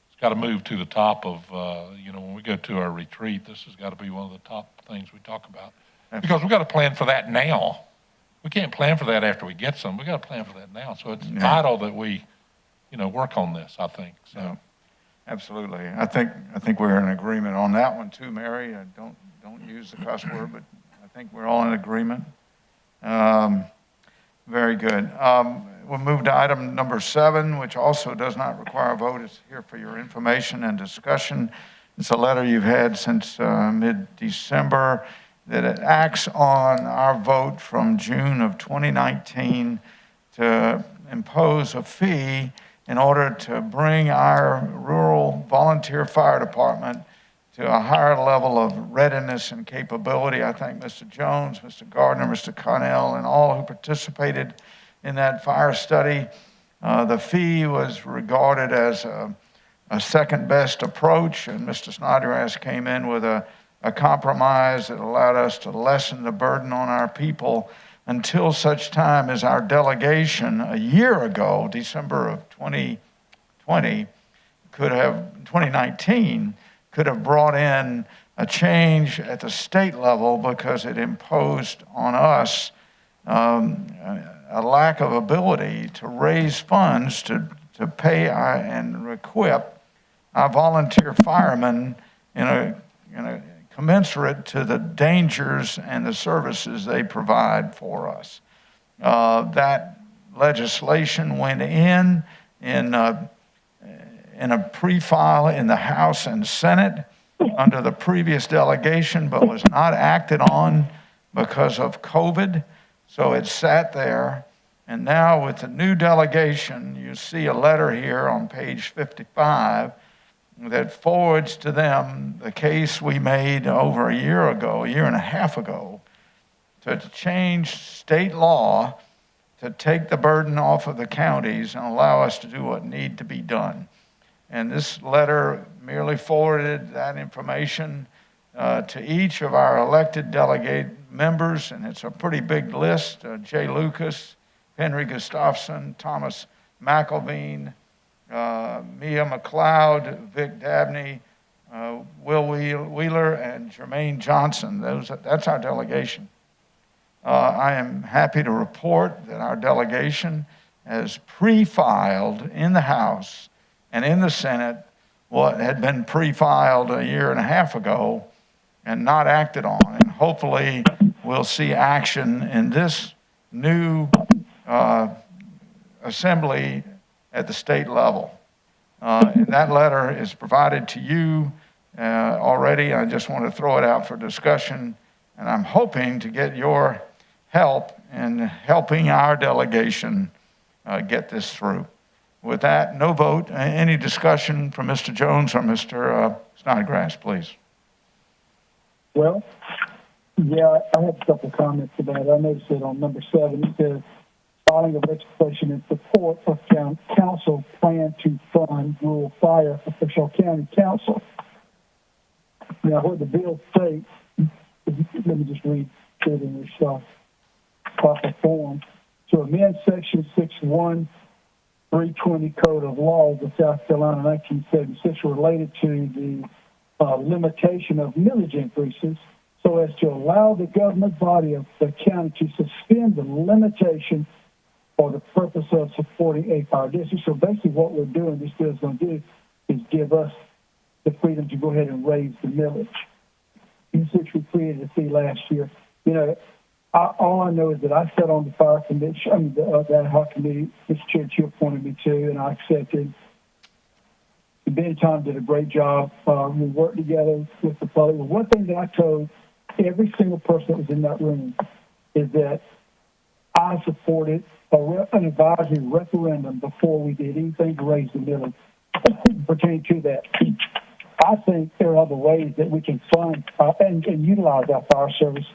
B: it's got to move to the top of, when we go to our retreat, this has got to be one of the top things we talk about. Because we've got to plan for that now. We can't plan for that after we get some. We've got to plan for that now. So it's vital that we, work on this, I think. So.
A: Yeah. Absolutely. I think we're in agreement on that one too, Mary. Don't use the cuss word, but I think we're all in agreement. Very good. We'll move to item number 7, which also does not require a vote. It's here for your information and discussion. It's a letter you've had since mid-December that it acts on our vote from June of 2019 to impose a fee in order to bring our rural volunteer fire department to a higher level of readiness and capability. I thank Mr. Jones, Mr. Gardner, Mr. Connell, and all who participated in that fire study. The fee was regarded as a second best approach, and Mr. Snodgrass came in with a compromise that allowed us to lessen the burden on our people until such time as our delegation a year ago, December of 2019, could have brought in a change at the state level because it imposed on us a lack of ability to raise funds to pay and equip our volunteer firemen in a commensurate to the dangers and the services they provide for us. That legislation went in a pre-file in the House and Senate under the previous delegation, but was not acted on because of COVID. So it sat there. And now with the new delegation, you see a letter here on page 55 that forwards to them the case we made over a year and a half ago, to change state law to take the burden off of the counties and allow us to do what need to be done. And this letter merely forwarded that information to each of our elected delegate members, and it's a pretty big list. Jay Lucas, Henry Gustafson, Thomas McElveen, Mia McLeod, Vic Dabney, Will Wheeler, and Jermaine Johnson. That's our delegation. I am happy to report that our delegation has pre-filed in the House and in the Senate what had been pre-filed a year and a half ago and not acted on. And hopefully we'll see action in this new assembly at the state level. And that letter is provided to you already. I just want to throw it out for discussion, and I'm hoping to get your help in helping our delegation get this through. With that, no vote. Any discussion from Mr. Jones or Mr. Snodgrass, please?
C: Well, yeah, I have a couple of comments about it. I noticed that on number 7, it says, filing of legislation in support of council plan to fund rural fire for Kershaw County Council. Now, what the bill states, let me just read it in this proper form. To amend section 61320 Code of Laws of South Carolina 1976 related to the limitation of millage increases, so as to allow the government body of the county to suspend the limitation for the purpose of supporting a fire district. So basically what we're doing, this bill is going to do, is give us the freedom to go ahead and raise the millage. Which we created a fee last year. You know, all I know is that I sat on the fire commission, the ad hoc committee, Mr. Chair, you appointed me to, and I accepted. Ben and Tom did a great job. We worked together with the public. Well, one thing that I told every single person that was in that room is that I supported an advisory referendum before we did anything to raise the millage pertaining to that. I think there are other ways that we can fund and utilize our fire service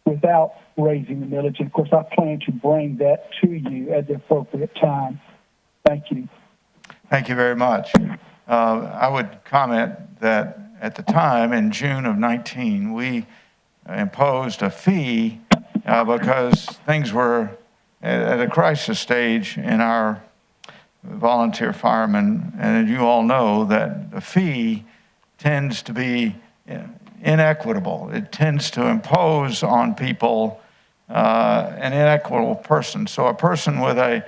C: without raising the millage. And of course, I plan to bring that to you at the appropriate time. Thank you.
A: Thank you very much. I would comment that at the time, in June of 19, we imposed a fee because things were at a crisis stage in our volunteer firemen. And you all know that the fee tends to be inequitable. It tends to impose on people an inequitable person. So a person with a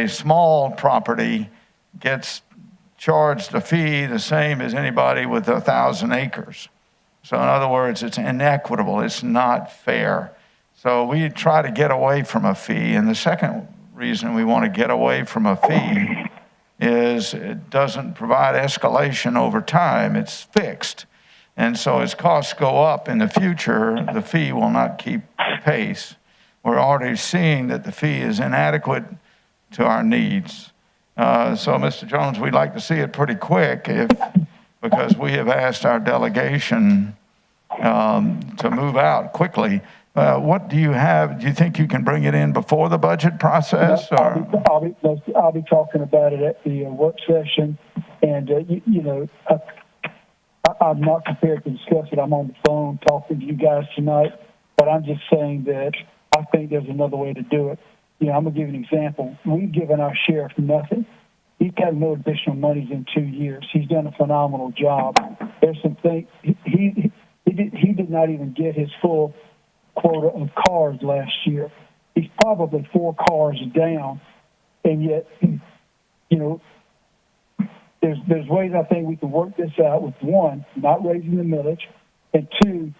A: small property gets charged a fee the same as anybody with 1,000 acres. So in other words, it's inequitable. It's not fair. So we try to get away from a fee. And the second reason we want to get away from a fee is it doesn't provide escalation over time. It's fixed. And so as costs go up in the future, the fee will not keep pace. We're already seeing that the fee is inadequate to our needs. So, Mr. Jones, we'd like to see it pretty quick because we have asked our delegation to move out quickly. What do you have? Do you think you can bring it in before the budget process? Or?
C: I'll be talking about it at the work session. And, I'm not prepared to discuss it. I'm on the phone talking to you guys tonight. But but I'm just saying that I think there's another way to do it. You know, I'm gonna give you an example. We've given our sheriff nothing. He's got no additional monies in 2 years. He's done a phenomenal job. There's some things he did not even get his full quota of cars last year. He's probably 4 cars down, and yet, you know, there's ways I think we can work this out with, 1, not raising the millage, and 2,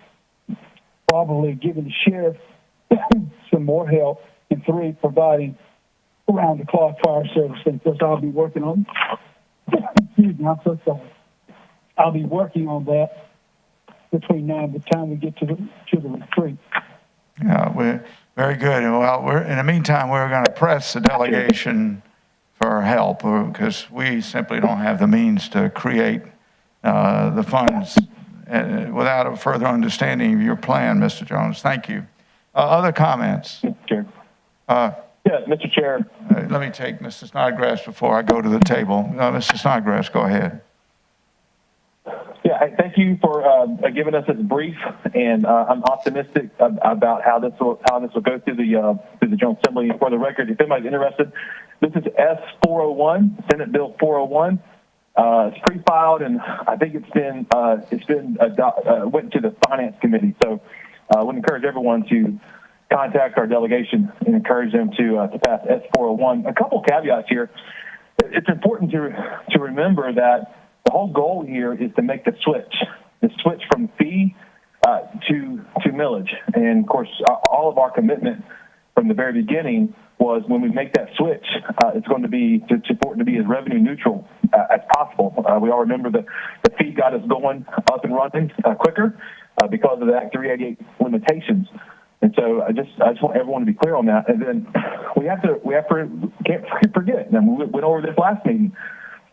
C: probably giving the sheriff some more help, and 3, providing around-the-clock fire service. And plus, I'll be working on. Excuse me, I'm so sorry. I'll be working on that between now and the time we get to the retreat.
A: Yeah, we're very good. And well, in the meantime, we're going to press the delegation for help because we simply don't have the means to create the funds without a further understanding of your plan, Mr. Jones. Thank you. Other comments?
J: Sure.
A: Yeah,
J: Mr. Chair.
A: Let me take Mr. Snodgrass before I go to the table. Mr. Snodgrass, go ahead.
J: Yeah, thank you for giving us this brief, and I'm optimistic about how this will go through the General Assembly. For the record, if anybody's interested, this is S401, Senate Bill 401. It's pre-filed, and I think it's been went to the Finance Committee. So I would encourage everyone to contact our delegation and encourage them to pass S401. A couple caveats here. It's important to remember that the whole goal here is to make the switch from fee to millage. And of course, all of our commitment from the very beginning was when we make that switch, it's going to be for it to be as revenue neutral as possible. We all remember that the fee got us going up and running quicker because of the Act 388 limitations. And so I just want everyone to be clear on that. And then we can't forget, and we went over this last meeting,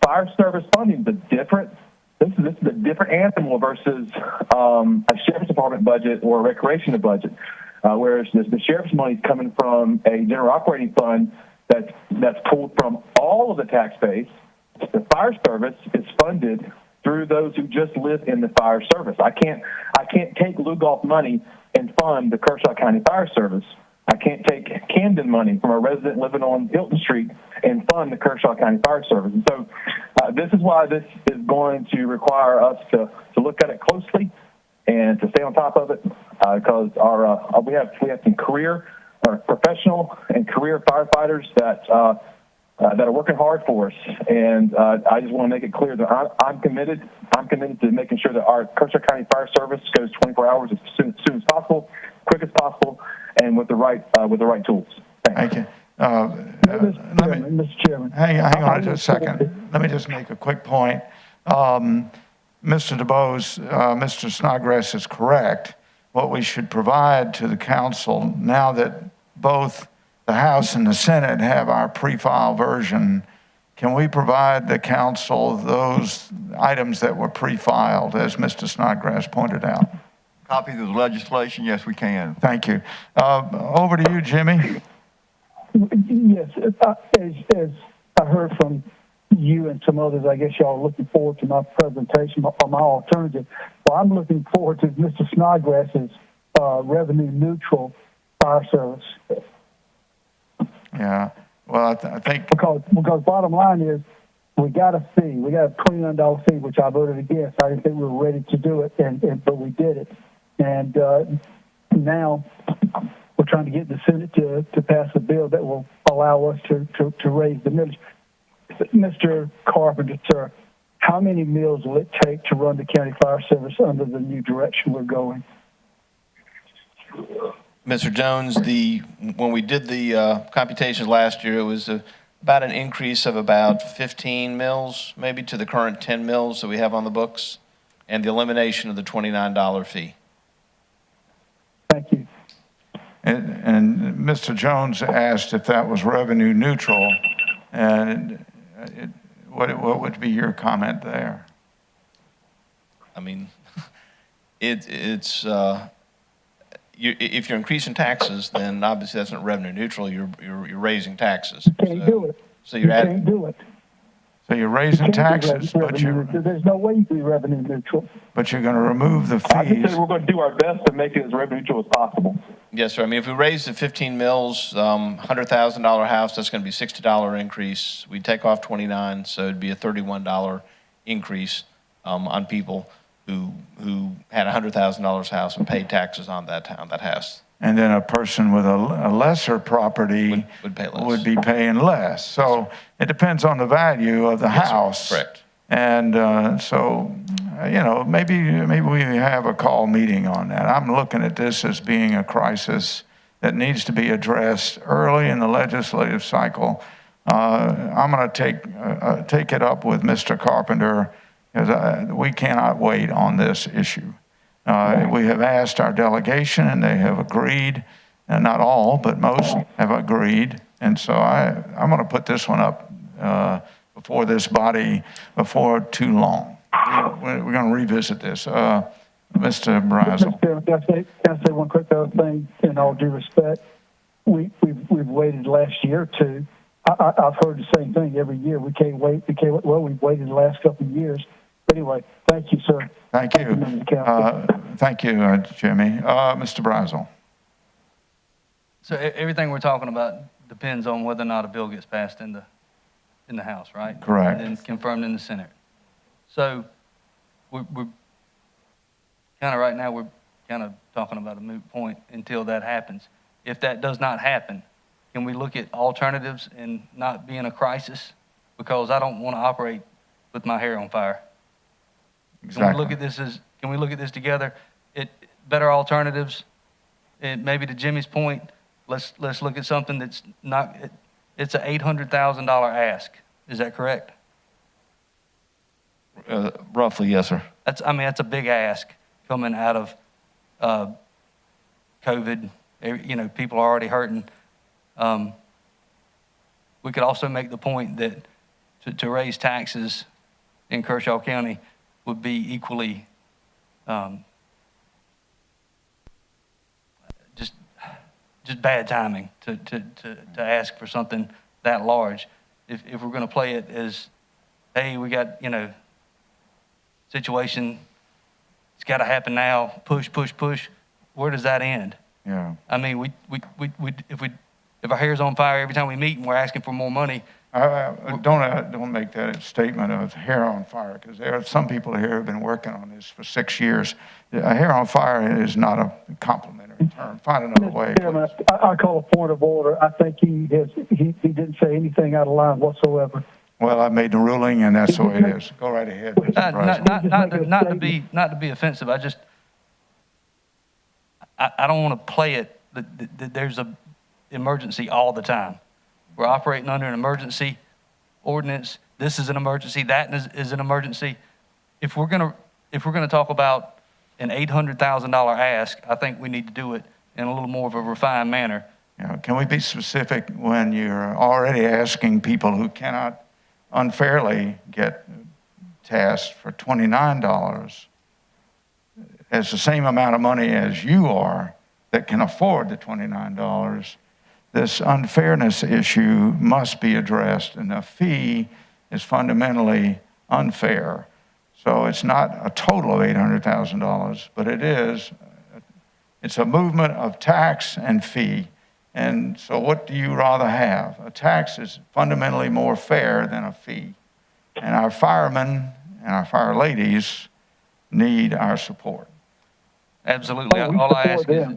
J: fire service funding is different. This is a different animal versus a sheriff's department budget or a recreation budget. Whereas the sheriff's money is coming from a general operating fund that's pulled from all of the tax base. The fire service is funded through those who just live in the fire service. I can't take Lugoff money and fund the Kershaw County Fire Service. I can't take Camden money from a resident living on Hilton Street and fund the Kershaw County Fire Service. And so this is why this is going to require us to look at it closely and to stay on top of it because we have some professional and career firefighters that are working hard for us. And I just want to make it clear that I'm committed. I'm committed to making sure that our Kershaw County Fire Service goes 24 hours as soon as possible, quick as possible, and with the right tools. Thank you.
C: Mr. Chairman.
A: Hang on just a second. Let me just make a quick point. Mr. DeBose, Mr. Snodgrass is correct. What we should provide to the council now that both the House and the Senate have our pre-file version, can we provide the council those items that were pre-filed, as Mr. Snodgrass pointed out?
E: Copies of the legislation, yes, we can.
A: Thank you. Over to you, Jimmy.
C: Yes, as I heard from you and some others, I guess y'all are looking forward to my presentation or my alternative. Well, I'm looking forward to Mr. Snodgrass's revenue neutral fire service.
A: Yeah, well, I think...
C: Because bottom line is, we got a fee. We got a $29 fee, which I voted against. I didn't think we were ready to do it, but we did it. And now we're trying to get the Senate to pass a bill that will allow us to raise the millage. Mr. Carpenter, sir, how many mills will it take to run the county fire service under the new direction we're going?
H: Mr. Jones, when we did the computations last year, it was about an increase of about 15 mills, maybe to the current 10 mills that we have on the books, and the elimination of the $29 fee.
C: Thank you.
A: And Mr. Jones asked if that was revenue neutral, and what would be your comment there?
H: I mean, it's if you're increasing taxes, then obviously that's not revenue neutral. You're raising taxes.
C: You can't do it.
H: So you're
C: can't do it.
A: So you're raising
C: You can't be
A: taxes, but
C: there's no way you can be revenue neutral.
A: you're going to remove the
J: I just
A: fees.
J: said we're going to do our best to make it as revenue neutral as possible.
H: Yes, sir. I mean, if we raise the 15 mils, $100,000 house, that's going to be $60 increase. We take off 29, so it'd be a $31 increase on people who had a $100,000 house and paid taxes on that house.
A: And then a person with a lesser property
H: Would pay less.
A: would be paying less. So it depends on the value of the
H: Yes, sir.
A: house.
H: Correct.
A: And maybe we have a call meeting on that. I'm looking at this as being a crisis that needs to be addressed early in the legislative cycle. I'm going to take it up with Mr. Carpenter, because we cannot wait on this issue. We have asked our delegation, and they have agreed, and not all, but most have agreed. And so I'm going to put this one up before this body before too long. We're going to revisit this. Mr. Brazel.
C: Can I say one quick other thing? In all due respect, we've waited last year or two. I've heard the same thing every year. We can't wait. Well, we've waited the last couple of years. But anyway, thank you, sir.
A: Thank you. Thank you, Jimmy. Mr. Brazel.
I: So everything we're talking about depends on whether or not a bill gets passed in the House, right?
A: Correct.
I: And then confirmed in the Senate. So we're kind of right now, we're kind of talking about a moot point until that happens. If that does not happen, can we look at alternatives and not be in a crisis? Because I don't want to operate with my hair on fire.
A: Exactly.
I: Can we look at this together? Better alternatives, and maybe to Jimmy's point, let's look at something that's not, it's an $800,000 ask. Is that correct?
H: Roughly, yes, sir.
I: That's a big ask coming out of COVID. People are already hurting. We could also make the point that to raise taxes in Kershaw County would be equally just bad timing to ask for something that large. If we're going to play it as, hey, we got, situation, it's got to happen now, push, where does that end?
A: Yeah.
I: I mean, if our hair's on fire every time we meet and we're asking for more money.
A: Don't make that a statement of hair on fire, because there are some people here who have been working on this for 6 years. Hair on fire is not a complimentary term. Find another way.
C: Chairman, I call a point of order. I think he didn't say anything out of line whatsoever.
A: Well, I made the ruling, and that's the way it is. Go right ahead, Mr. President.
I: Not to be offensive. I don't want to play it that there's a emergency all the time. We're operating under an emergency ordinance. This is an emergency. That is an emergency. If we're gonna talk about an $800,000 ask, I think we need to do it in a little more of a refined manner.
A: Yeah, can we be specific when you're already asking people who cannot unfairly get tasked for $29 as the same amount of money as you are that can afford the $29? This unfairness issue must be addressed, and the fee is fundamentally unfair. So it's not a total of $800,000, but it's a movement of tax and fee. And so what do you rather have? A tax is fundamentally more fair than a fee. And our firemen and our fire ladies need our support.
I: Absolutely. All I ask is,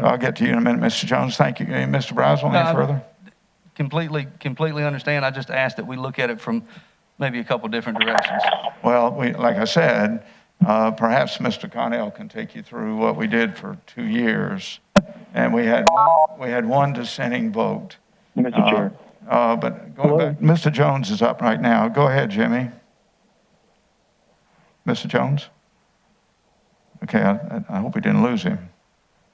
A: I'll get to you in a minute, Mr. Jones. Thank you. Mr. Brazel, any further?
I: Completely understand. I just ask that we look at it from maybe a couple different directions.
A: Well, like I said, perhaps Mr. Connell can take you through what we did for 2 years. And we had one dissenting vote.
J: Mr. Chair.
A: But going back, Mr. Jones is up right now. Go ahead, Jimmy. Mr. Jones? Okay, I hope we didn't lose him.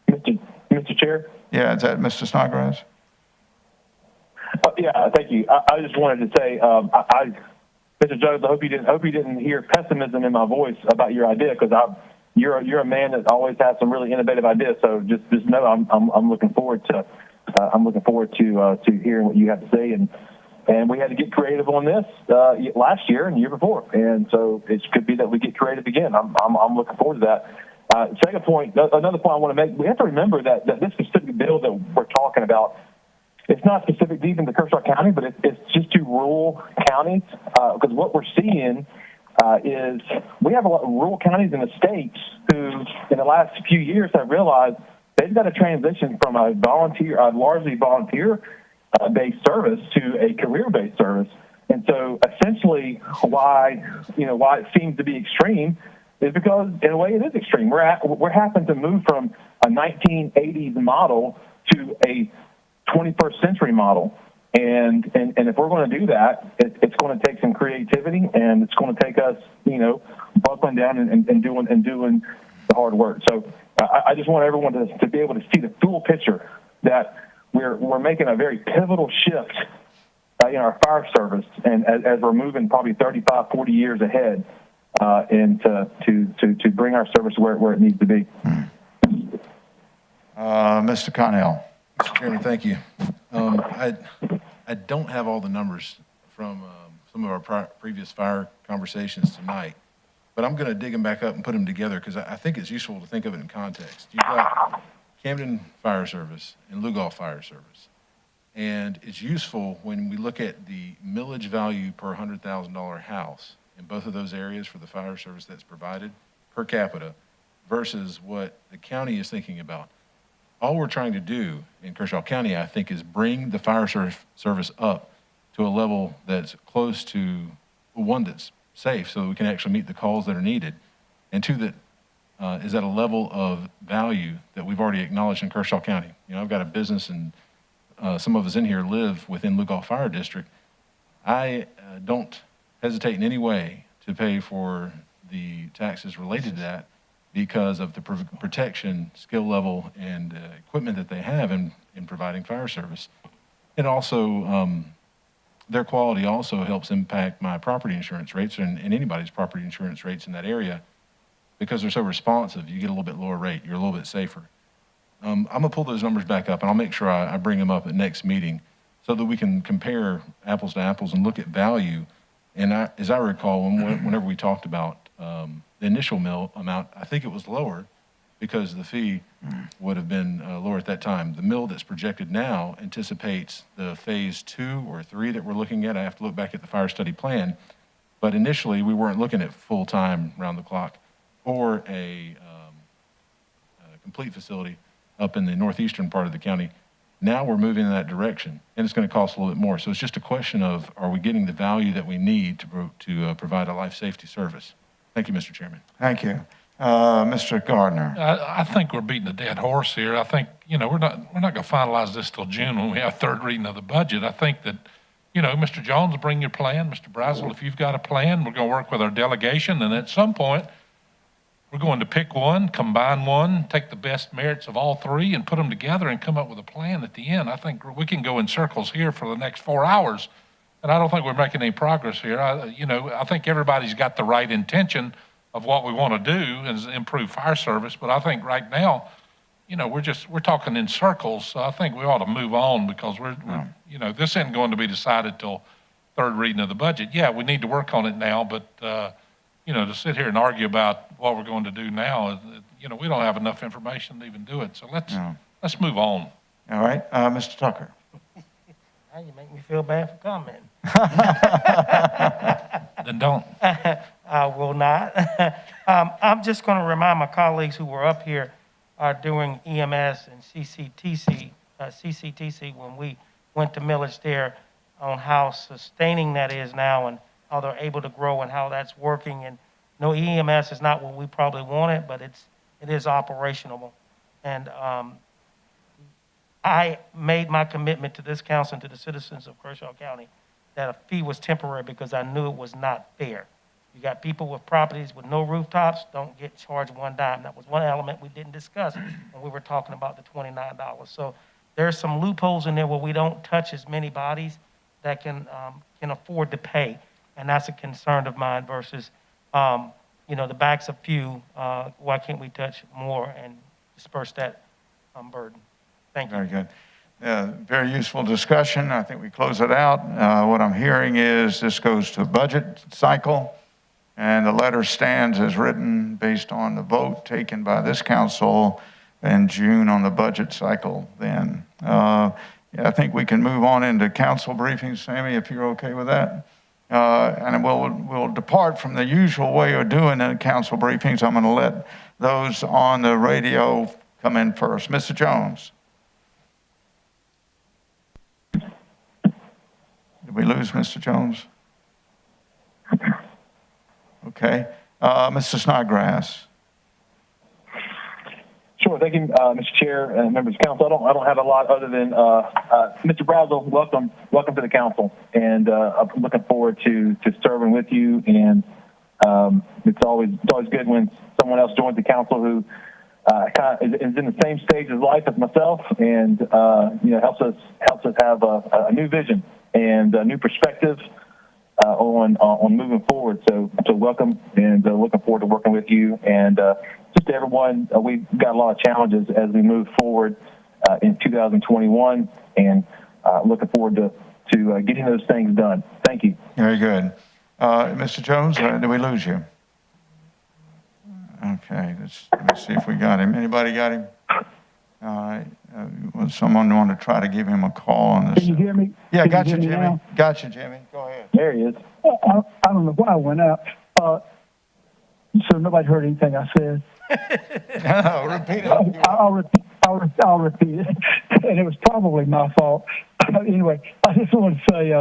J: Mr. Chair?
A: Yeah, is that Mr. Snodgrass?
J: Yeah, thank you. I just wanted to say, Mr. Jones, I hope you didn't hear pessimism in my voice about your idea, because you're a man that always has some really innovative ideas. So just know I'm looking forward to hearing what you have to say. And And we had to get creative on this last year and the year before. And so it could be that we get creative again. I'm looking forward to that. Second point, another point I want to make, we have to remember that this specific bill that we're talking about, it's not specific to even the Kershaw County, but it's just to rural counties. Because what we're seeing is we have a lot of rural counties in the states who, in the last few years, have realized they've got to transition from a largely volunteer-based service to a career-based service. And so, essentially, why it seems to be extreme is because, in a way, it is extreme. We're having to move from a 1980s model to a 21st century model. And if we're going to do that, it's going to take some creativity, and it's going to take us, buckling down and doing the hard work. So I just want everyone to be able to see the full picture that we're making a very pivotal shift in our fire service, and as we're moving probably 35, 40 years ahead, and to bring our service where it needs to be.
A: Mr. Connell.
L: Mr. Chairman, thank you. I don't have all the numbers from some of our previous fire conversations tonight, but I'm going to dig them back up and put them together because I think it's useful to think of it in context. You've got Camden Fire Service and Lugoff Fire Service, and it's useful when we look at the millage value per $100,000 house in both of those areas for the fire service that's provided per capita versus what the county is thinking about. All we're trying to do in Kershaw County, I think, is bring the fire service up to a level that's close to one that's safe so that we can actually meet the calls that are needed, and two, that is at a level of value that we've already acknowledged in Kershaw County. I've got a business, and some of us in here live within Lugoff Fire District. I don't hesitate in any way to pay for the taxes related to that, because of the protection, skill level, and equipment that they have in providing fire service. And also, their quality also helps impact my property insurance rates and anybody's property insurance rates in that area, because they're so responsive. You get a little bit lower rate. You're a little bit safer. I'm going to pull those numbers back up, and I'll make sure I bring them up at next meeting so that we can compare apples to apples and look at value. And as I recall, whenever we talked about the initial mill amount, I think it was lower because the fee would have been lower at that time. The mill that's projected now anticipates the phase 2 or 3 that we're looking at. I have to look back at the fire study plan. But initially, we weren't looking at full-time, round-the-clock, or a complete facility up in the northeastern part of the county. Now we're moving in that direction, and it's going to cost a little bit more. So it's just a question of, are we getting the value that we need to provide a life safety service? Thank you, Mr. Chairman.
A: Thank you. Mr. Gardner.
B: I think we're beating a dead horse here. I think, we're not going to finalize this till June when we have third reading of the budget. I think that, Mr. Jones, bring your plan. Mr. Brazel, if you've got a plan, we're going to work with our delegation, and at some point, we're going to pick one, combine one, take the best merits of all three, and put them together and come up with a plan at the end. I think we can go in circles here for the next 4 hours, and I don't think we're making any progress here. I think everybody's got the right intention of what we want to do is improve fire service, but I think right now, we're talking in circles. So I think we ought to move on because this isn't going to be decided till third reading of the budget. Yeah, we need to work on it now, but to sit here and argue about what we're going to do now, we don't have enough information to even do it. So let's move on.
A: All right, Mr. Tucker.
F: Now you make me feel bad for commenting.
B: Then don't.
F: I will not. I'm just going to remind my colleagues who were up here during EMS and CCTC when we went to millage there on how sustaining that is now and how they're able to grow and how that's working. And no, EMS is not what we probably wanted, but it is operational. And I made my commitment to this council and to the citizens of Kershaw County that a fee was temporary because I knew it was not fair. You got people with properties with no rooftops, don't get charged one dime. That was one element we didn't discuss when we were talking about the $29. So there's some loopholes in there where we don't touch as many bodies that can afford to pay. And that's a concern of mine versus, the backs of few. Why can't we touch more and disperse that burden? Thank you.
A: Very good. Very useful discussion. I think we close it out. What I'm hearing is this goes to budget cycle, and the letter stands as written based on the vote taken by this council in June on the budget cycle then. I think we can move on into council briefings, Sammy, if you're okay with that. And we'll depart from the usual way of doing the council briefings. I'm going to let those on the radio come in first. Mr. Jones. Did we lose Mr. Jones? Okay. Mr. Snodgrass.
J: Sure. Thank you, Mr. Chair and members of council. I don't have a lot other than Mr. Brazel, welcome to the council, and I'm looking forward to serving with you. And it's always good when someone else joins the council who kind of is in the same stage of life as myself, and helps us have a new vision and a new perspective on moving forward. So welcome, and looking forward to working with you. And just to everyone, we've got a lot of challenges as we move forward in 2021, and looking forward to getting those things done. Thank you.
A: Very good. Mr. Jones, did we lose you? Okay, let me see if we got him. Anybody got him? All right. Will someone want to try to give him a call on this?
C: Can you hear me?
A: Yeah,
C: Can
A: got you,
C: hear me
A: Jimmy.
C: now?
A: Got you, Jimmy. Go ahead.
J: There he is.
C: I don't know why I went out. So nobody heard anything I said.
A: No, repeat it.
C: I'll repeat it. And it was probably my fault. Anyway, I just want to say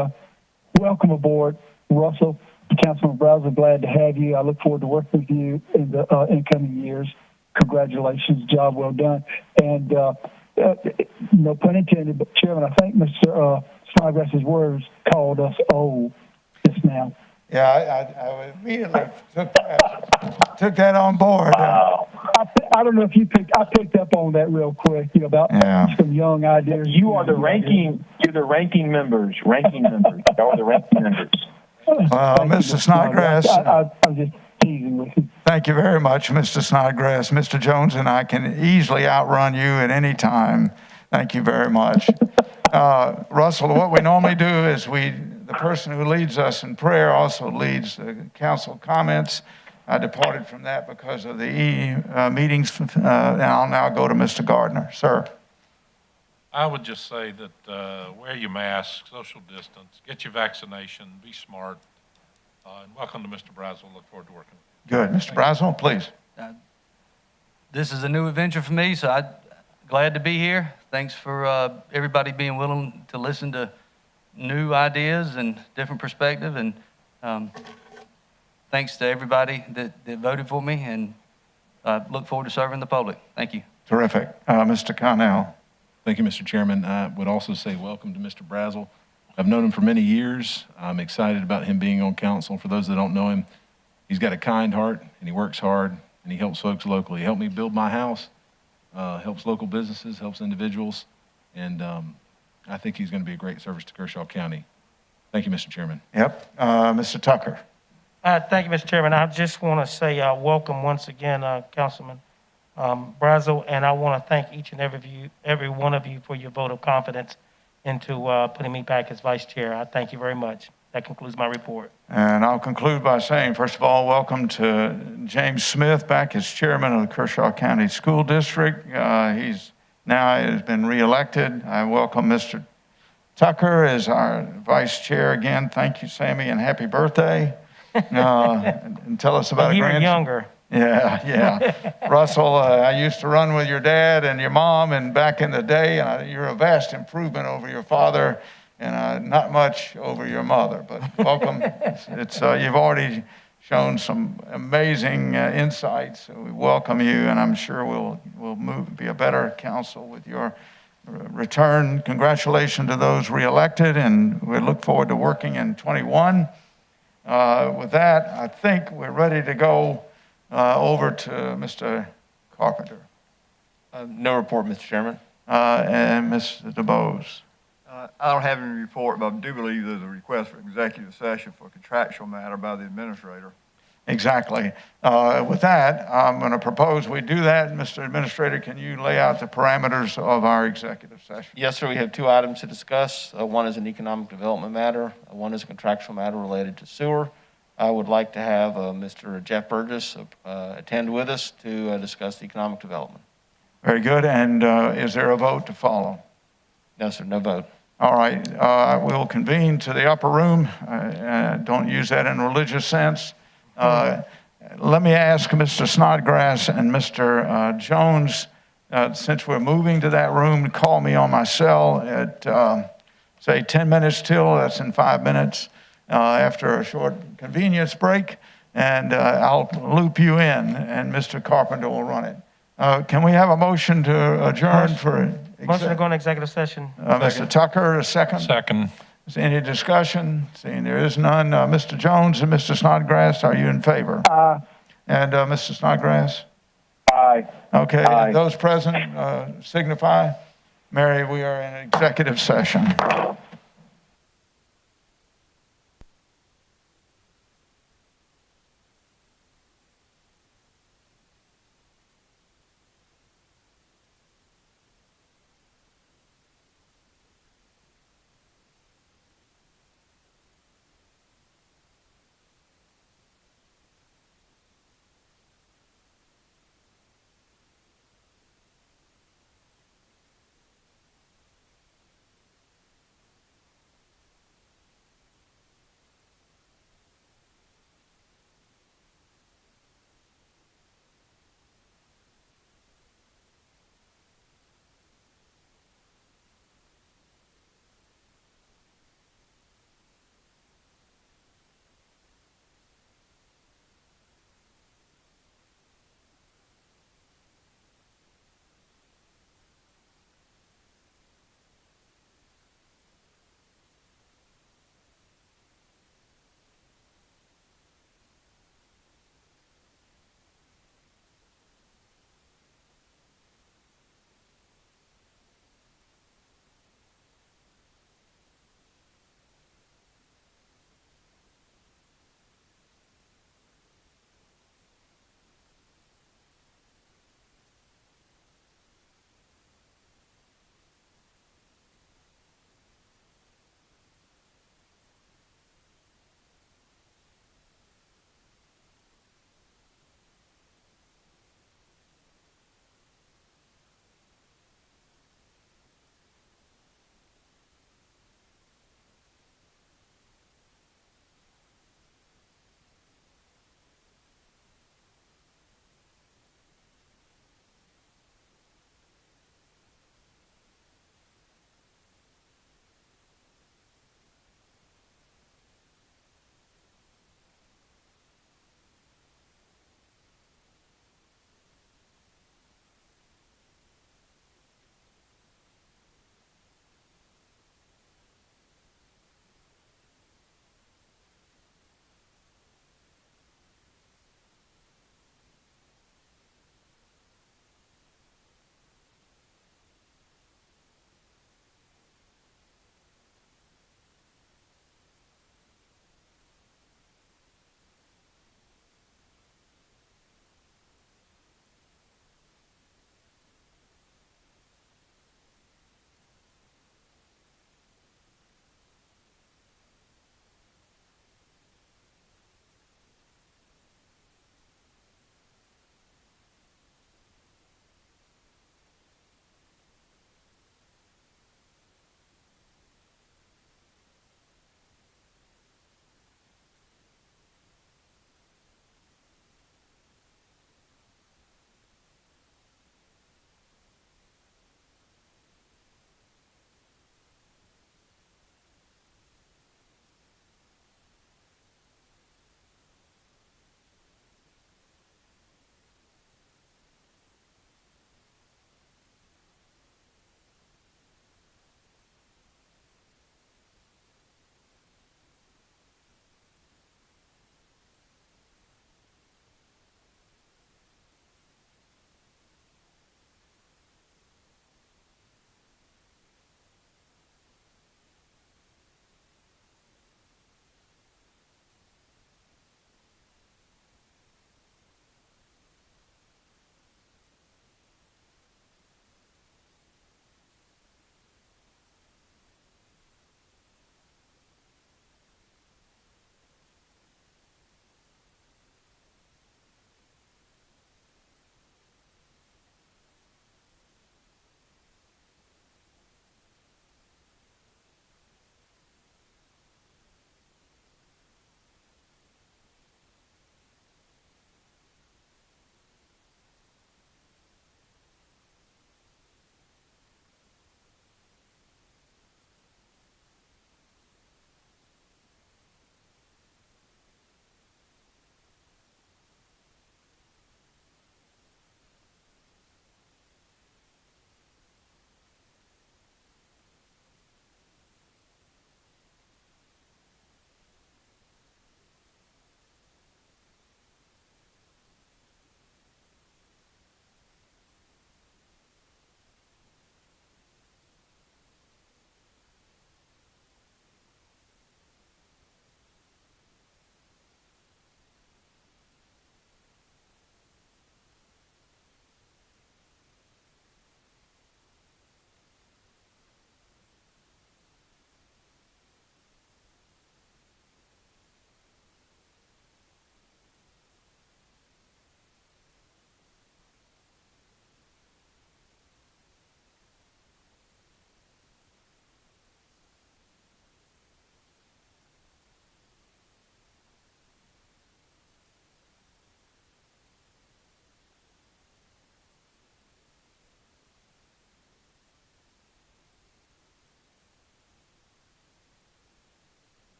C: welcome aboard, Russell. Councilman Brazel, glad to have you. I look forward to working with you in the incoming years. Congratulations, job well done. And no pun intended, but Chairman, I think Mr. Snodgrass's words called us old just now.
A: Yeah, I immediately took that on board.
C: I don't know if I picked up on that real quick, about some young ideas.
J: You are the ranking. You're the ranking members. Y'all are the ranking members.
A: Mr. Snodgrass.
C: I'm just teasing with you.
A: Thank you very much, Mr. Snodgrass. Mr. Jones and I can easily outrun you at any time. Thank you very much. Russell, what we normally do is the person who leads us in prayer also leads the council comments. I departed from that because of the meetings, and I'll now go to Mr. Gardner. Sir.
B: I would just say that wear your mask, social distance, get your vaccination, be smart, and welcome to Mr. Brazel. Look forward to working with you.
A: Good. Mr. Brazel, please.
I: This is a new adventure for me, so I'm glad to be here. Thanks for everybody being willing to listen to new ideas and different perspective, and thanks to everybody that voted for me, and I look forward to serving the public. Thank you.
A: Terrific. Mr. Connell.
L: Thank you, Mr. Chairman. I would also say welcome to Mr. Brazel. I've known him for many years. I'm excited about him being on council. For those that don't know him, he's got a kind heart, and he works hard, and he helps folks locally. He helped me build my house, helps local businesses, helps individuals, and I think he's going to be a great service to Kershaw County. Thank you, Mr. Chairman.
A: Yep. Mr. Tucker.
F: Thank you, Mr. Chairman. I just want to say welcome once again, Councilman Brazel, and I want to thank each and every one of you for your vote of confidence into putting me back as vice chair. I thank you very much. That concludes my report.
A: And I'll conclude by saying, first of all, welcome to James Smith back as chairman of the Kershaw County School District. He's now has been reelected. I welcome Mr. Tucker as our vice chair again. Thank you, Sammy, and happy birthday. And tell us about a
F: grandson. Younger.
A: Yeah. Russell, I used to run with your dad and your mom and back in the day, and you're a vast improvement over your father and not much over your mother, but welcome. You've already shown some amazing insights. So we welcome you, and I'm sure we'll be a better council with your return. Congratulations to those reelected, and we look forward to working in 21. With that, I think we're ready to go over to Mr. Carpenter.
E: No report, Mr. Chairman.
A: And Mr. DeBose.
E: I don't have any report, but I do believe there's a request for executive session for a contractual matter by the administrator.
A: Exactly. With that, I'm going to propose we do that. Mr. Administrator, can you lay out the parameters of our executive session?
H: Yes, sir, we have two items to discuss. One is an economic development matter. One is a contractual matter related to sewer. I would like to have Mr. Jeff Burgess attend with us to discuss economic development.
A: Very good. And is there a vote to follow?
H: No, sir, no vote.
A: All right. We'll convene to the upper room. Don't use that in a religious sense. Let me ask Mr. Snodgrass and Mr. Jones, since we're moving to that room, to call me on my cell at, say, 10 minutes till. That's in 5 minutes after a short convenience break. And I'll loop you in, and Mr. Carpenter will run it. Can we have a motion to adjourn for?
F: Motion to go into executive session.
A: Mr. Tucker, a second?
B: Second.
A: Is there any discussion? Seeing there is none, Mr. Jones and Mr. Snodgrass, are you in favor?
J: Aye.
A: And Mr. Snodgrass?
J: Aye.
A: Okay,
J: Aye.
A: those present signify. Mary, we are in executive session.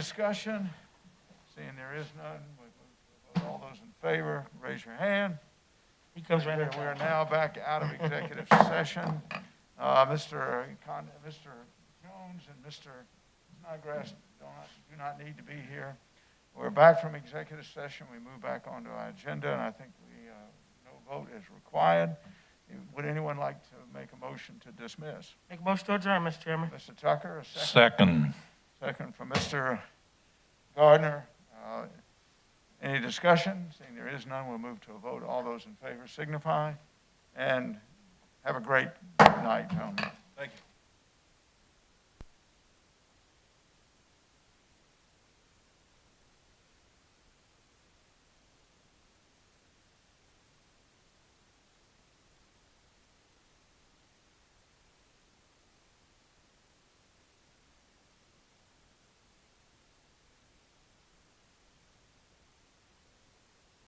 A: discussion? Seeing there is none, we move to a vote. All those in favor, raise your hand.
F: He comes right in.
A: We are now back out of executive session. Mr. Jones and Mr. Snodgrass do not need to be here. We're back from executive session. We move back onto our agenda, and I think no vote is required. Would anyone like to make a motion to dismiss?
F: Make a motion to adjourn, Mr. Chairman.
A: Mr. Tucker, a second?
B: Second.
A: Second from Mr. Gardner. Any discussion? Seeing there is none, we'll move to a vote. All those in favor signify. And have a great night, gentlemen.
L: Thank you.